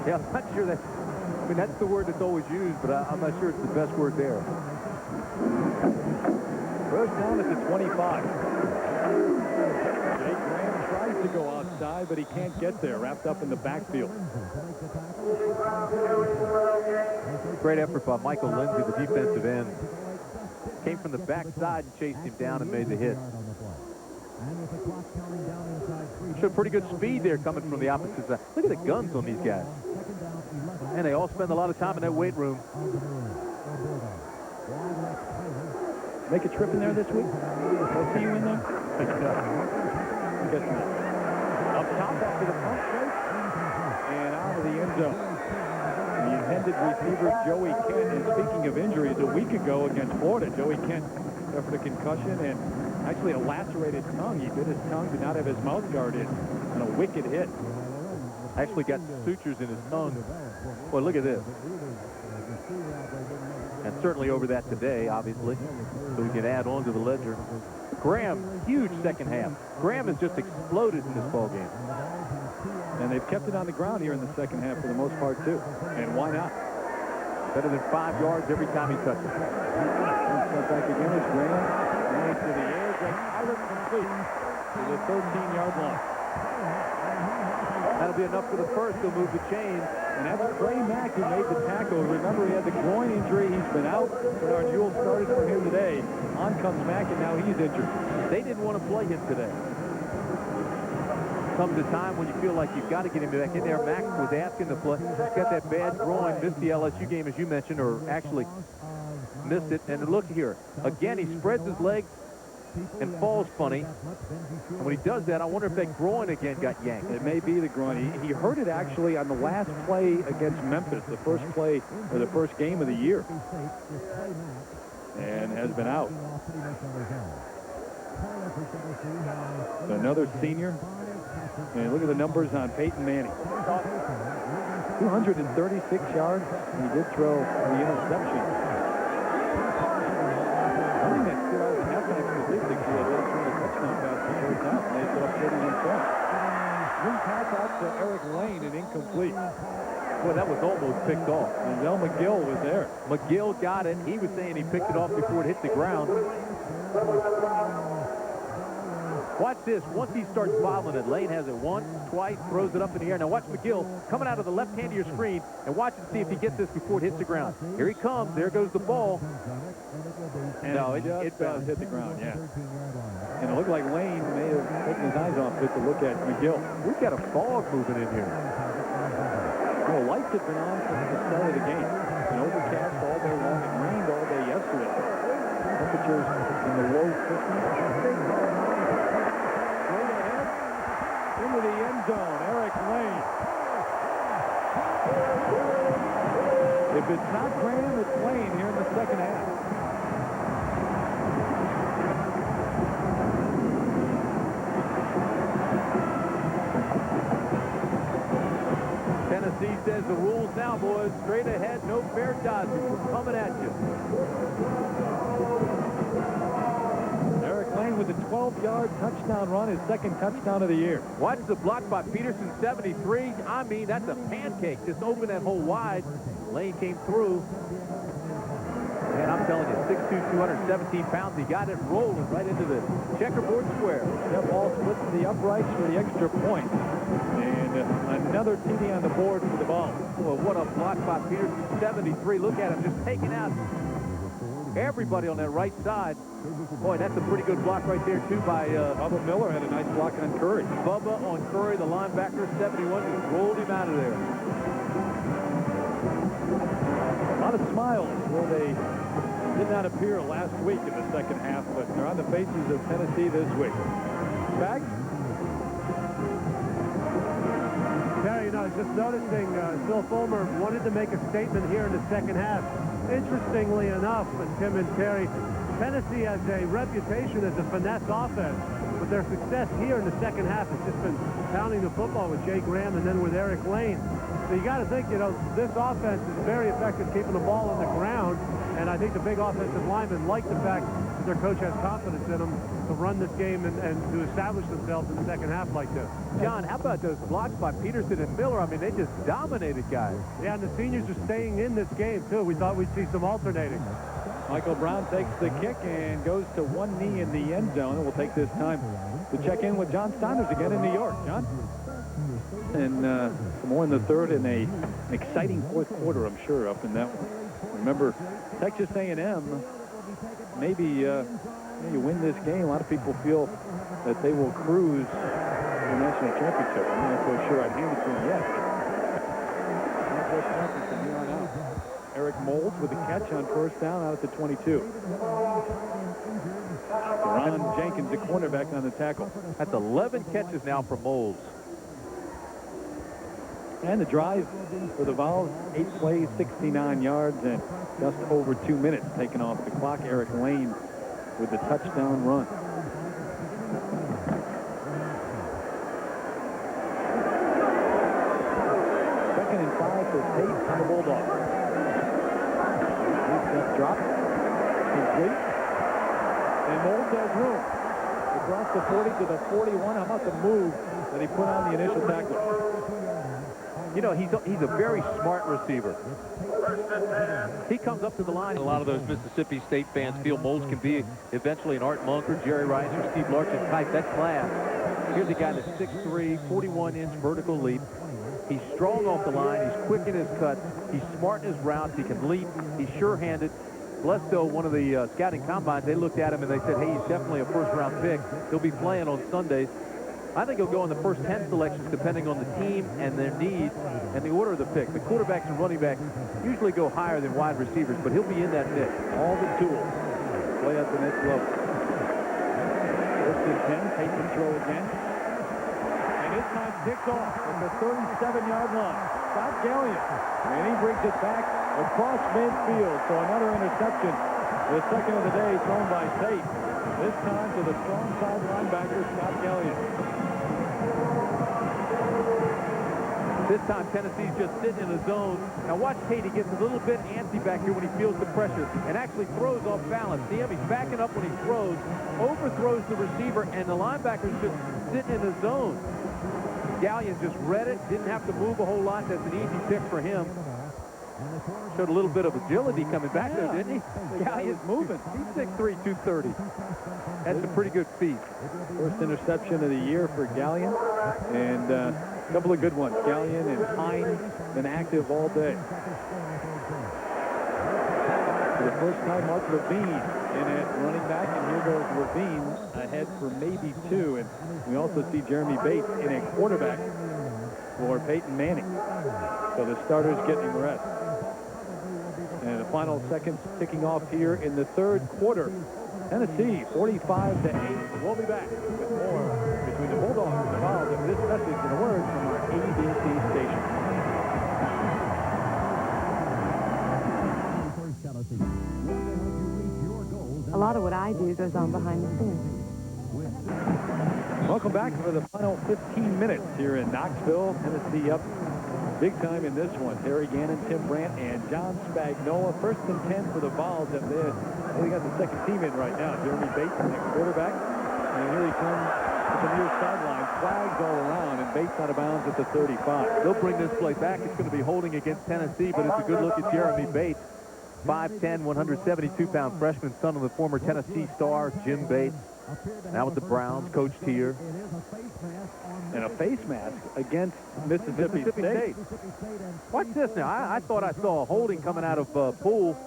Yeah, I'm not sure that. I mean, that's the word that's always used, but I'm not sure it's the best word there. First down at the 25. Jake Graham tries to go outside, but he can't get there, wrapped up in the backfield. Great effort by Michael Lindsay, the defensive end. Came from the backside and chased him down and made the hit. Showed pretty good speed there coming from the opposite side. Look at the guns on these guys. And they all spend a lot of time in that weight room. Make a trip in there this week? I'll see you in there. Up top after the pump fake, and out of the end zone. The intended receiver, Joey Kent, and speaking of injuries, a week ago against Florida, Joey Kent suffered a concussion and actually a lacerated tongue. He bit his tongue, did not have his mouth guard in, and a wicked hit. Actually got sutures in his tongue. Boy, look at this. And certainly over that today, obviously, so we can add on to the ledger. Graham, huge second half. Graham has just exploded in this ball game. And they've kept it on the ground here in the second half for the most part, too. And why not? Better than 5 yards every time he touches it. Step back again is Graham. Going to the air. Greg Tyler complete to the 13-yard line. That'll be enough for the first. They'll move the chains. And that's Trey Mack who made the tackle. Remember, he had the groin injury. He's been out. Bernard Ewell started for him today. On comes Mack, and now he's injured. They didn't want to play him today. Comes a time when you feel like you've got to get him back in there. Mack was asking to play. He's got that bad groin. Missed the LSU game, as you mentioned, or actually missed it. And look here. Again, he spreads his legs and falls funny. And when he does that, I wonder if that groin again got yanked. It may be the groin. He hurt it actually on the last play against Memphis, the first play or the first game of the year, and has been out. So another senior. And look at the numbers on Peyton Manning. 236 yards. He did throw the interception. I think that stood out in halftime statistics. He had those 20 touchdown passes for third down, and they put up 31 points. Swing pass out to Eric Lane and incomplete. Boy, that was almost picked off. And Del McGill was there. McGill got it. He was saying he picked it off before it hit the ground. Watch this. Once he starts bobbling it, Lane has it once, twice, throws it up in the air. Now watch McGill coming out of the left hand of your screen, and watch and see if he gets this before it hits the ground. Here he comes. There goes the ball. And no, it does hit the ground, yeah. And it looked like Lane may have taken his eyes off it to look at McGill. We've got a fog moving in here. Well, lights have been on since the start of the game. It's been overcast all day long. It rained all day yesterday. Temperatures in the low 50s. Into the end zone, Eric Lane. If it's not Graham, it's Lane here in the second half. Tennessee says the rules now, boys. Straight ahead, no fair dodging. We're coming at you. Eric Lane with a 12-yard touchdown run, his second touchdown of the year. Watch the block by Peterson, 73. I mean, that's a pancake. Just open that hole wide. Lane came through. And I'm telling you, 6'2", 217 pounds. He got it rolling right into the checkerboard square. That ball split to the uprights for the extra point. And another TD on the board for the ball. Well, what a block by Peterson, 73. Look at him just taking out everybody on that right side. Boy, that's a pretty good block right there, too, by Bubba Miller had a nice block on Curry. Bubba on Curry, the linebacker, 71, just rolled him out of there. A lot of smiles where they did not appear last week in the second half, but they're on the faces of Tennessee this week. Back. noticing Phil Fulmer wanted to make a statement here in the second half. Interestingly enough, Tim and Terry, Tennessee has a reputation as a finesse offense, but their success here in the second half has just been pounding the football with Jay Graham and then with Eric Lane. So you got to think, this offense is very effective keeping the ball on the ground, and I think the big offensive linemen like the fact that their coach has confidence in them to run this game and to establish themselves in the second half like this. John, how about those blocks by Peterson and Miller? I mean, they just dominated guys. Yeah, and the seniors are staying in this game, too. We thought we'd see some alternating. Michael Brown takes the kick and goes to one knee in the end zone. And we'll take this time to check in with John Steiners again in New York. John? And some more in the third and an exciting fourth quarter, I'm sure, up in that one. Remember, Texas A&M, maybe you win this game. A lot of people feel that they will cruise the national championship. I'm not so sure I'd hand it to them yet. From here on out. Eric Moulds with a catch on first down out at the 22. Ron Jenkins, the cornerback, on the tackle. That's 11 catches now for Moulds. And the drive for the Vols, 8 plays, 69 yards, and just over 2 minutes taken off the clock. Eric Lane with the touchdown run. Second and 5 for Tate on the Bulldogs. Step drop, complete, and Moulds has room. Across the 40 to the 41. How about the move that he put on the initial tackle? You know, he's a very smart receiver. He comes up to the line. A lot of those Mississippi State fans feel Moulds can be eventually an Art Monk or Jerry Rice or Steve Larkin type. That's class. Here's a guy that's 6'3", 41-inch vertical leap. He's strong off the line. He's quick in his cuts. He's smart in his routes. He can leap. He's sure-handed. Blesto, one of the scouting combines, they looked at him and they said, hey, he's definitely a first-round pick. He'll be playing on Sundays. I think he'll go in the first 10 selections depending on the team and their needs and the order of the pick. The quarterbacks and running backs usually go higher than wide receivers, but he'll be in that mix. All the tools play at the next level. First and 10, Tate can throw again. And this time picked off at the 37-yard line. Scott Gallion. And he brings it back across midfield. So another interception. The second of the day thrown by Tate. This time to the strong side linebacker, Scott Gallion. This time, Tennessee's just sitting in a zone. Now watch Tate. He gets a little bit antsy back here when he feels the pressure and actually throws off balance. See him? He's backing up when he throws, overthrows the receiver, and the linebacker's just sitting in the zone. Gallion just read it, didn't have to move a whole lot. That's an easy pick for him. Showed a little bit of agility coming back there, didn't he? Gallion's moving. He's 6'3", 230. That's a pretty good feat. First interception of the year for Gallion. And a couple of good ones. Gallion and Hines been active all day. For the first time, Mark Levine in at running back, and here goes Levine ahead for maybe 2. And we also see Jeremy Bates in a quarterback for Peyton Manning. So the starter's getting rest. And the final seconds ticking off here in the third quarter. Tennessee 45-8. We'll be back with more between the Bulldogs and the Vols after this message and a word from our ABC station. A lot of what I do goes on behind the scenes. Welcome back for the final 15 minutes here in Knoxville. Tennessee up big time in this one. Terry Gannon, Tim Brandt, and John Spagnola. First and 10 for the Vols. And they got the second team in right now. Jeremy Bates, the quarterback. And here he comes to the near sideline. Flags all around, and Bates out of bounds at the 35. They'll bring this play back. It's going to be holding against Tennessee, but it's a good look at Jeremy Bates. 5'10", 172-pound freshman, son of the former Tennessee star, Jim Bates. Now with the Browns, coached here. And a face mask against Mississippi State. Watch this now. I thought I saw a holding coming out of Poole.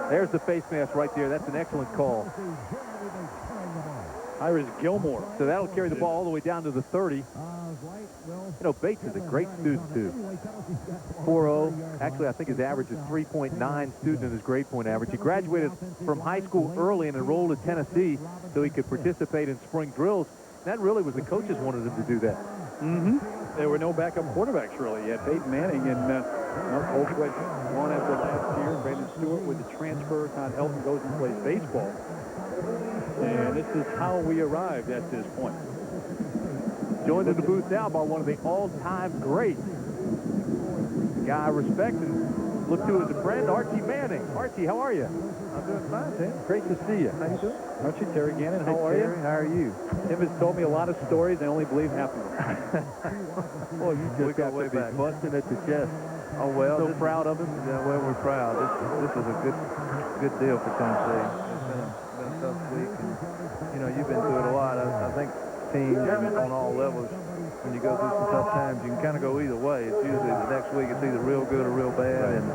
There's the face mask right there. That's an excellent call. Iris Gilmore. So that'll carry the ball all the way down to the 30. You know, Bates is a great student, too. 4.0. Actually, I think his average is 3.9 student in his grade point average. He graduated from high school early and enrolled at Tennessee so he could participate in spring drills. That really was the coaches wanted them to do that. There were no backup quarterbacks, really. You had Peyton Manning and Colquitt gone after last year. Brandon Stewart with the transfer. Todd Helton goes and plays baseball. And this is how we arrived at this point. Joined in the booth now by one of the all-time greats. Guy I respect and look to as a friend, Archie Manning. Archie, how are you? I'm doing fine, Tim. Great to see you. How you doing? Archie, Terry Gannon, Hey, how are Terry, you? how are you? Tim has told me a lot of stories. I only believe half of them. Well, you We just go got way to be back. busting at the chest. Oh, well. So proud of him. Yeah, well, we're proud. This is a good deal for Tennessee. It's been a tough week. And, you know, you've been through it a lot. I think teams on all levels, when you go through some tough times, you can kind of go either way. It's usually the next week it's either real good or real bad, and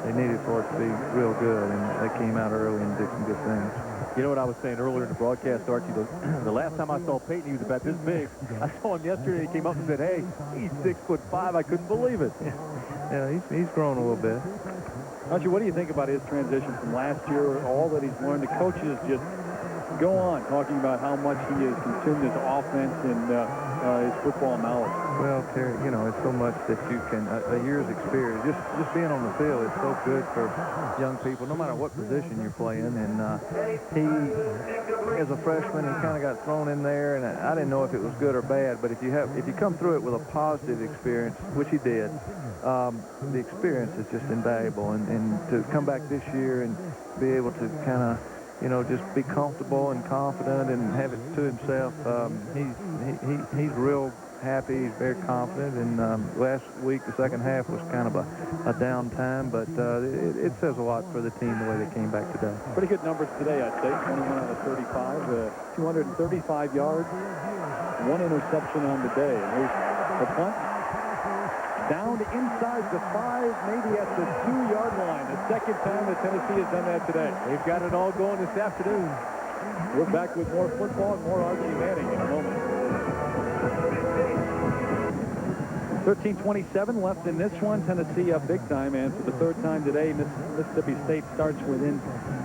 they needed for it to be real good, and they came out early and did some good things. You know what I was saying earlier in the broadcast, Archie? The last time I saw Peyton, he was about this big. I saw him yesterday. He came up and said, hey, he's 6'5". I couldn't believe it. Yeah, he's grown a little bit. Archie, what do you think about his transition from last year, all that he's learned? The coaches just go on talking about how much he has consumed his offense and his football knowledge. Well, Terry, you know, it's so much that you can, a year's experience, just being on the field is so good for young people, no matter what position you're playing. And he, as a freshman, he kind of got thrown in there, and I didn't know if it was good or bad, but if you come through it with a positive experience, which he did, the experience is just invaluable. And to come back this year and be able to kind of, you know, just be comfortable and confident and have it to himself. He's real happy. He's very confident. And last week, the second half was kind of a down time, but it says a lot for the team the way they came back today. Pretty good numbers today, I'd say. 21 out of 35, 235 yards, 1 interception on the day. And here's the punt. Down to inside the 5, maybe at the 2-yard line. The second time that Tennessee has done that today. They've got it all going this afternoon. We're back with more football and more Archie Manning in a moment. 13:27 left in this one. Tennessee up big time, and for the third time today, Mississippi State starts within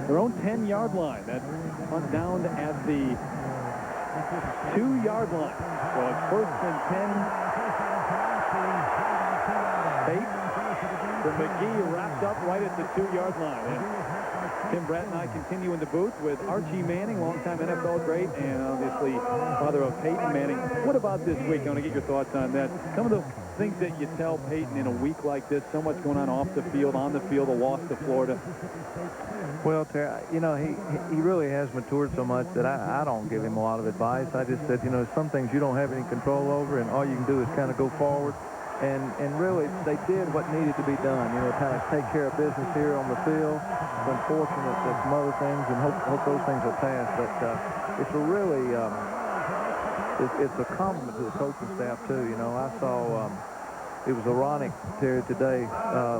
their own 10-yard line. That punt down at the 2-yard line. So it's 1st and 10. The McGee wrapped up right at the 2-yard line. And Tim Bratt and I continue in the booth with Archie Manning, longtime NFL great, and obviously father of Peyton Manning. What about this week? I want to get your thoughts on that. Some of the things that you tell Peyton in a week like this, so much going on off the field, on the field, a loss to Florida. Well, Terry, you know, he really has matured so much that I don't give him a lot of advice. I just said, you know, some things you don't have any control over, and all you can do is kind of go forward. And really, they did what needed to be done, you know, kind of take care of business here on the field. It's unfortunate that some other things, and hope those things will pass. But it's a really, it's a compliment to the coaching staff, too. You know, I saw, it was ironic, Terry, today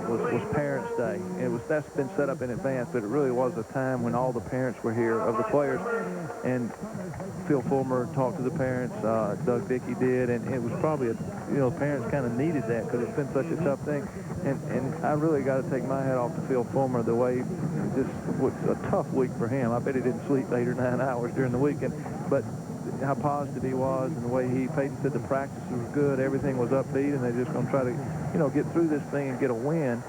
was Parents' Day. That's been set up in advance, but it really was a time when all the parents were here of the players. And Phil Fulmer talked to the parents, Doug Dickey did, and it was probably, parents kind of needed that because it's been such a tough thing. And I really got to take my hat off to Phil Fulmer, the way this was a tough week for him. I bet he didn't sleep 8 or 9 hours during the weekend, but how positive he was and the way Peyton said the practice was good, everything was upbeat, and they're just going to try to, get through this thing and get a win.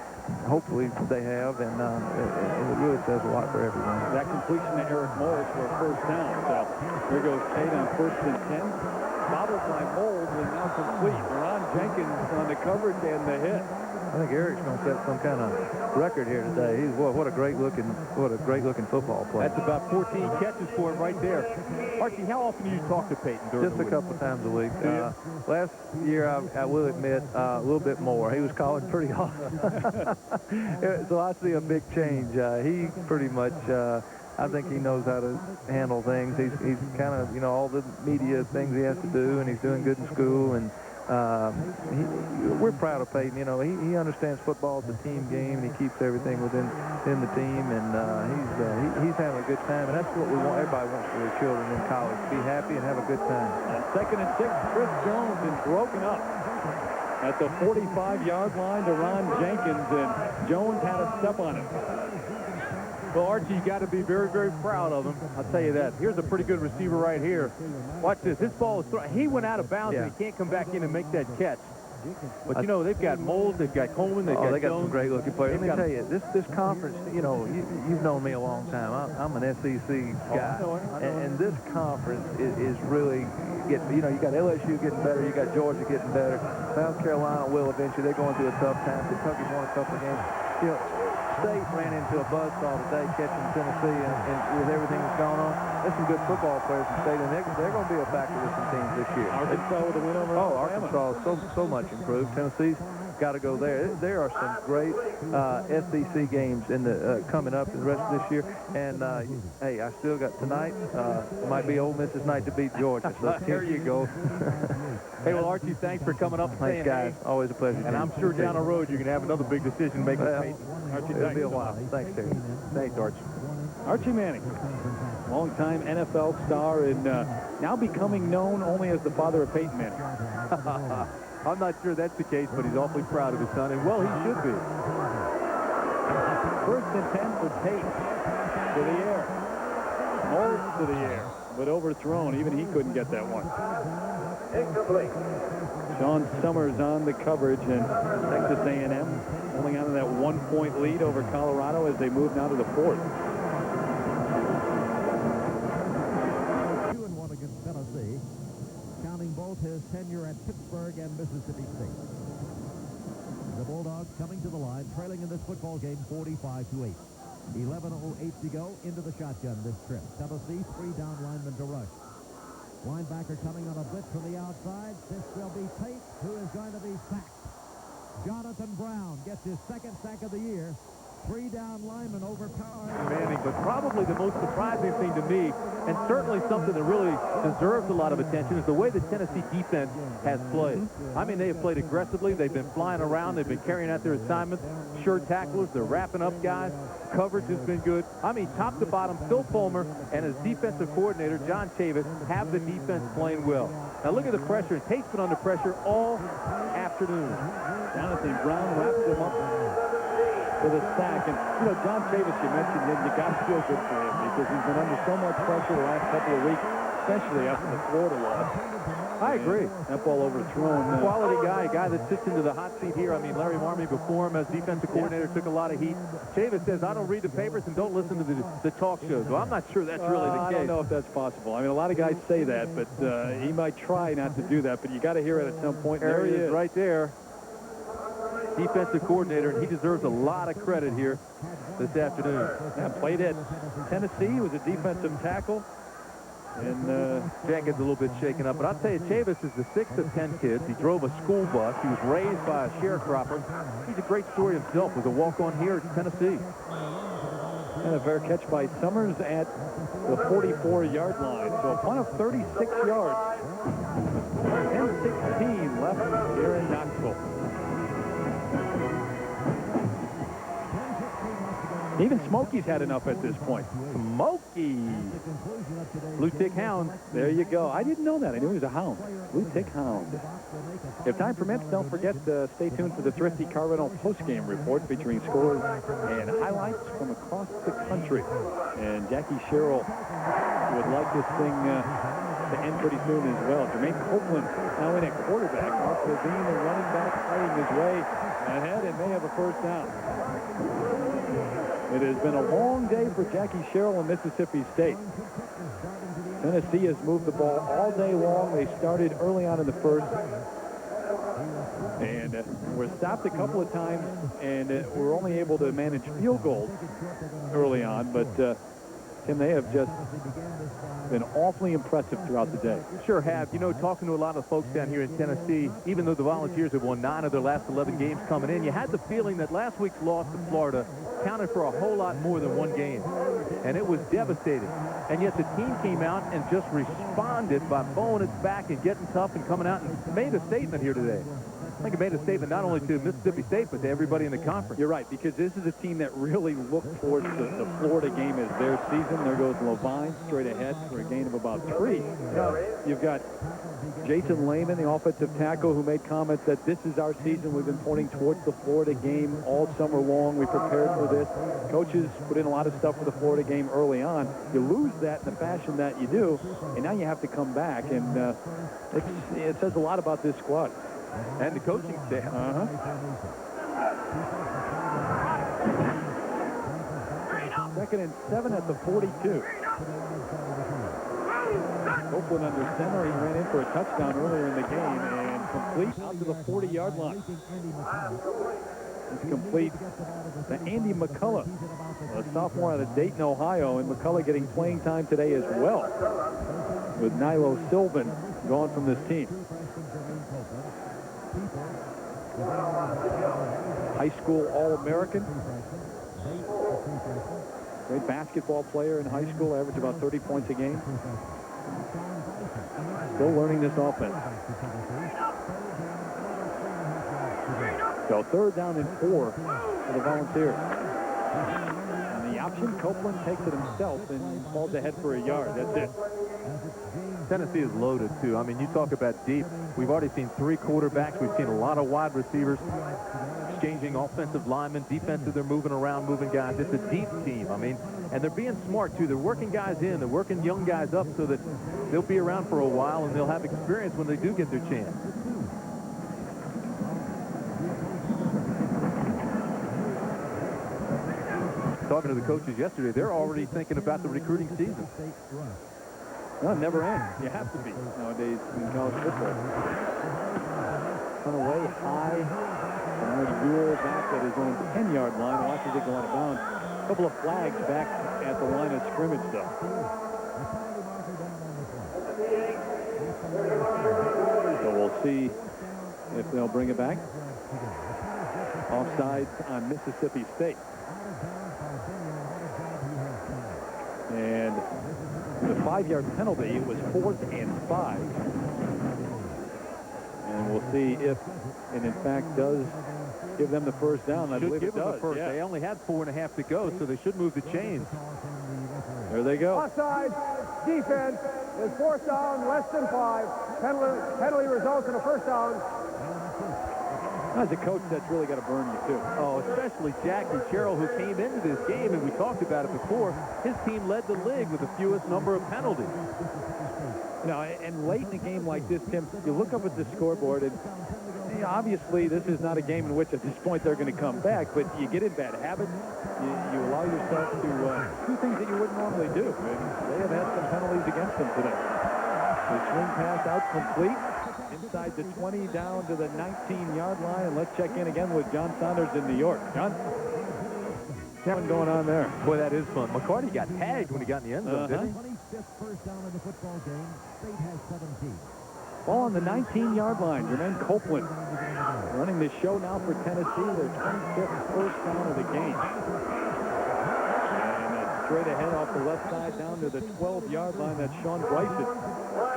Hopefully they have, and it really says a lot for everyone. That completion to Eric Moles for a first down. So here goes Tate on 1st and 10. Bobbled by Moles and now complete. Ron Jenkins on the coverage and the hit. I think Eric's going to set some kind of record here today. He's what a great looking football player. That's about 14 catches for him right there. Archie, how often do you talk to Peyton during Just the a week? couple times a week. Last year, I will admit, a little bit more. He was calling pretty hard. So I see a big change. He pretty much, I think he knows how to handle things. He's kind of, all the media things he has to do, and he's doing good in school. And we're proud of Peyton. He understands football is a team game, and he keeps everything within the team. And he's having a good time, and that's what we want. Everybody wants for their children in college: be happy and have a good time. On 2nd and 6, Chris Jones is broken up at the 45-yard line to Ron Jenkins, and Jones had a step on it. Well, Archie, you got to be very, very proud of him. I'll tell you that. Here's a pretty good receiver right here. Watch this. This ball is thrown. He went out of bounds, and he can't come back in and make that catch. But, you know, they've got Moles, they've got Coleman, they've got they got Jones. some great-looking players. Let me tell you, this conference, you know, you've known me a long time. I'm an SEC guy. And this conference is really getting, you know, you got LSU getting better, you got Georgia getting better. South Carolina will eventually. They're going through a tough time. Kentucky's won a couple of games. You know, State ran into a buzzsaw today catching Tennessee, and with everything that's going on, there's some good football players in State, and they're going to be a factor with some teams this year. Arkansas with a win over Alabama. Arkansas is so much improved. Tennessee's got to go there. There are some great SEC games in the coming up in the rest of this year. And hey, I still got tonight. It might be Ole Miss's night to beat Georgia. So There you go. Hey, well, Archie, thanks for coming up and saying Thanks, guys. hey. Always a pleasure. And I'm sure down the road you're going to have another big decision to make with Peyton. Archie, It'll be a while. Thanks, Terry. Thanks, Archie. Archie Manning, longtime NFL star, and now becoming known only as the father of Peyton Manning. I'm not sure that's the case, but he's awfully proud of his son, and well, he should be. First and 10 for Peyton. To the air. Moles to the air, but overthrown. Even he couldn't get that one. Incomplete. Sean Summers on the coverage, and Texas A&M holding on to that 1-point lead over Colorado as they move now to the fourth. 2-1 against Tennessee, counting both his tenure at Pittsburgh and Mississippi State. The Bulldogs coming to the line, trailing in this football game 45-8. 11:08 to go into the shotgun this trip. Tennessee, 3 down linemen to rush. Linebacker coming on a blitz from the outside. This will be Tate, who is going to be sacked. Jonathan Brown gets his second sack of the year. 3 down linemen overpowered Manning, but probably the most surprising thing to me, and certainly something that really deserves a lot of attention, is the way the Tennessee defense has played. I mean, they have played aggressively. They've been flying around. They've been carrying out their assignments. Sure tacklers. They're wrapping up guys. Coverage has been good. I mean, top to bottom, Phil Fulmer and his defensive coordinator, John Chavis, have the defense playing well. Now look at the pressure. Tate's been under pressure all afternoon. Jonathan Brown wraps him up for the sack. And, you know, John Chavis, you mentioned him. You got to feel good for him because he's been under so much pressure the last couple of weeks, especially after the Florida loss. I agree. That ball overthrown. Quality guy, a guy that sits into the hot seat here. I mean, Larry Marmee before him as defensive coordinator took a lot of heat. Chavis says, I don't read the papers and don't listen to the talk shows. Well, I'm not sure that's really the case. I don't know if that's possible. I mean, a lot of guys say that, but he might try not to do that, but you got to hear it at some point. There he is right there. Defensive coordinator, and he deserves a lot of credit here this afternoon. Yeah, played at Tennessee, was a defensive tackle. And Jack gets a little bit shaken up. But I'll tell you, Chavis is the 6th of 10 kids. He drove a school bus. He was raised by a sharecropper. He's a great story himself. Was a walk-on here at Tennessee. And a fair catch by Summers at the 44-yard line. So a punt of 36 yards. 10-16 left here in Knoxville. Even Smokey's had enough at this point. Smokey! Blue Tick Hound. There you go. I didn't know that. I knew he was a hound. Blue Tick Hound. If time permits, don't forget to stay tuned for the Thrifty Car Rental postgame report featuring scores and highlights from across the country. And Jackie Sherrill would like this thing to end pretty soon as well. Jermaine Copeland now in at quarterback. Mark Levine, the running back, fighting his way ahead and may have a first down. It has been a long day for Jackie Sherrill and Mississippi State. Tennessee has moved the ball all day long. They started early on in the first. And we're stopped a couple of times, and we're only able to manage field goals early on. But, Tim, they have just been awfully impressive throughout the day. Sure have. You know, talking to a lot of folks down here in Tennessee, even though the Volunteers have won 9 of their last 11 games coming in, you had the feeling that last week's loss to Florida counted for a whole lot more than one game. And it was devastating. And yet the team came out and just responded by bowing its back and getting tough and coming out and made a statement here today. I think it made a statement not only to Mississippi State, but to everybody in the conference. You're right, because this is a team that really looked towards the Florida game as their season. There goes Levine straight ahead for a gain of about 3. You've got Jason Lehman, the offensive tackle, who made comments that this is our season. We've been pointing towards the Florida game all summer long. We prepared for this. Coaches put in a lot of stuff for the Florida game early on. You lose that in the fashion that you do, and now you have to come back. And it says a lot about this squad. And the coaching staff. Second and 7 at the 42. Copeland under center. He ran in for a touchdown earlier in the game and complete out to the 40-yard line. It's complete to Andy McCullough, a sophomore out of Dayton, Ohio, and McCullough getting playing time today as well, with Nilo Sylvan gone from this team. High school All-American. Great basketball player in high school, averaged about 30 points a game. Still learning this offense. So 3rd down and 4 for the Volunteers. And the option, Copeland takes it himself and falls ahead for a yard. That's it. Tennessee is loaded, too. I mean, you talk about deep. We've already seen 3 quarterbacks. We've seen a lot of wide receivers exchanging offensive linemen. Defensive, they're moving around, moving guys. It's a deep team. I mean, and they're being smart, too. They're working guys in. They're working young guys up so that they'll be around for a while and they'll have experience when they do get their chance. Talking to the coaches yesterday, they're already thinking about the recruiting season. Well, it never ends. You have to be nowadays in college football. Run away high. And there's Buell back at his own 10-yard line. Watches it go out of bounds. A couple of flags back at the line of scrimmage, though. So we'll see if they'll bring it back. Offsides on Mississippi State. And the 5-yard penalty, it was 4th and 5. And we'll see if it in fact does give them the first down. I believe it does. Yeah. They only had 4.5 to go, so they should move the chains. There they go. Offside. Defense is 4th down, less than 5. Penalty results in a first down. As a coach, that's really got to burn you, too. Oh, especially Jackie Sherrill, who came into this game, and we talked about it before. His team led the league with the fewest number of penalties. And late in a game like this, Tim, you look up at the scoreboard, and obviously this is not a game in which at this point they're going to come back, but you get in bad habits. You allow yourself to do things that you wouldn't normally do. And they have had some penalties against them today. The swing pass out complete. Inside the 20 down to the 19-yard line. And let's check in again with John Saunders in New York. John? What's going on there? Boy, that is fun. McCarty got tagged when he got in the end zone, didn't he? 25th first down in the football game. State has 17. Ball on the 19-yard line. Jermaine Copeland running the show now for Tennessee. Their 25th first down of the game. And straight ahead off the left side down to the 12-yard line. That's Sean Bryson,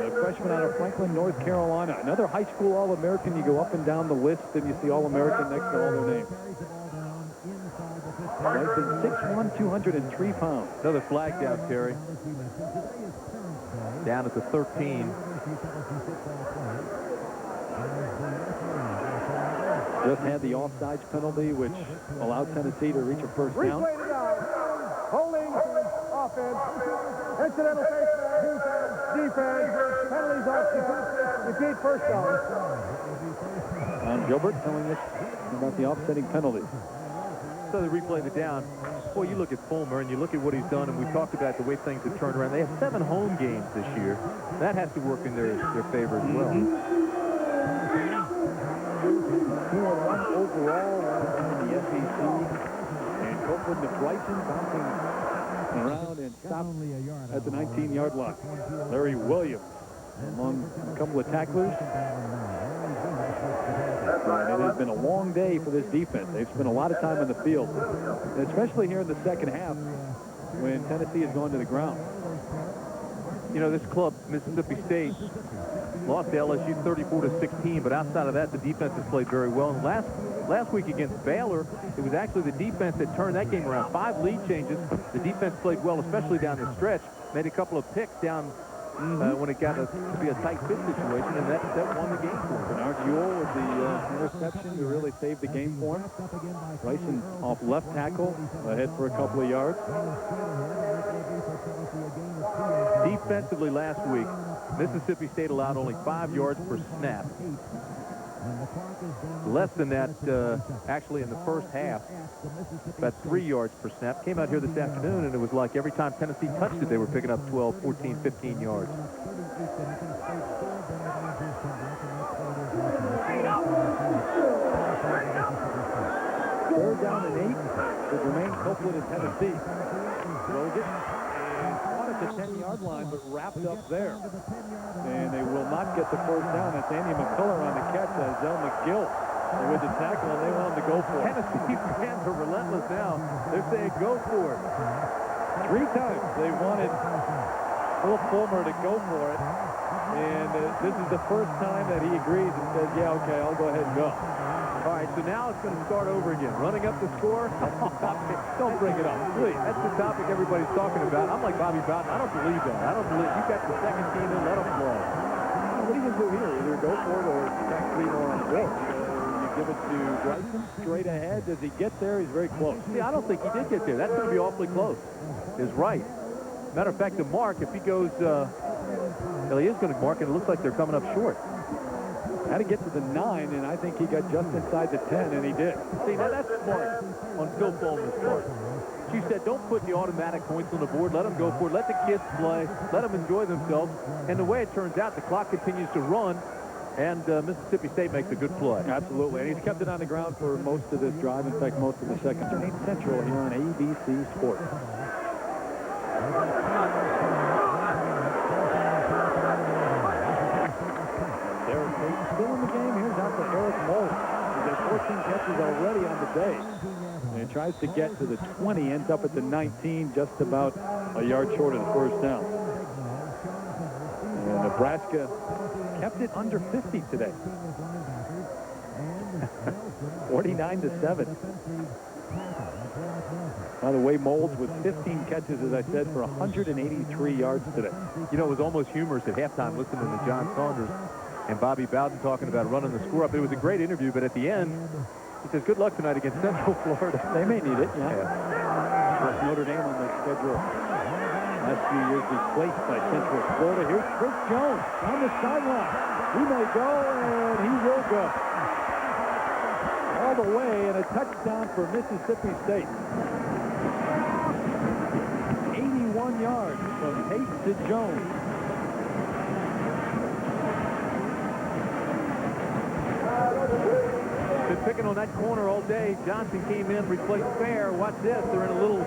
the freshman out of Franklin, North Carolina. Another high school All-American. You go up and down the list, and you see All-American next to all their names. Bryson, 6'1", 203 pounds. Another flag down, Terry. Down at the 13. Just had the offsides penalty, which allowed Tennessee to reach a first down. Replay it down. Holding, offense, incidental face defense, penalties off, repeat first down. Tom Gilbert telling us about the offsetting penalty. So they replayed it down. Boy, you look at Fulmer and you look at what he's done, and we've talked about the way things have turned around. They have 7 home games this year. That has to work in their favor as well. 2-1 overall in the SEC. And Copeland to Bryson bouncing around and stopped at the 19-yard line. Larry Williams among a couple of tacklers. And it has been a long day for this defense. They've spent a lot of time in the field, especially here in the second half when Tennessee has gone to the ground. You know, this club, Mississippi State, lost to LSU 34-16, but outside of that, the defense has played very well. And last week against Baylor, it was actually the defense that turned that game around. 5 lead changes. The defense played well, especially down the stretch. Made a couple of picks down when it got to be a tight fit situation, and that won the game for him. Bernard Ewell with the interception to really save the game for him. Bryson off left tackle, ahead for a couple of yards. Defensively last week, Mississippi State allowed only 5 yards per snap. Less than that, actually, in the first half. About 3 yards per snap. Came out here this afternoon, and it was like every time Tennessee touched it, they were picking up 12, 14, 15 yards. Third down and 8 with Jermaine Copeland in Tennessee. Throws it and caught at the 10-yard line, but wrapped up there. And they will not get the first down. That's Andy McCullough on the catch. Zell McGill with the tackle, and they want him to go for it. Tennessee fans are relentless now. They're saying go for it. 3 times they wanted Philip Fulmer to go for it. And this is the first time that he agrees and says, yeah, okay, I'll go ahead and go. All right, so now it's going to start over again. Running up the score. Don't bring it up, please. That's the topic everybody's talking about. I'm like Bobby Bowden. I don't believe that. I don't believe you got the second team in. Let them play. What are you going to do here? Either go for it or tack 3 more on the board. You give it to Bryson straight ahead. Does he get there? He's very close. See, I don't think he did get there. That's going to be awfully close. Is right. Matter of fact, the mark, if he goes, well, he is going to mark, and it looks like they're coming up short. Had to get to the 9, and I think he got just inside the 10, and he did. See, now that's smart on Phil Fulmer's part. She said, don't put the automatic points on the board. Let them go for it. Let the kids play. Let them enjoy themselves. And the way it turns out, the clock continues to run, and Mississippi State makes a good play. Absolutely, and he's kept it on the ground for most of this drive. In fact, most of the second. 8 Central here on ABC Sports. Derek Payton still in the game. Here's out to Eric Moll. He's got 14 catches already on the day. And tries to get to the 20, ends up at the 19, just about a yard short of the first down. And Nebraska kept it under 50 today. 49-7. By the way, Moles with 15 catches, as I said, for 183 yards today. You know, it was almost humorous at halftime listening to John Saunders and Bobby Bowden talking about running the score up. It was a great interview, but at the end, he says, good luck tonight against Central Florida. They may need it, yeah. Notre Dame on the schedule last few years replaced by Central Florida. Here's Chris Jones on the sideline. He may go, and he will go. All the way, and a touchdown for Mississippi State. 81 yards from Pace to Jones. Been picking on that corner all day. Johnson came in, replaced Fair. Watch this. They're in a little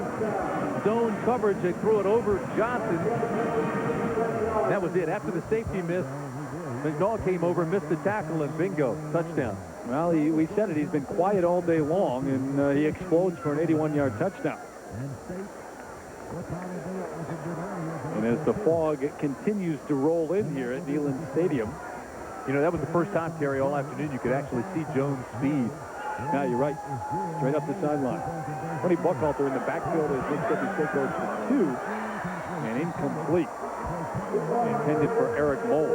zone coverage. They threw it over Johnson. That was it. After the safety miss, McNaugh came over, missed the tackle, and bingo, touchdown. Well, we said it. He's been quiet all day long, and he explodes for an 81-yard touchdown. And as the fog continues to roll in here at Neyland Stadium. You know, that was the first time, Terry, all afternoon you could actually see Jones' speed. Yeah, you're right. Straight up the sideline. Tony Buckhalter in the backfield as Mississippi State goes for 2. And incomplete. Intended for Eric Moll.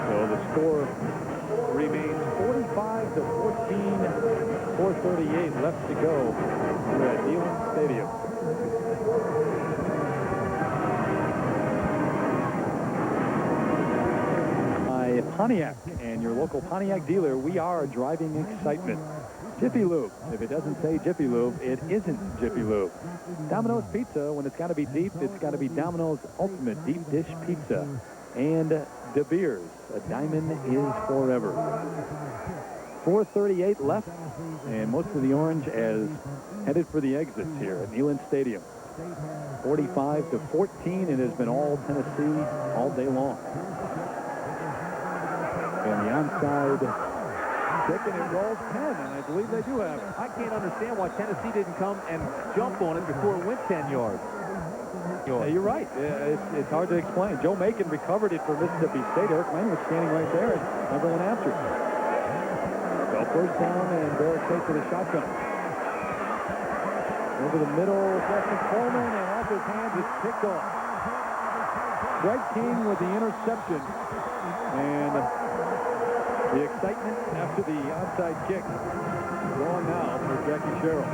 So the score remains 45-14. 4:38 left to go here at Neyland Stadium. Pontiac and your local Pontiac dealer, we are driving excitement. Jiffy Lube. If it doesn't say Jiffy Lube, it isn't Jiffy Lube. Domino's Pizza, when it's got to be deep, it's got to be Domino's Ultimate Deep Dish Pizza. And De Beers, a diamond is forever. 4:38 left, and most of the orange as headed for the exits here at Neyland Stadium. 45-14. It has been all Tennessee all day long. And the onside kick, and it rolls 10, and I believe they do have it. I can't understand why Tennessee didn't come and jump on it before it went 10 yards. Yeah, you're right. It's hard to explain. Joe Macon recovered it for Mississippi State. Eric Lane was standing right there, and never went after it. So first down, and Derek Tate to the shotgun. Over the middle, Preston Coleman, and off his hands, it's picked off. Greg King with the interception. And the excitement after the onside kick gone now for Jackie Sherrill.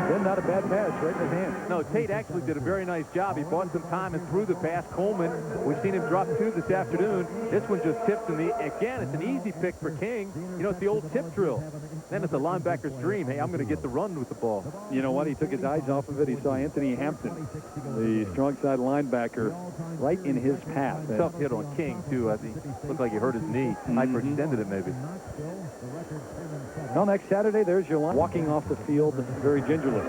Then not a bad pass right in his hand. No, Tate actually did a very nice job. He bought some time and threw the pass. Coleman, we've seen him drop 2 this afternoon. This one just tipped in the, again, it's an easy pick for King. You know, it's the old tip drill. Then it's a linebacker's dream. Hey, I'm going to get the run with the ball. You know what? He took his eyes off of it. He saw Anthony Hampton, the strong side linebacker, right in his path. Tough hit on King, too. I think looked like he hurt his knee. Hyperextended it, maybe. Well, next Saturday, there's your line. Walking off the field very gingerly. And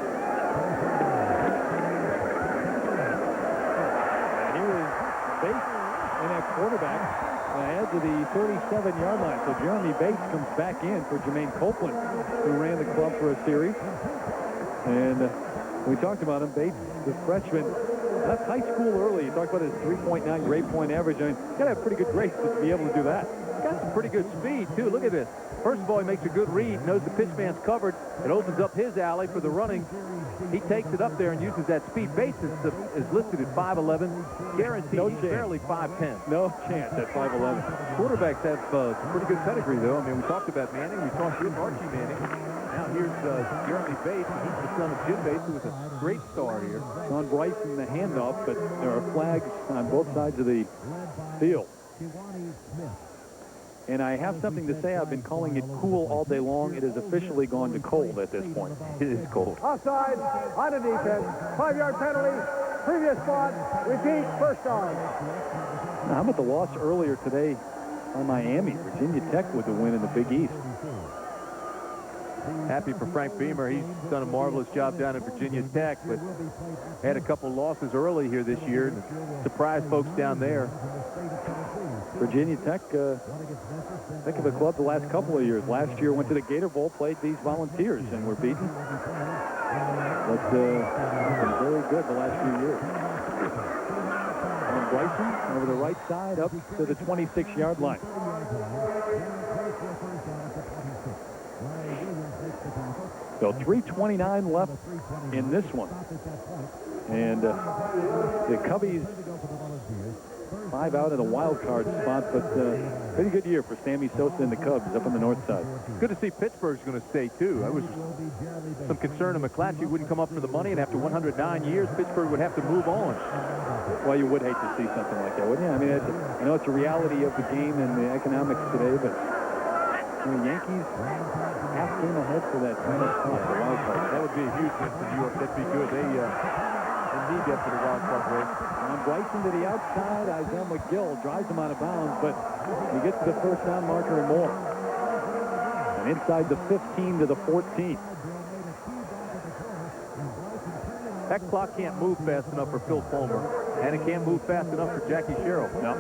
here is Bates in at quarterback ahead to the 37-yard line. So Jeremy Bates comes back in for Jermaine Copeland, who ran the club for a series. And we talked about him. Bates, the freshman, left high school early. You talked about his 3.9 grade point average. I mean, you got to have pretty good grades to be able to do that. Got some pretty good speed, too. Look at this. First of all, he makes a good read, knows the pitch man's covered. It opens up his alley for the running. He takes it up there and uses that speed. Bates is listed at 5'11". Guaranteed No he's chance. barely 5'10". No chance at 5'11". Quarterbacks have some pretty good pedigree, though. I mean, we talked about Manning. We talked with Archie Manning. Now here's Jeremy Bates. He's the son of Jim Bates, who was a great star here. Sean Bryson the handoff, but there are flags on both sides of the field. And I have something to say. I've been calling it cool all day long. It has officially gone to cold at this point. It is cold. Offside, on the defense, 5-yard penalty, previous spot, repeat, first down. Now, how about the loss earlier today on Miami? Virginia Tech with the win in the Big East. Happy for Frank Beamer. He's done a marvelous job down at Virginia Tech, but had a couple losses early here this year and surprised folks down there. Virginia Tech, think of a club the last couple of years. Last year went to the Gator Bowl, played these Volunteers, and were beaten. But been very good the last few years. And Bryson over the right side up to the 26-yard line. So 3:29 left in this one. And the Cubbies 5 out in a wild card spot, but pretty good year for Sammy Sosa and the Cubs up on the north side. Good to see Pittsburgh's going to stay, too. I was some concern in McClatchy wouldn't come up for the money, and after 109 years, Pittsburgh would have to move on. Well, you would hate to see something like that, wouldn't you? I mean, I know it's a reality of the game and the economics today, but the Yankees half game ahead for that final spot, the wild card. That would be a huge win for New York. That'd be good. They need that for the wild card race. On Bryson to the outside, Isaiah McGill drives him out of bounds, but he gets to the first down marker and more. And inside the 15 to the 14. That clock can't move fast enough for Phil Fulmer, and it can't move fast enough for Jackie Sherrill. No.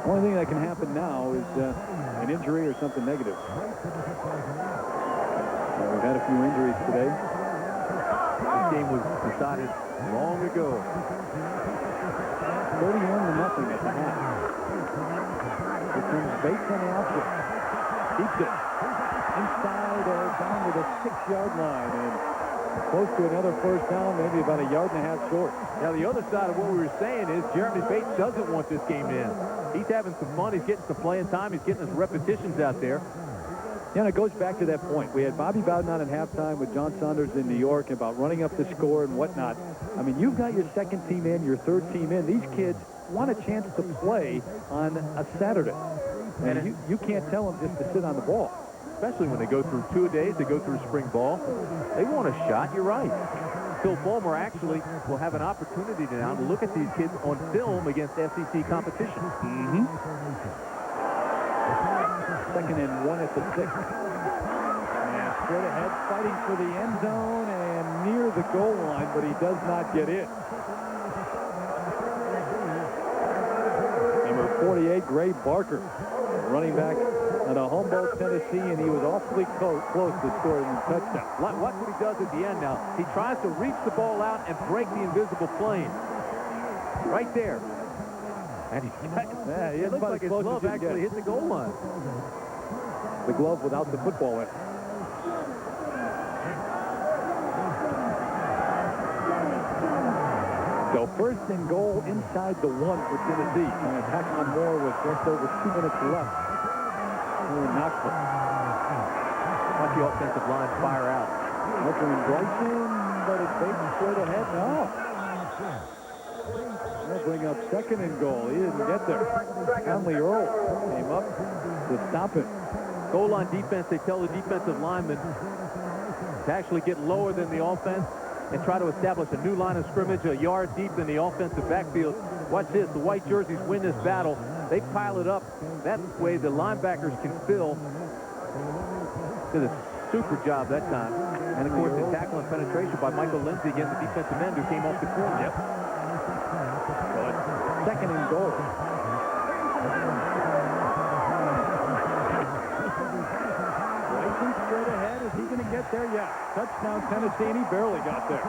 Only thing that can happen now is an injury or something negative. We've had a few injuries today. This game was decided long ago. 31-0 at the half. Here comes Bates on the outfit. Keeps it inside down to the 6-yard line and close to another first down, maybe about a yard and a half short. Now, the other side of what we were saying is Jeremy Bates doesn't want this game to end. He's having some fun. He's getting some playing time. He's getting his repetitions out there. Yeah, and it goes back to that point. We had Bobby Bowden on at halftime with John Saunders in New York about running up the score and whatnot. I mean, you've got your second team in, your third team in. These kids want a chance to play on a Saturday. And you can't tell them just to sit on the ball. Especially when they go through 2 days, they go through spring ball. They want a shot, you're right. Phil Fulmer actually will have an opportunity now to look at these kids on film against SEC competition. Second and 1 at the 6. And straight ahead, fighting for the end zone and near the goal line, but he does not get in. Number 48, Gray Barker, running back out of Humboldt, Tennessee, and he was awfully close to scoring a touchdown. Watch what he does at the end now. He tries to reach the ball out and break the invisible plane. Right there. And it looks like his glove actually hit the goal line. The glove without the football in it. First and goal inside the 1 for Tennessee. Trying to tackle on more with just over 2 minutes left here in Knoxville. Watch the offensive line fire out. Hooker and Bryson, but it's Bates straight ahead. No. They'll bring up second and goal. He didn't get there. Conley Earl came up to stop him. Goal line defense, they tell the defensive linemen to actually get lower than the offense and try to establish a new line of scrimmage a yard deep in the offensive backfield. Watch this. The white jerseys win this battle. They pile it up. That way the linebackers can fill. Did a super job that time. And, of course, the tackle and penetration by Michael Lindsay against the defensive end who came off the corner. Yep. Second and goal. Bryson straight ahead. Is he going to get there? Yeah. Touchdown Tennessee, and he barely got there.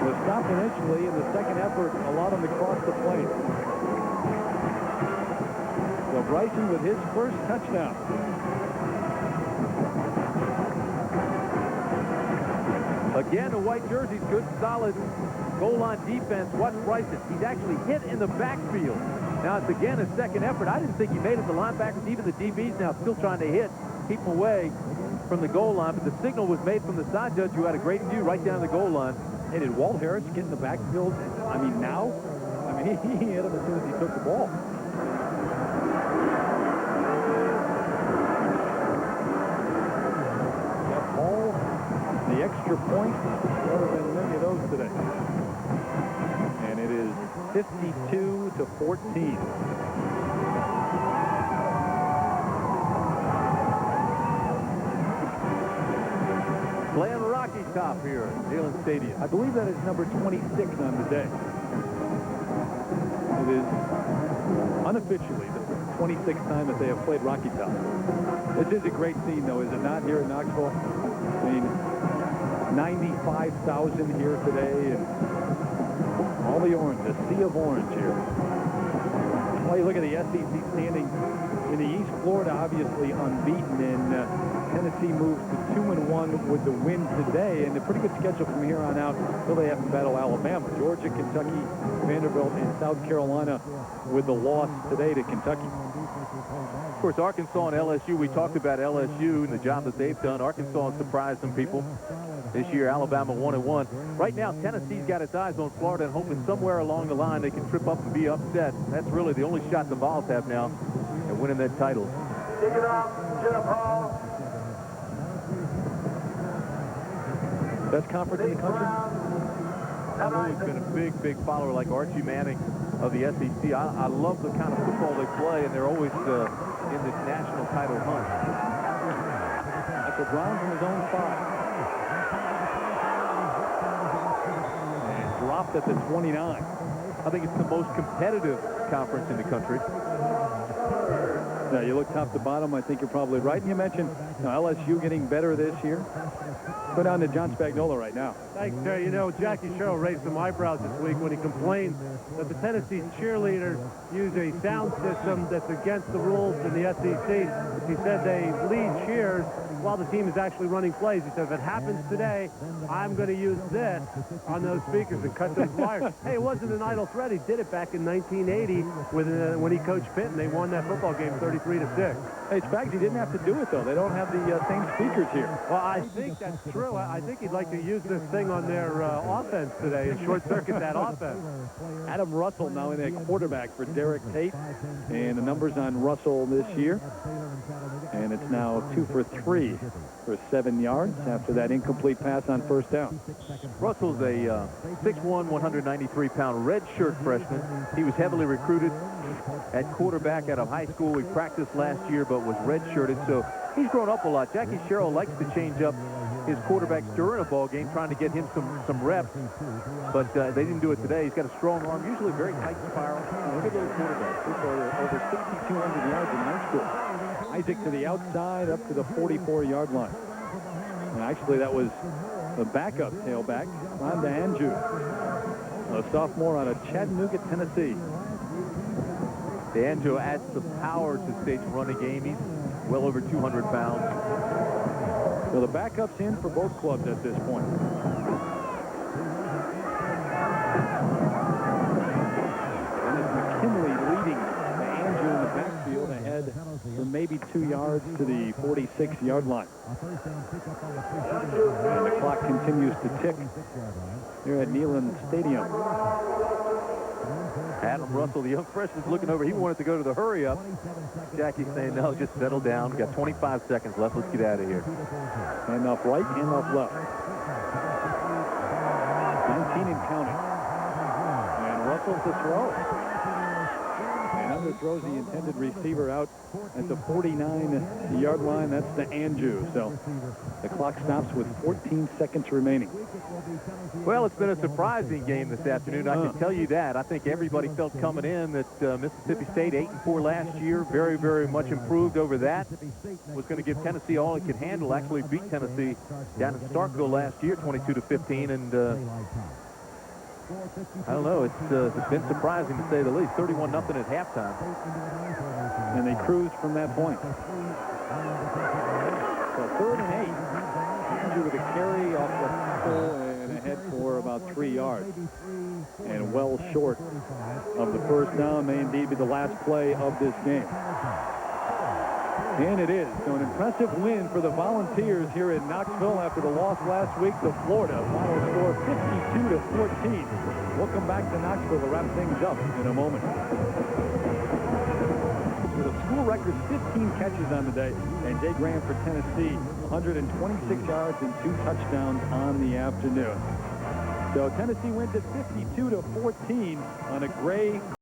Was stopped initially in the second effort. A lot of them across the plate. So Bryson with his first touchdown. Again, the white jerseys, good, solid goal line defense. Watch Bryson. He's actually hit in the backfield. Now, it's again a second effort. I didn't think he made it. The linebackers, even the DBs now still trying to hit, keep him away from the goal line. But the signal was made from the side judge who had a great view right down the goal line. Hey, did Walt Harris get in the backfield? I mean, now? I mean, he hit him as soon as he took the ball. Jeff Hall, the extra point. There have been many of those today. And it is 52-14. Playing Rocky Top here at Neyland Stadium. I believe that is number 26 on the day. It is unofficially the 26th time that they have played Rocky Top. This is a great scene, though, is it not, here in Knoxville? I mean, 95,000 here today, and all the orange, a sea of orange here. Well, you look at the SEC standing in the East. Florida obviously unbeaten, and Tennessee moves to 2-1 with the win today, and a pretty good schedule from here on out until they have to battle Alabama, Georgia, Kentucky, Vanderbilt, and South Carolina with the loss today to Kentucky. Of course, Arkansas and LSU, we talked about LSU and the job that they've done. Arkansas has surprised some people this year. Alabama 1-1. Right now, Tennessee's got its eyes on Florida and hoping somewhere along the line they can trip up and be upset. That's really the only shot the Vols have now at winning that title. Kick it off, Jeff Hall. Best conference in the country? I've always been a big follower like Archie Manning of the SEC. I love the kind of football they play, and they're always in the national title hunt. Michael Brown from his own 5. And dropped at the 29. I think it's the most competitive conference in the country. Yeah, you look top to bottom, I think you're probably right. And you mentioned LSU getting better this year. Go down to John Spagnola right now. Thanks, Terry. You know, Jackie Sherrill raised some eyebrows this week when he complained that the Tennessee cheerleaders use a sound system that's against the rules in the SEC. He said they lead cheers while the team is actually running plays. He said, if it happens today, I'm going to use this on those speakers and cut those wires. Hey, it wasn't an idle threat. He did it back in 1980 when he coached Pitt, and they won that football game 33-6. Hey, Spags, he didn't have to do it, though. They don't have the same speakers here. Well, I think that's true. I think he'd like to use this thing on their offense today and short-circuit that offense. Adam Russell now in at quarterback for Derek Tate. And the numbers on Russell this year. And it's now 2 for 3 for 7 yards after that incomplete pass on first down. Russell's a 6'1", 193-pound redshirt freshman. He was heavily recruited at quarterback out of high school. He practiced last year but was redshirted, so he's grown up a lot. Jackie Sherrill likes to change up his quarterbacks during a ball game, trying to get him some reps, but they didn't do it today. He's got a strong arm, usually very tight spiral. Look at those quarterbacks. Over 6,200 yards in high school. Isaac to the outside, up to the 44-yard line. And actually, that was the backup tailback, Rhonda Andrew, a sophomore out of Chattanooga, Tennessee. DeAngelo adds some power to State's running game. He's well over 200 pounds. So the backup's in for both clubs at this point. And it's McKinley leading Andrew in the backfield ahead for maybe 2 yards to the 46-yard line. And the clock continues to tick here at Neyland Stadium. Adam Russell, the young freshman's looking over. He wanted to go to the hurry up. Jackie's saying, no, just settle down. We've got 25 seconds left. Let's get out of here. Handoff right, handoff left. 19 and counting. And Russell to throw. And underthrows the intended receiver out at the 49-yard line. That's to Andrew. So the clock stops with 14 seconds remaining. Well, it's been a surprising game this afternoon. I can tell you that. I think everybody felt coming in that Mississippi State, 8-4 last year, very, very much improved over that. Was going to give Tennessee all it could handle. Actually beat Tennessee down in Starkville last year, 22-15, and I don't know. It's been surprising to say the least. 31-0 at halftime. And they cruised from that point. So 3rd and 8. Andrew with a carry off the full and ahead for about 3 yards. And well short of the first down. May indeed be the last play of this game. And it is. So an impressive win for the Volunteers here in Knoxville after the loss last week to Florida. Final score 52-14. We'll come back to Knoxville to wrap things up in a moment. With a school record 15 catches on the day, and Jay Graham for Tennessee, 126 yards and 2 touchdowns on the afternoon. So Tennessee wins at 52-14 on a gray